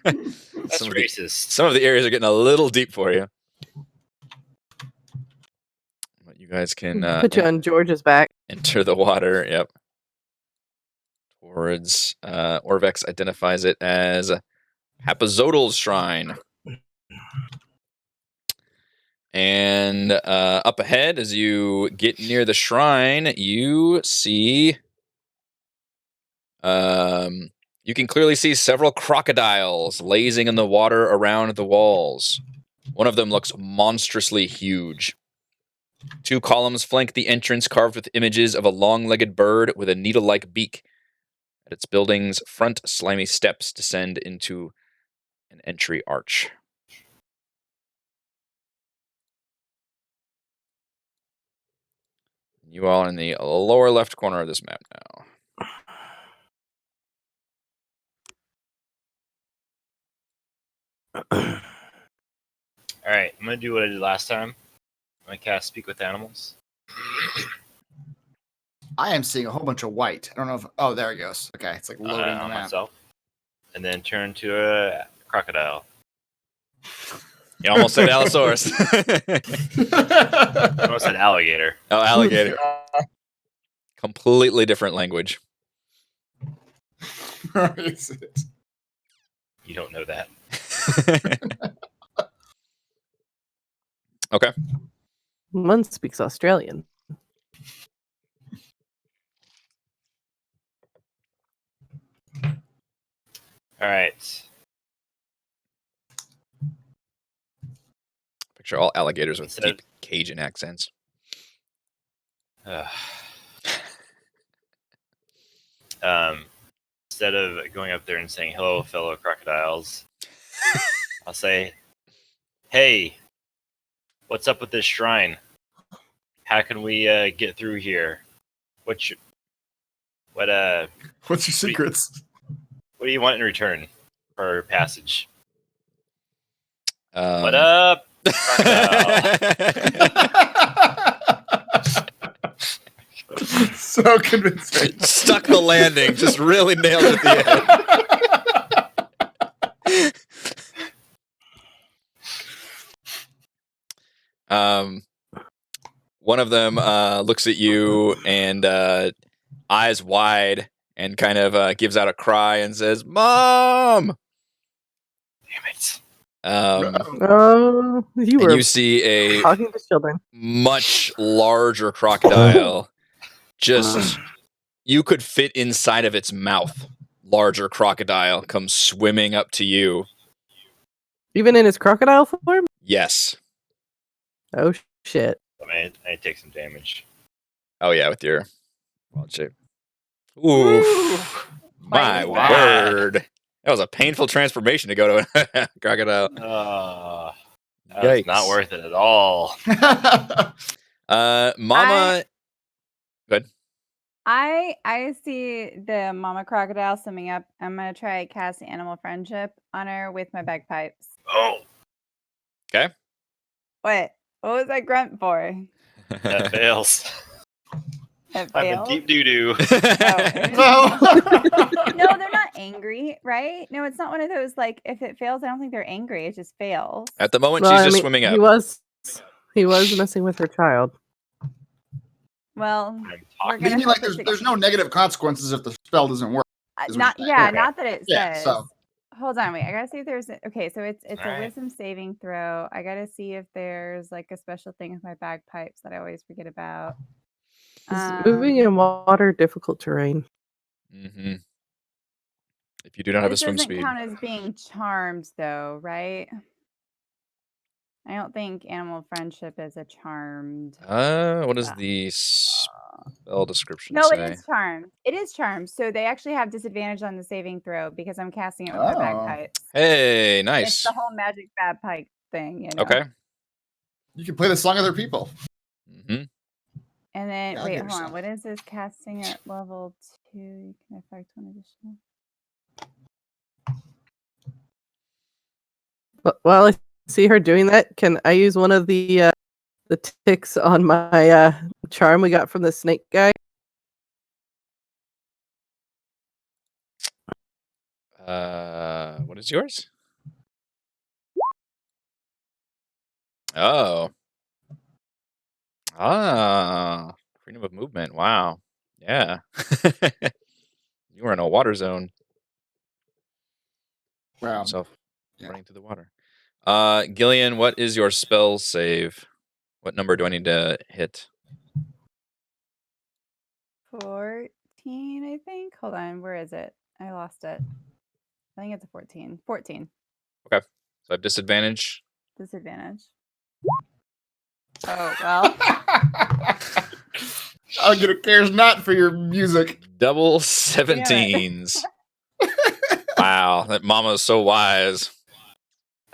That's racist. Some of the areas are getting a little deep for you. But you guys can Put you on George's back. enter the water. Yep. Towards Orvex identifies it as Papazotl's shrine. And up ahead, as you get near the shrine, you see you can clearly see several crocodiles lazing in the water around the walls. One of them looks monstrously huge. 2 columns flank the entrance, carved with images of a long-legged bird with a needle-like beak. At its building's front, slimy steps descend into an entry arch. You all are in the lower left corner of this map now. Alright, I'm gonna do what I did last time. I'm gonna cast Speak with Animals. I am seeing a whole bunch of white. I don't know if. Oh, there it goes. Okay, it's like loading the on map. myself. And then turn to a crocodile. You almost said Allosaurus. I almost said alligator. Oh, alligator. Completely different language. Where is it? You don't know that. Okay. One speaks Australian. Alright. Picture all alligators with Instead of- deep Cajun accents. Instead of going up there and saying, hello, fellow crocodiles, I'll say, hey, what's up with this shrine? How can we get through here? What's your secrets? what do you want in return for passage? What What up, crocodile? So convincing. Stuck the landing. Just really nailed it at the end. One of them looks at you and eyes wide and kind of gives out a cry and says, "Mom!" Damn it. Oh, you And were you see a talking to children. much larger crocodile. Just, you could fit inside of its mouth. Larger crocodile comes swimming up to you. Even in his crocodile form? Yes. Oh, shit. I need to take some damage. Oh yeah, with your wild shape. Ooh, my Wow. word! That was a painful transformation to go to a crocodile. That was Yikes. not worth it at all. Mama. Good. I see the mama crocodile swimming up. I'm gonna try cast animal friendship on her with my bagpipes. Oh, What? What was that grunt for? that fails. It I'm in failed? deep doo-doo. No, they're not angry, right? No, it's not one of those like if it fails, I don't think they're angry. It just fails. At the moment, Well, she's I just mean, swimming up. He was messing with her child. Well, I'm we're talking. gonna Meaning, like, hope there's no negative consequences if the spell doesn't work. is what not you're saying. yeah, Okay. not that it Yeah, says. so- Hold on, wait. I gotta see if there's okay. So it's a Alright. wisdom saving throw. I gotta see if there's like a special thing with my bagpipes that I always forget about. Is moving in water difficult terrain? Mm-hmm. If you do not have a This swim doesn't speed. count as being charmed, though, right? I don't think animal friendship is a charmed. What does spell. the spell description No, say? it is charmed. It is charmed. So they actually have disadvantage on the saving throw because I'm casting it with my Oh. bagpipes. Hey, It's nice. the whole magic bagpipe thing, you know. Okay. You can play the song of their people. Mm-hmm. And then Yeah, I'll wait, get hold yourself. on. What is this? Casting at level 2. You can affect 1 additional. While I see her doing that, can I use one of the ticks on my charm we got from the snake guy? What is yours? Oh. Freedom of movement. Wow. Yeah. You were in a water zone. Wow. Yourself Yeah. running through the water. Gillian, what is your spell save? What number do I need to hit? 14, I think. Hold on. Where is it? I lost it. I think it's a 14. 14. So I have disadvantage. Disadvantage. Oh, well. I'll get a cares not for your music. Double 17s. Wow, that mama's so wise.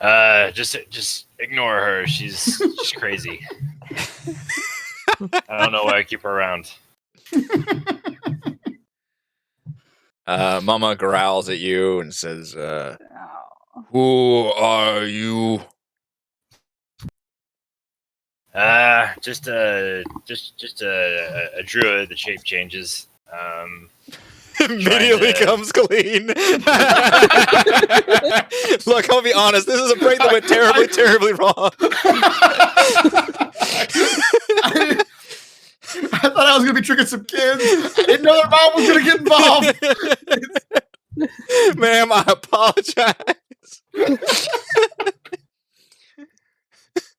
Just ignore her. She's crazy. I don't know why I keep her around. Mama growls at you and says, Oh. "Who are you?" Just a druid. The shape changes. Immediately to- comes clean. Look, I'll be honest. This is a break that went terribly, terribly wrong. I thought I was gonna be tricking some kids. I didn't know their mom was gonna get involved. Ma'am, I apologize.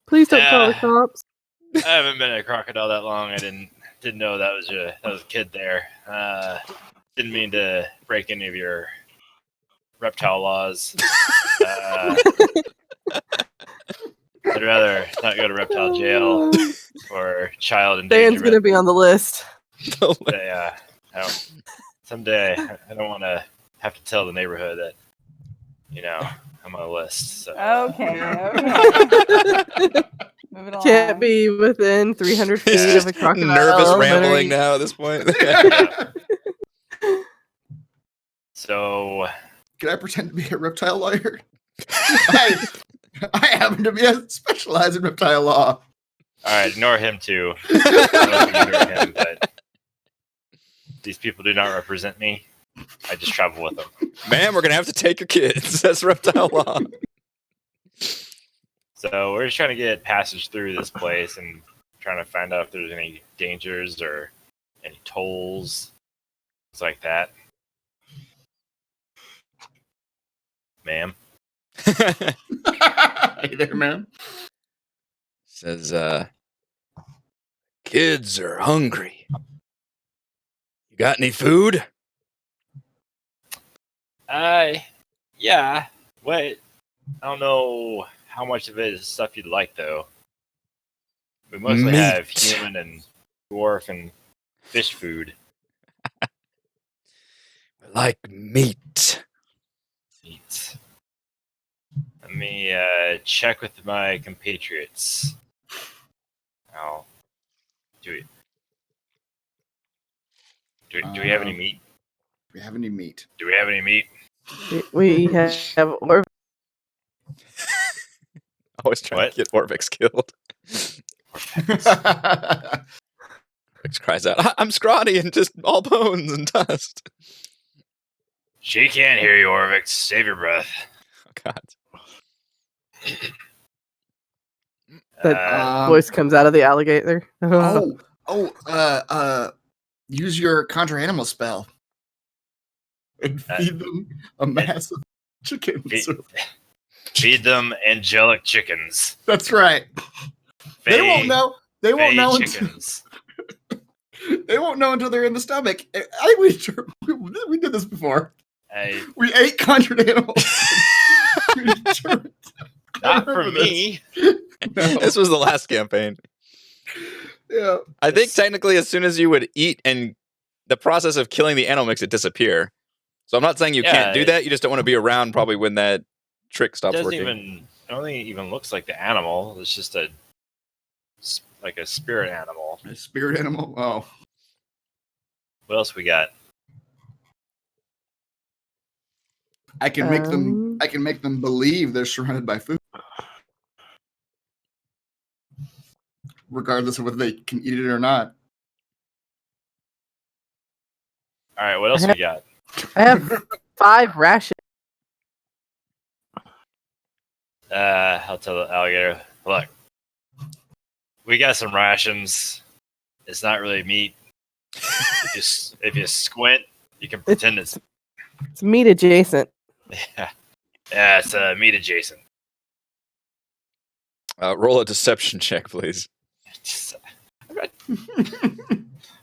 Please don't call the Yeah. cops. I haven't been a crocodile that long. I didn't know that was a kid there. Didn't mean to break any of your reptile laws. I'd rather not go to reptile jail or child Dan's endangerment. gonna be on the list. Someday I don't want to have to tell the neighborhood that I'm on a list. So. Okay. Move it along. Can't be within 300 feet He's of just a crocodile. nervous elementary. rambling now at this point. So Can I pretend to be a reptile lawyer? I happen to be specialized in reptile law. all right, ignore him too. I don't know if you ignore him, but these people do not represent me. I just travel with them. Ma'am, we're gonna have to take your kids. That's reptile law. So we're just trying to get passage through this place and trying to find out if there's any dangers or any tolls, things like that. Ma'am. Hey there, man. Says, kids are hungry. You got any food? Yeah. Wait. I don't know how much of it is stuff you'd like, though. We mostly have Meat. human and dwarf and fish food. I like meat. Eats. Let me check with my compatriots. I'll do it. Do we have any meat? Do we have any meat? Do we have any meat? We have or Always trying to get Orvix killed. Orvix cries out, I'm scrawny and just all bones and dust. She can't hear you, Orvix. Save your breath. Oh, God. that voice comes out of the alligator. Oh, Use your conjure animal spell and feed them a massive chicken. Feed them angelic chickens. That's right. They won't know. They won't know chickens. They won't know until they're in the stomach. I think we did this before. We ate conjured animals. Not for me. No. This was the last campaign. Yeah. I think technically as soon as you would eat and the process of killing the animal makes it disappear. So I'm not saying you can't do that. You just don't want to be around probably when that trick stops working. I don't think it even looks like the animal. It's just a spirit animal. A spirit animal? Oh. What else we got? I can make them believe they're surrounded by food. Regardless of whether they can eat it or not. All right, what else we got? I have 5 rations. I'll tell the alligator, look, we got some rations. It's not really meat. If you squint, you can pretend it's meat adjacent. Yeah, it's meat adjacent. Roll a deception check, please.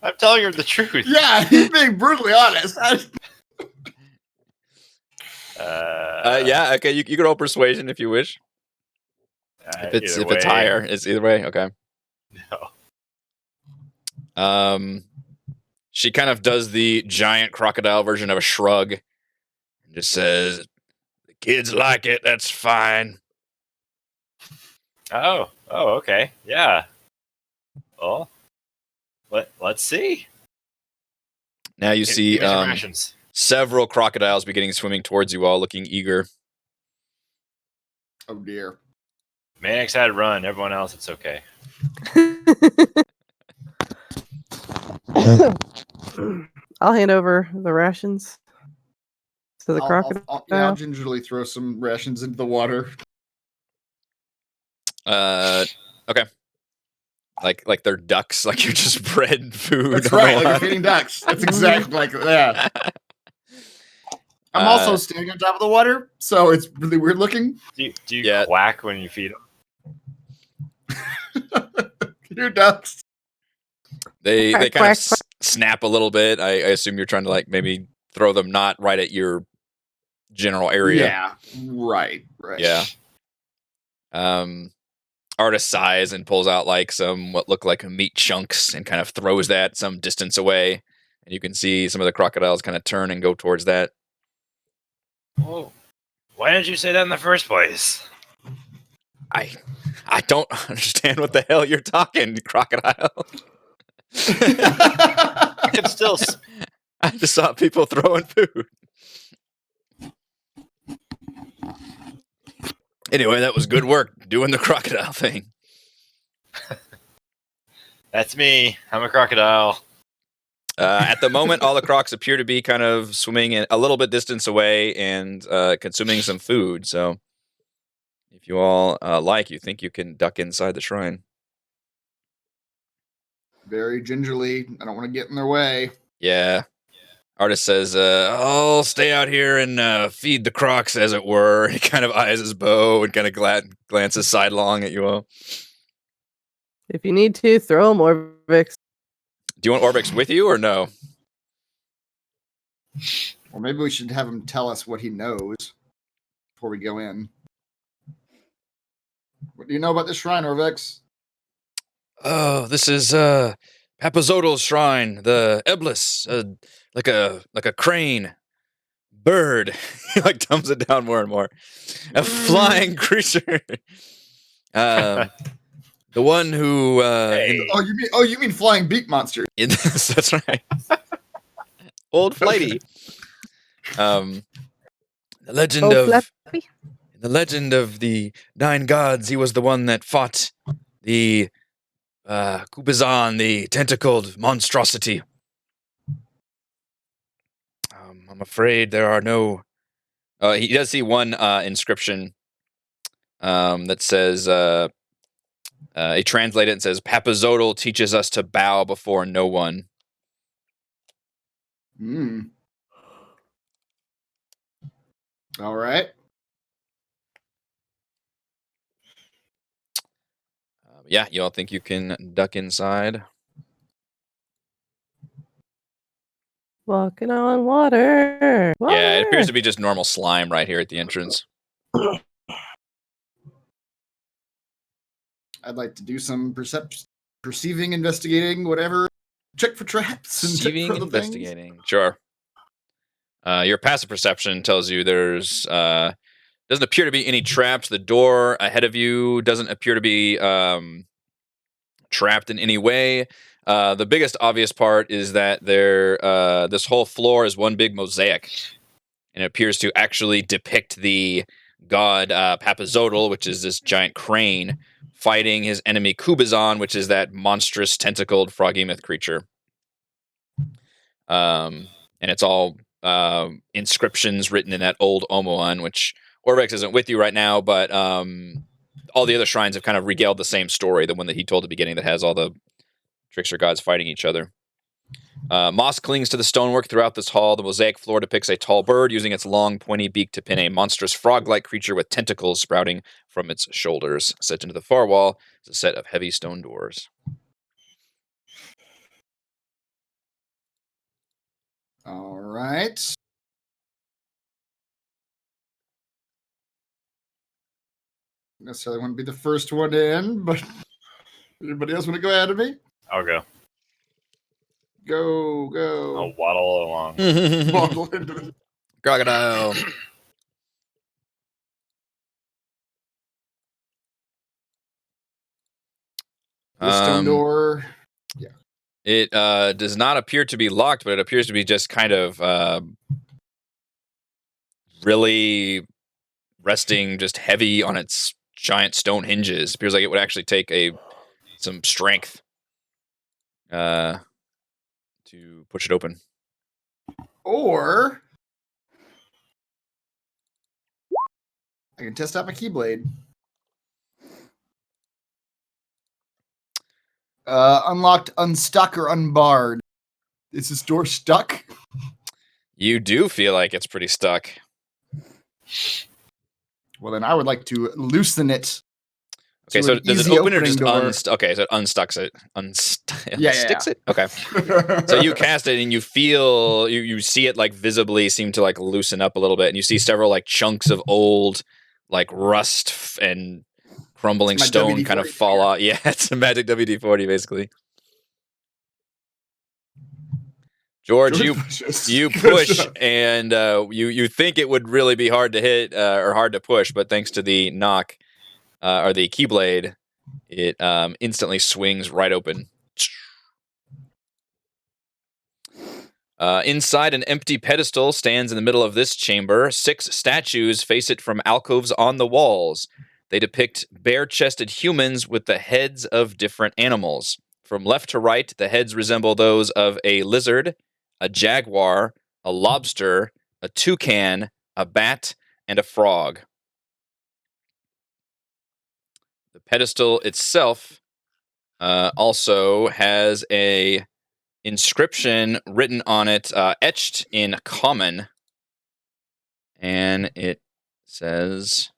I'm telling her the truth. Yeah, he's being brutally honest. Yeah, okay. You can roll persuasion if you wish. If it's higher, it's either way. Okay. No. She kind of does the giant crocodile version of a shrug, and just says, "The kids like it. That's fine." Oh, okay, yeah. Well, let's see. Now you see Give me some rations. several crocodiles beginning swimming towards you all, looking eager. Oh dear. Manix had run. Everyone else, it's okay. I'll hand over the rations to the crocodile. I'll gingerly throw some rations into the water. Okay. Like they're ducks, like you just bred food. That's right, like you're feeding ducks. That's exactly like that. I'm also standing on top of the water, so it's really weird looking. Do you quack when you feed them? You're ducks. They kind of snap a little bit. I assume you're trying to like maybe throw them not right at your general area. Yeah, right. Yeah. Artist sighs and pulls out like some what look like meat chunks and kind of throws that some distance away, and you can see some of the crocodiles kind of turn and go towards that. Oh, why didn't you say that in the first place? I don't understand what the hell you're talking, crocodile. I can still. I just saw people throwing food. Anyway, that was good work doing the crocodile thing. That's me. I'm a crocodile. At the moment, all the crocs appear to be kind of swimming a little bit distance away and consuming some food. So, if you all you think you can duck inside the shrine. Very gingerly. I don't want to get in their way. Yeah. Artist says, I'll stay out here and feed the crocs, as it were. He kind of eyes his bow and kind of glances sidelong at you all. If you need to, throw them Orbix. Do you want Orbix with you or no? Or maybe we should have him tell us what he knows before we go in. What do you know about this shrine, Orvex? Oh, this is Papazotl's shrine, the Eblis, like a crane, bird. He like dumbs it down more and more. A flying creature. The one who you mean flying beak monster? That's right. Old Flighty. The legend of the 9 gods. He was the one that fought the Kupazan, the tentacled monstrosity. I'm afraid there are no. He does see one inscription that says He translates it and says, Papazotl teaches us to bow before no one. All right. Yeah, you all think you can duck inside? Walking on water. Yeah, it appears to Water! be just normal slime right here at the entrance. I'd like to do some perceiving, investigating, whatever. Check for traps and check Perceiving, for other investigating. Sure. Your passive perception tells you there's doesn't appear to be any traps. The door ahead of you doesn't appear to be trapped in any way. The biggest obvious part is that this whole floor is one big mosaic, and it appears to actually depict the god Papazotl, which is this giant crane, fighting his enemy Kubazan, which is that monstrous tentacled froggy myth creature. And it's all inscriptions written in that old Omoan, which Orbex isn't with you right now, but all the other shrines have kind of regaled the same story, the one that he told at the beginning that has all the trickster gods fighting each other. Moss clings to the stonework throughout this hall. The mosaic floor depicts a tall bird using its long, pointy beak to pin a monstrous frog-like creature with tentacles sprouting from its shoulders. Set into the far wall is a set of heavy stone doors. All right. Necessarily want to be the first one in, but anybody else want to go ahead of me? I'll go. Go. I'll waddle along. Waddle into the Crocodile. stone door. Yeah. It does not appear to be locked, but it appears to be just kind of really resting just heavy on its giant stone hinges. Appears like it would actually take some strength to push it open. Or I can test out my keyblade. Unlocked, unstuck, or unbarred. Is this door stuck? You do feel like it's pretty stuck. Well, then I would like to loosen it. Okay, to so an does it easy open or opening just door. Okay, so it unstucks it. Yeah. Sticks it? Okay. So you cast it and you feel you see it like visibly seem to like loosen up a little bit, and you see several like chunks of old like rust and crumbling It's my stone kind of WD-40 fall finger. out. Yeah, it's a magic WD-40 basically. George, you push and you think it would really be hard to hit or hard to push, but thanks to the knock or the keyblade, it instantly swings right open. Inside an empty pedestal stands in the middle of this chamber. 6 statues face it from alcoves on the walls. They depict bare-chested humans with the heads of different animals. From left to right, the heads resemble those of a lizard, a jaguar, a lobster, a toucan, a bat, and a frog. The pedestal itself also has a inscription written on it, etched in common, and it says,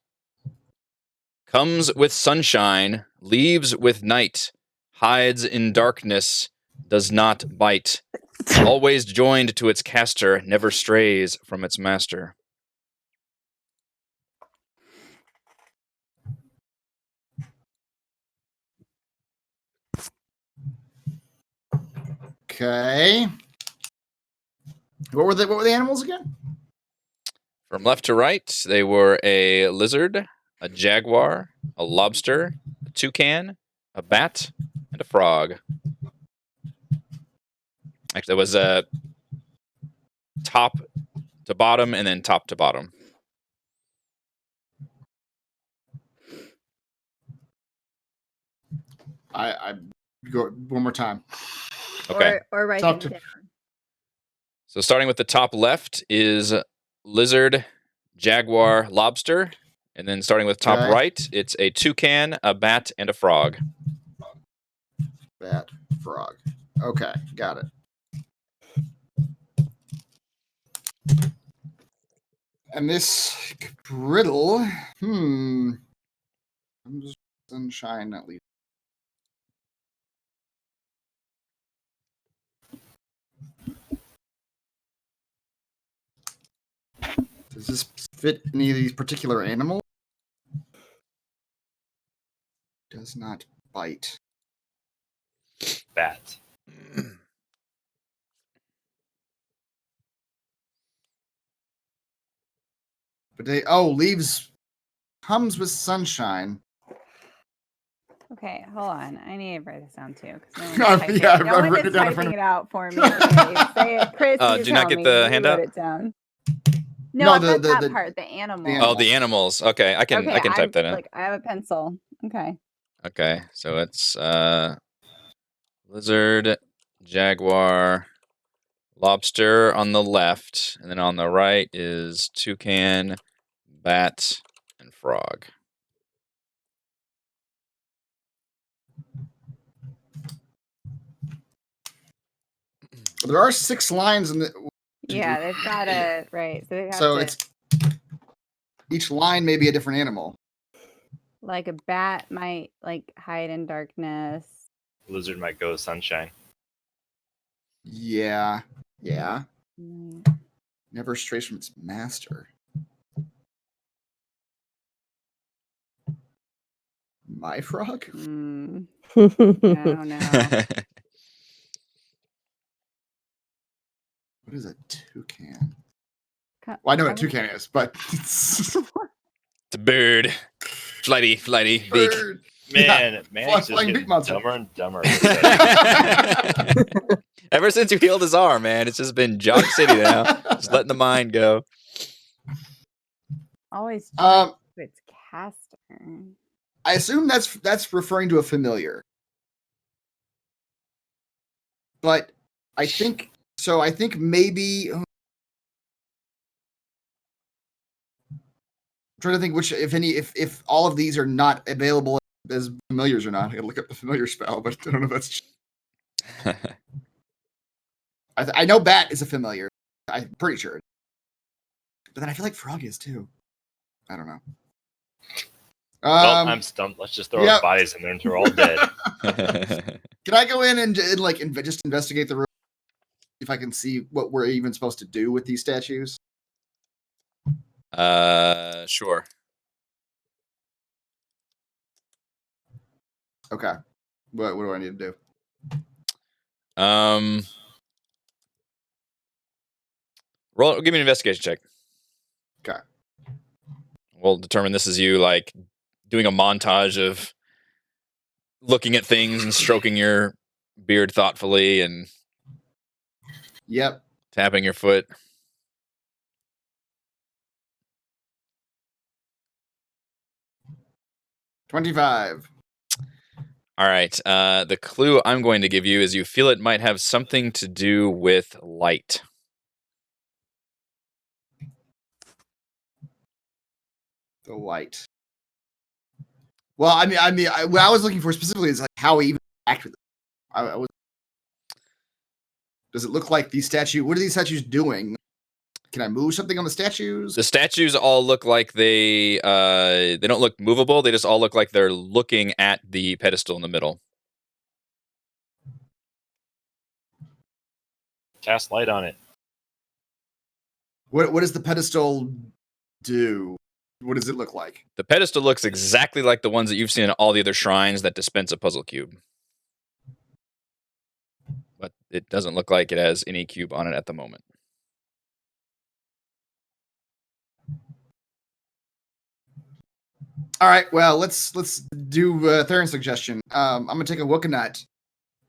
"Comes with sunshine, leaves with night, hides in darkness, does not bite, always joined to its caster, never strays from its master." Okay. What were the animals again? From left to right, they were a lizard, a jaguar, a lobster, a toucan, a bat, and a frog. Actually, there was a top to bottom and then top to bottom. I go one more time. Okay. Or write Top them to- down. So starting with the top left is lizard, jaguar, lobster, And then starting with top Okay. right, it's a toucan, a bat, and a frog. Bat, frog. Okay, got it. And this brittle, I'm just sunshine at least. Does this fit any of these particular animals? Does not bite. Bat. But they leaves comes with sunshine. Okay, hold on. I need to write this down too. Yeah, No I've one written is it down in front typing of it out for me. Okay, say it. Chris, Do you not tell get me. the You handout? wrote it down. No, No, I've the- got the- that the- part. The animal. animal. Oh, the animals. Okay, I can type that in. Like, I have a pencil. Okay. Okay, so it's lizard, jaguar, lobster on the left, and then on the right is toucan, bat, and frog. There are 6 lines in the. Yeah, they've got it right. So they have So to, it's each line may be a different animal. like a bat might like hide in darkness. Lizard might go sunshine. Yeah. Mm, Never strays from its master. My frog? I don't know. What is a toucan? Co- Well, I know what I a toucan is, but It's a bird. Flighty, beak. bird. Man, man, fly- it's just flying getting big monster. dumber and dumber. Ever since you healed his arm, man, it's just been Jock City now. Just letting the mind go. Always Um, joins its caster. I assume that's referring to a familiar. But I think so. I think maybe. I'm trying to think which, if any, if all of these are not available as familiars or not. I gotta look up the familiar spell, but I don't know if that's. I know bat is a familiar. I'm pretty sure. But then I feel like frog is too. I don't know. Well, I'm stumped. Let's just throw yep. our bodies in there until we're all dead. Can I go in and like just investigate the room? If I can see what we're even supposed to do with these statues? Sure. Okay. What do I need to do? Give me an investigation check. Okay. We'll determine this is you, like, doing a montage of looking at things and stroking your beard thoughtfully and Yep. tapping your foot. $25. All right. The clue I'm going to give you is you feel it might have something to do with light. The light. Well, I mean, what I was looking for specifically is like how we even act with it. I was. Does it look like these statues? What are these statues doing? Can I move something on the statues? The statues all look like they don't look movable. They just all look like they're looking at the pedestal in the middle. Cast light on it. What does the pedestal do? What does it look like? The pedestal looks exactly like the ones that you've seen in all the other shrines that dispense a puzzle cube. But it doesn't look like it has any cube on it at the moment. All right. Well, let's do Theron's suggestion. I'm gonna take a wokanut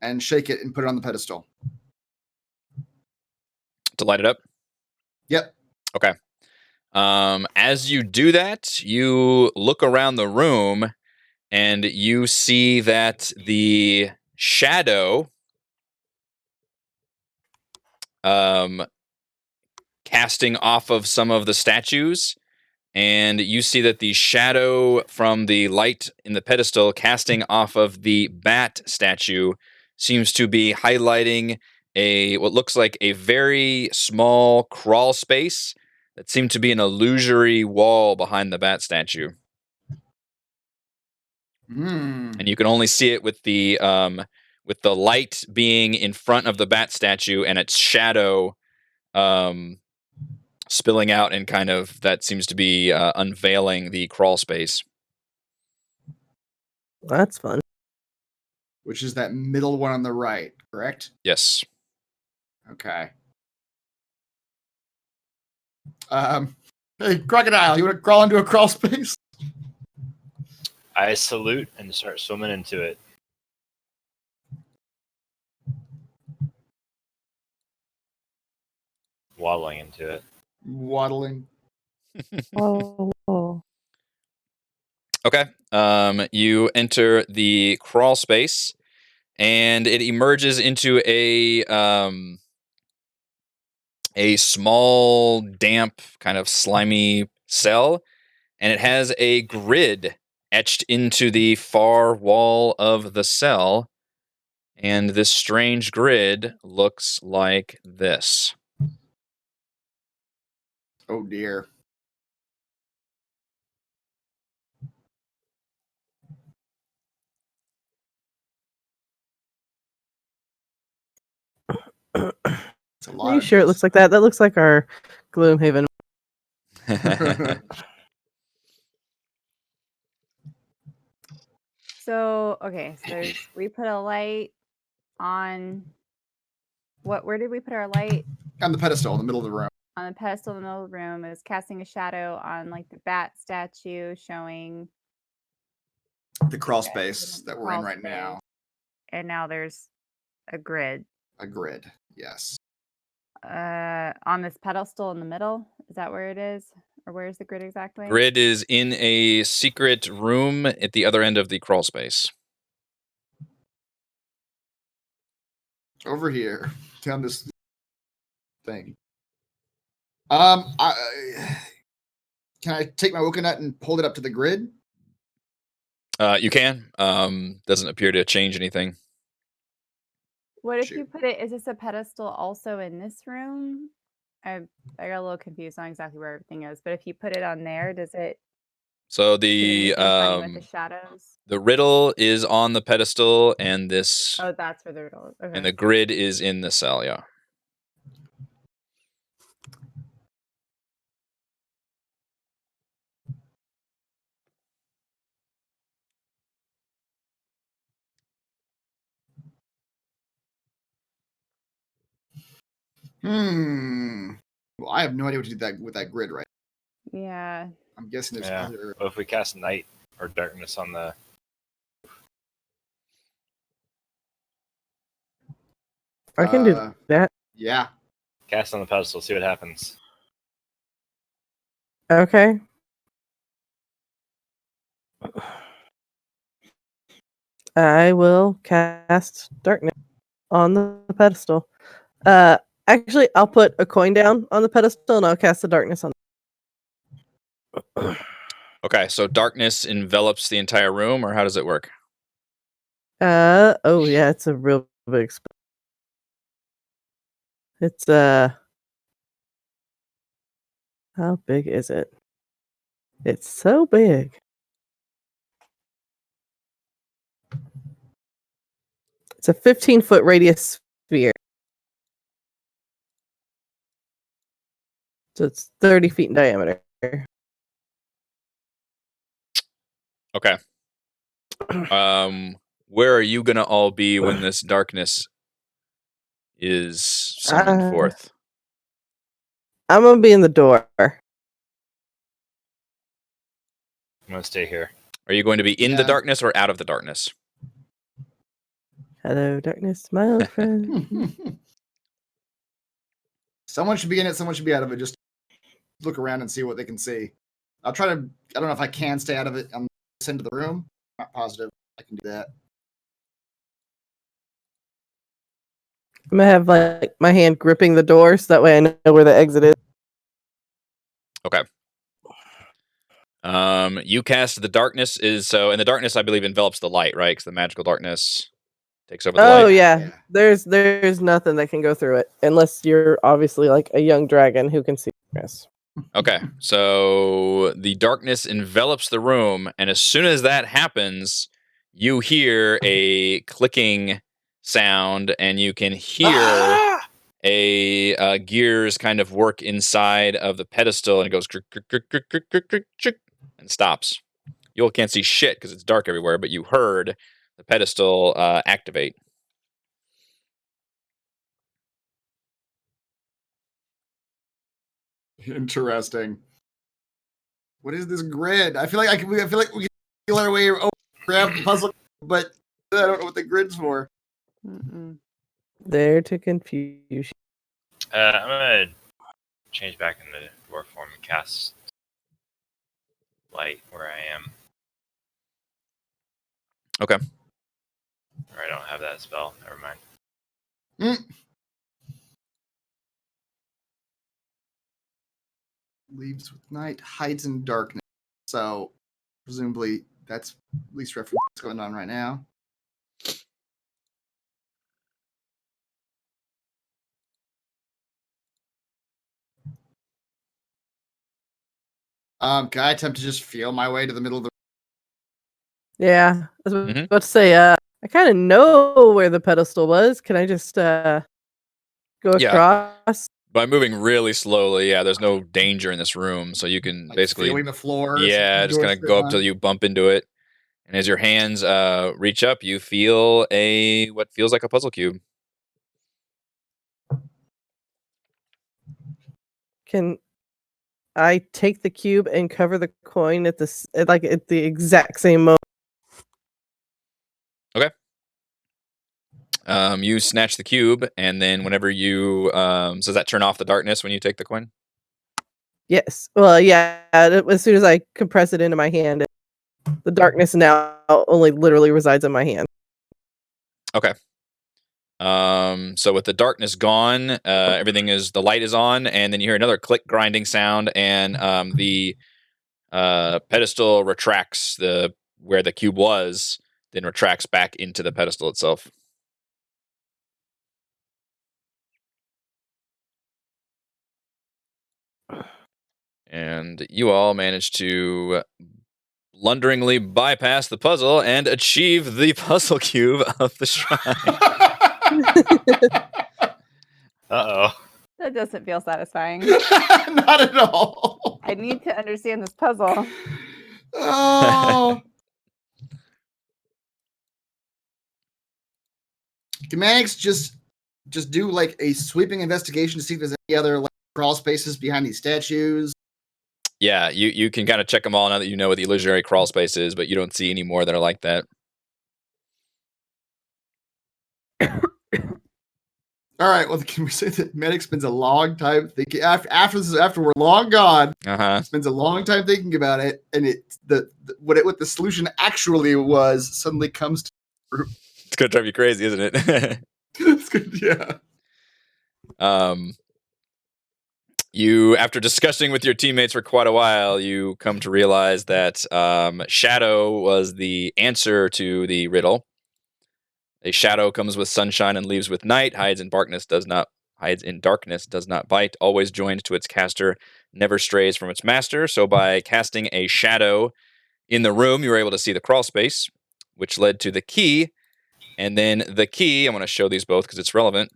and shake it and put it on the pedestal. To light it up? Yep. Okay. As you do that, you look around the room and you see that the shadow casting off of some of the statues and you see that the shadow from the light in the pedestal casting off of the bat statue seems to be highlighting what looks like a very small crawl space that seemed to be an illusory wall behind the bat statue. And you can only see it with the light being in front of the bat statue and its shadow spilling out, and kind of that seems to be unveiling the crawl space. That's fun. Which is that middle one on the right, correct? Yes. Okay. Hey, crocodile, you want to crawl into a crawl space? I salute and start swimming into it. Waddling into it. Waddling. Oh. Okay. You enter the crawl space, and it emerges into a small, damp, kind of slimy cell, and it has a grid etched into the far wall of the cell. And this strange grid looks like this. Oh dear. It's a lot. Are you sure it looks like that? That looks like our Gloomhaven. So we put a light on where did we put our light? On the pedestal in the middle of the room. On the pedestal in the middle of the room. It was casting a shadow on like the bat statue, showing The crawl space that we're in right now. And now there's a grid. A grid, yes. On this pedestal in the middle. Is that where it is? Or where is the grid exactly? Grid is in a secret room at the other end of the crawl space. Over here, down this thing. Can I take my coconut and hold it up to the grid? You can. Doesn't appear to change anything. What if you put it? Is this a pedestal also in this room? I got a little confused on exactly where everything is, but if you put it on there, does it? So do anything funny with the shadows. the riddle is on the pedestal, and this. Oh, that's where the riddle is. Okay. And the grid is in the cell. Yeah. Well, I have no idea what to do with that grid, right? Yeah. I'm guessing there's Yeah. other. Well, if we cast night or darkness on the. I can do that. Yeah. Cast on the pedestal, see what happens. Okay. I will cast darkness on the pedestal. Actually, I'll put a coin down on the pedestal and I'll cast the darkness on. Okay, so darkness envelops the entire room, or how does it work? Oh yeah, it's a real big spell. It's how big is it? It's so big. It's a 15-foot radius sphere. So it's 30 feet in diameter. Okay. Where are you gonna all be when this darkness is summoned forth? I'm gonna be in the door. I'm gonna stay here. Are you going to be in the darkness or out of the darkness? Hello, darkness, my old friend. Someone should be in it, someone should be out of it. Just look around and see what they can see. I'll try to. I don't know if I can stay out of it on this end of the room. Not positive I can do that. I'm gonna have like my hand gripping the door so that way I know where the exit is. Okay. You cast the darkness and the darkness I believe envelops the light, right? Because the magical darkness takes over the Oh light. yeah. There's nothing that can go through it unless you're obviously like a young dragon who can see darkness. Okay, so the darkness envelops the room, and as soon as that happens, you hear a clicking sound, and you can hear a gears kind of work inside of the pedestal, and it goes crick, crick, crick, crick, crick, crick, crick, crick, and stops. You all can't see shit because it's dark everywhere, but you heard the pedestal activate. Interesting. What is this grid? I feel like we can feel our way over, grab the puzzle, but I don't know what the grid's for. Mm-mm. There to confuse you. I'm gonna change back into dwarf form and cast light where I am. Okay. Or I don't have that spell. Never mind. Leaves with night, hides in darkness. So presumably that's at least reference what's going on right now. Can I attempt to just feel my way to the middle of the Yeah. I was about to say, I kind of know where the pedestal was. Can I just go across? By moving really slowly, there's no danger in this room, so you can basically feeling the floor? just kind of go up till you bump into it, and as your hands reach up, you feel what feels like a puzzle cube. Can I take the cube and cover the coin at the exact same moment? Okay. You snatch the cube, and then whenever you so does that turn off the darkness when you take the coin? Yes. Well, yeah. As soon as I compress it into my hand, the darkness now only literally resides in my hand. Okay. So with the darkness gone, the light is on, and then you hear another click grinding sound, and the pedestal retracts where the cube was, then retracts back into the pedestal itself. And you all managed to blunderingly bypass the puzzle and achieve the puzzle cube of the shrine. Uh-oh. That doesn't feel satisfying. Not at all. I need to understand this puzzle. Oh. Can Manix just do like a sweeping investigation to see if there's any other like crawl spaces behind these statues? Yeah, you can kind of check them all now that you know what the illusionary crawl space is, but you don't see any more that are like that. All right. Well, can we say that Medic spends a long time thinking after we're long gone? Spends a long time thinking about it, and what the solution actually was suddenly comes to. It's gonna drive you crazy, isn't it? It's good, yeah. You, after discussing with your teammates for quite a while, you come to realize that shadow was the answer to the riddle. A shadow comes with sunshine and leaves with night, hides in darkness, does not bite, always joined to its caster, never strays from its master. So by casting a shadow in the room, you were able to see the crawl space, which led to the key. And then the key, I'm going to show these both because it's relevant.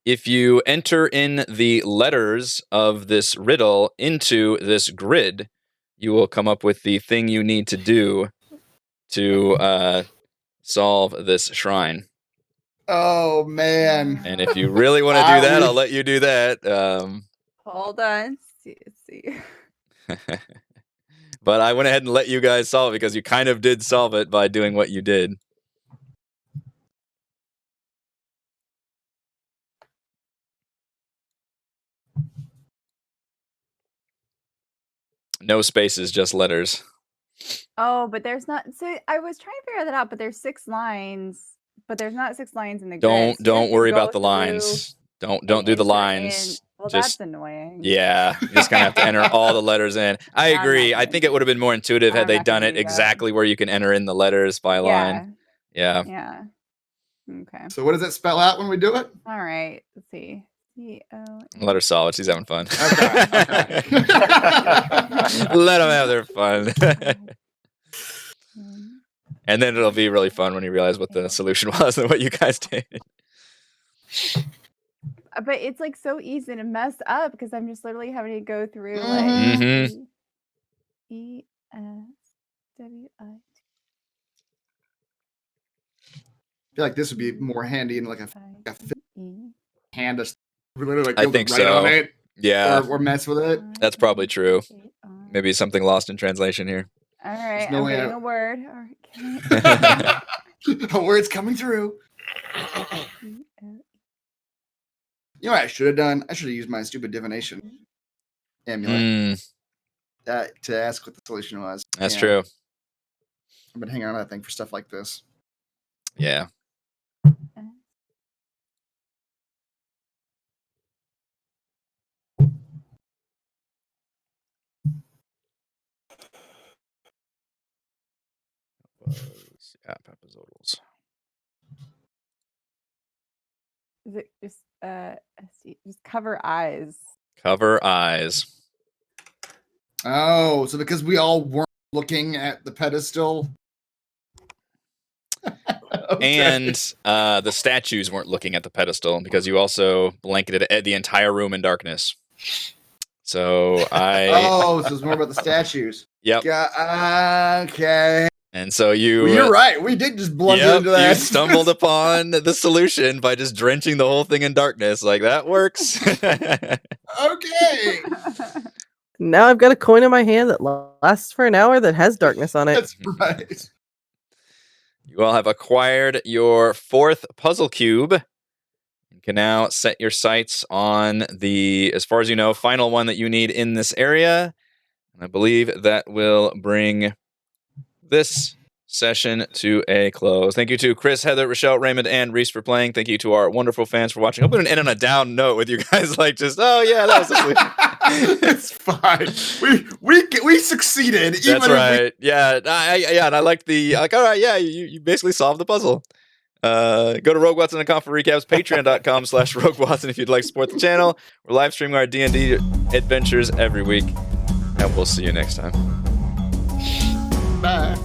If you enter in the letters of this riddle into this grid, you will come up with the thing you need to do to solve this shrine. Oh, man. And if you really want to do that, I'll let you do that. Hold on. Let's see. But I went ahead and let you guys solve it because you kind of did solve it by doing what you did. No spaces, just letters. Oh, but there's not. So I was trying to figure that out, but there's 6 lines, but there's not 6 lines in the grid. Don't So you have to worry go about the through lines. Don't and do the enter lines. Well, Just- that's annoying. Yeah, you just kind of have to enter all the letters in. I I'm not agree. I gonna think do it would have been more intuitive had I'm they not gonna done it do that. exactly where you can enter in the letters by line. Yeah. Yeah. Okay. So what does it spell out when we do it? All right. Let's see. C-O. Let her solid. She's having fun. Okay. Let them have their fun. And then it'll be really fun when you realize what the solution was and what you guys did. But it's like so easy to mess up because I'm just literally having to go through Mhm. like E-S-W-I. I feel like this would be more handy in like a E. hand us literally like I be able to think write on so. it Yeah, or mess with it. that's probably true. Maybe something lost in translation here. All right, no I'm way getting out. a word. All right, A word's coming through. E-O. You know what I should have done? I should have used my stupid divination amulet to ask what the solution was. That's Yeah. true. I've been hanging on to that thing for stuff like this. Yeah. Papazotls. Is it just just cover eyes? Cover eyes. Oh, so because we all weren't looking at the pedestal. Okay. And the statues weren't looking at the pedestal because you also blanketed the entire room in darkness. So Oh, so it's more about the statues. Yep. Okay. And so you. Well, you're right. We did just blunder Yep, into that. you stumbled upon the solution by just drenching the whole thing in darkness. Like, that works. Okay. Now I've got a coin in my hand that lasts for an hour that has darkness on it. That's right. You all have acquired your 4th puzzle cube. You can now set your sights on the, as far as you know, final one that you need in this area. And I believe that will bring this session to a close. Thank you to Chris, Heather, Rochelle, Raymond, and Reese for playing. Thank you to our wonderful fans for watching. I'm going to end on a down note with you guys, like just, oh yeah, that was the solution. It's fine. We succeeded. That's even right. Yeah, and I liked the all right, yeah, you basically solved the puzzle. Go to RogueWatson.com for recaps, patreon.com/RogueWatson if you'd like to support the channel. We're live streaming our D&D adventures every week, and we'll see you next time. Bye.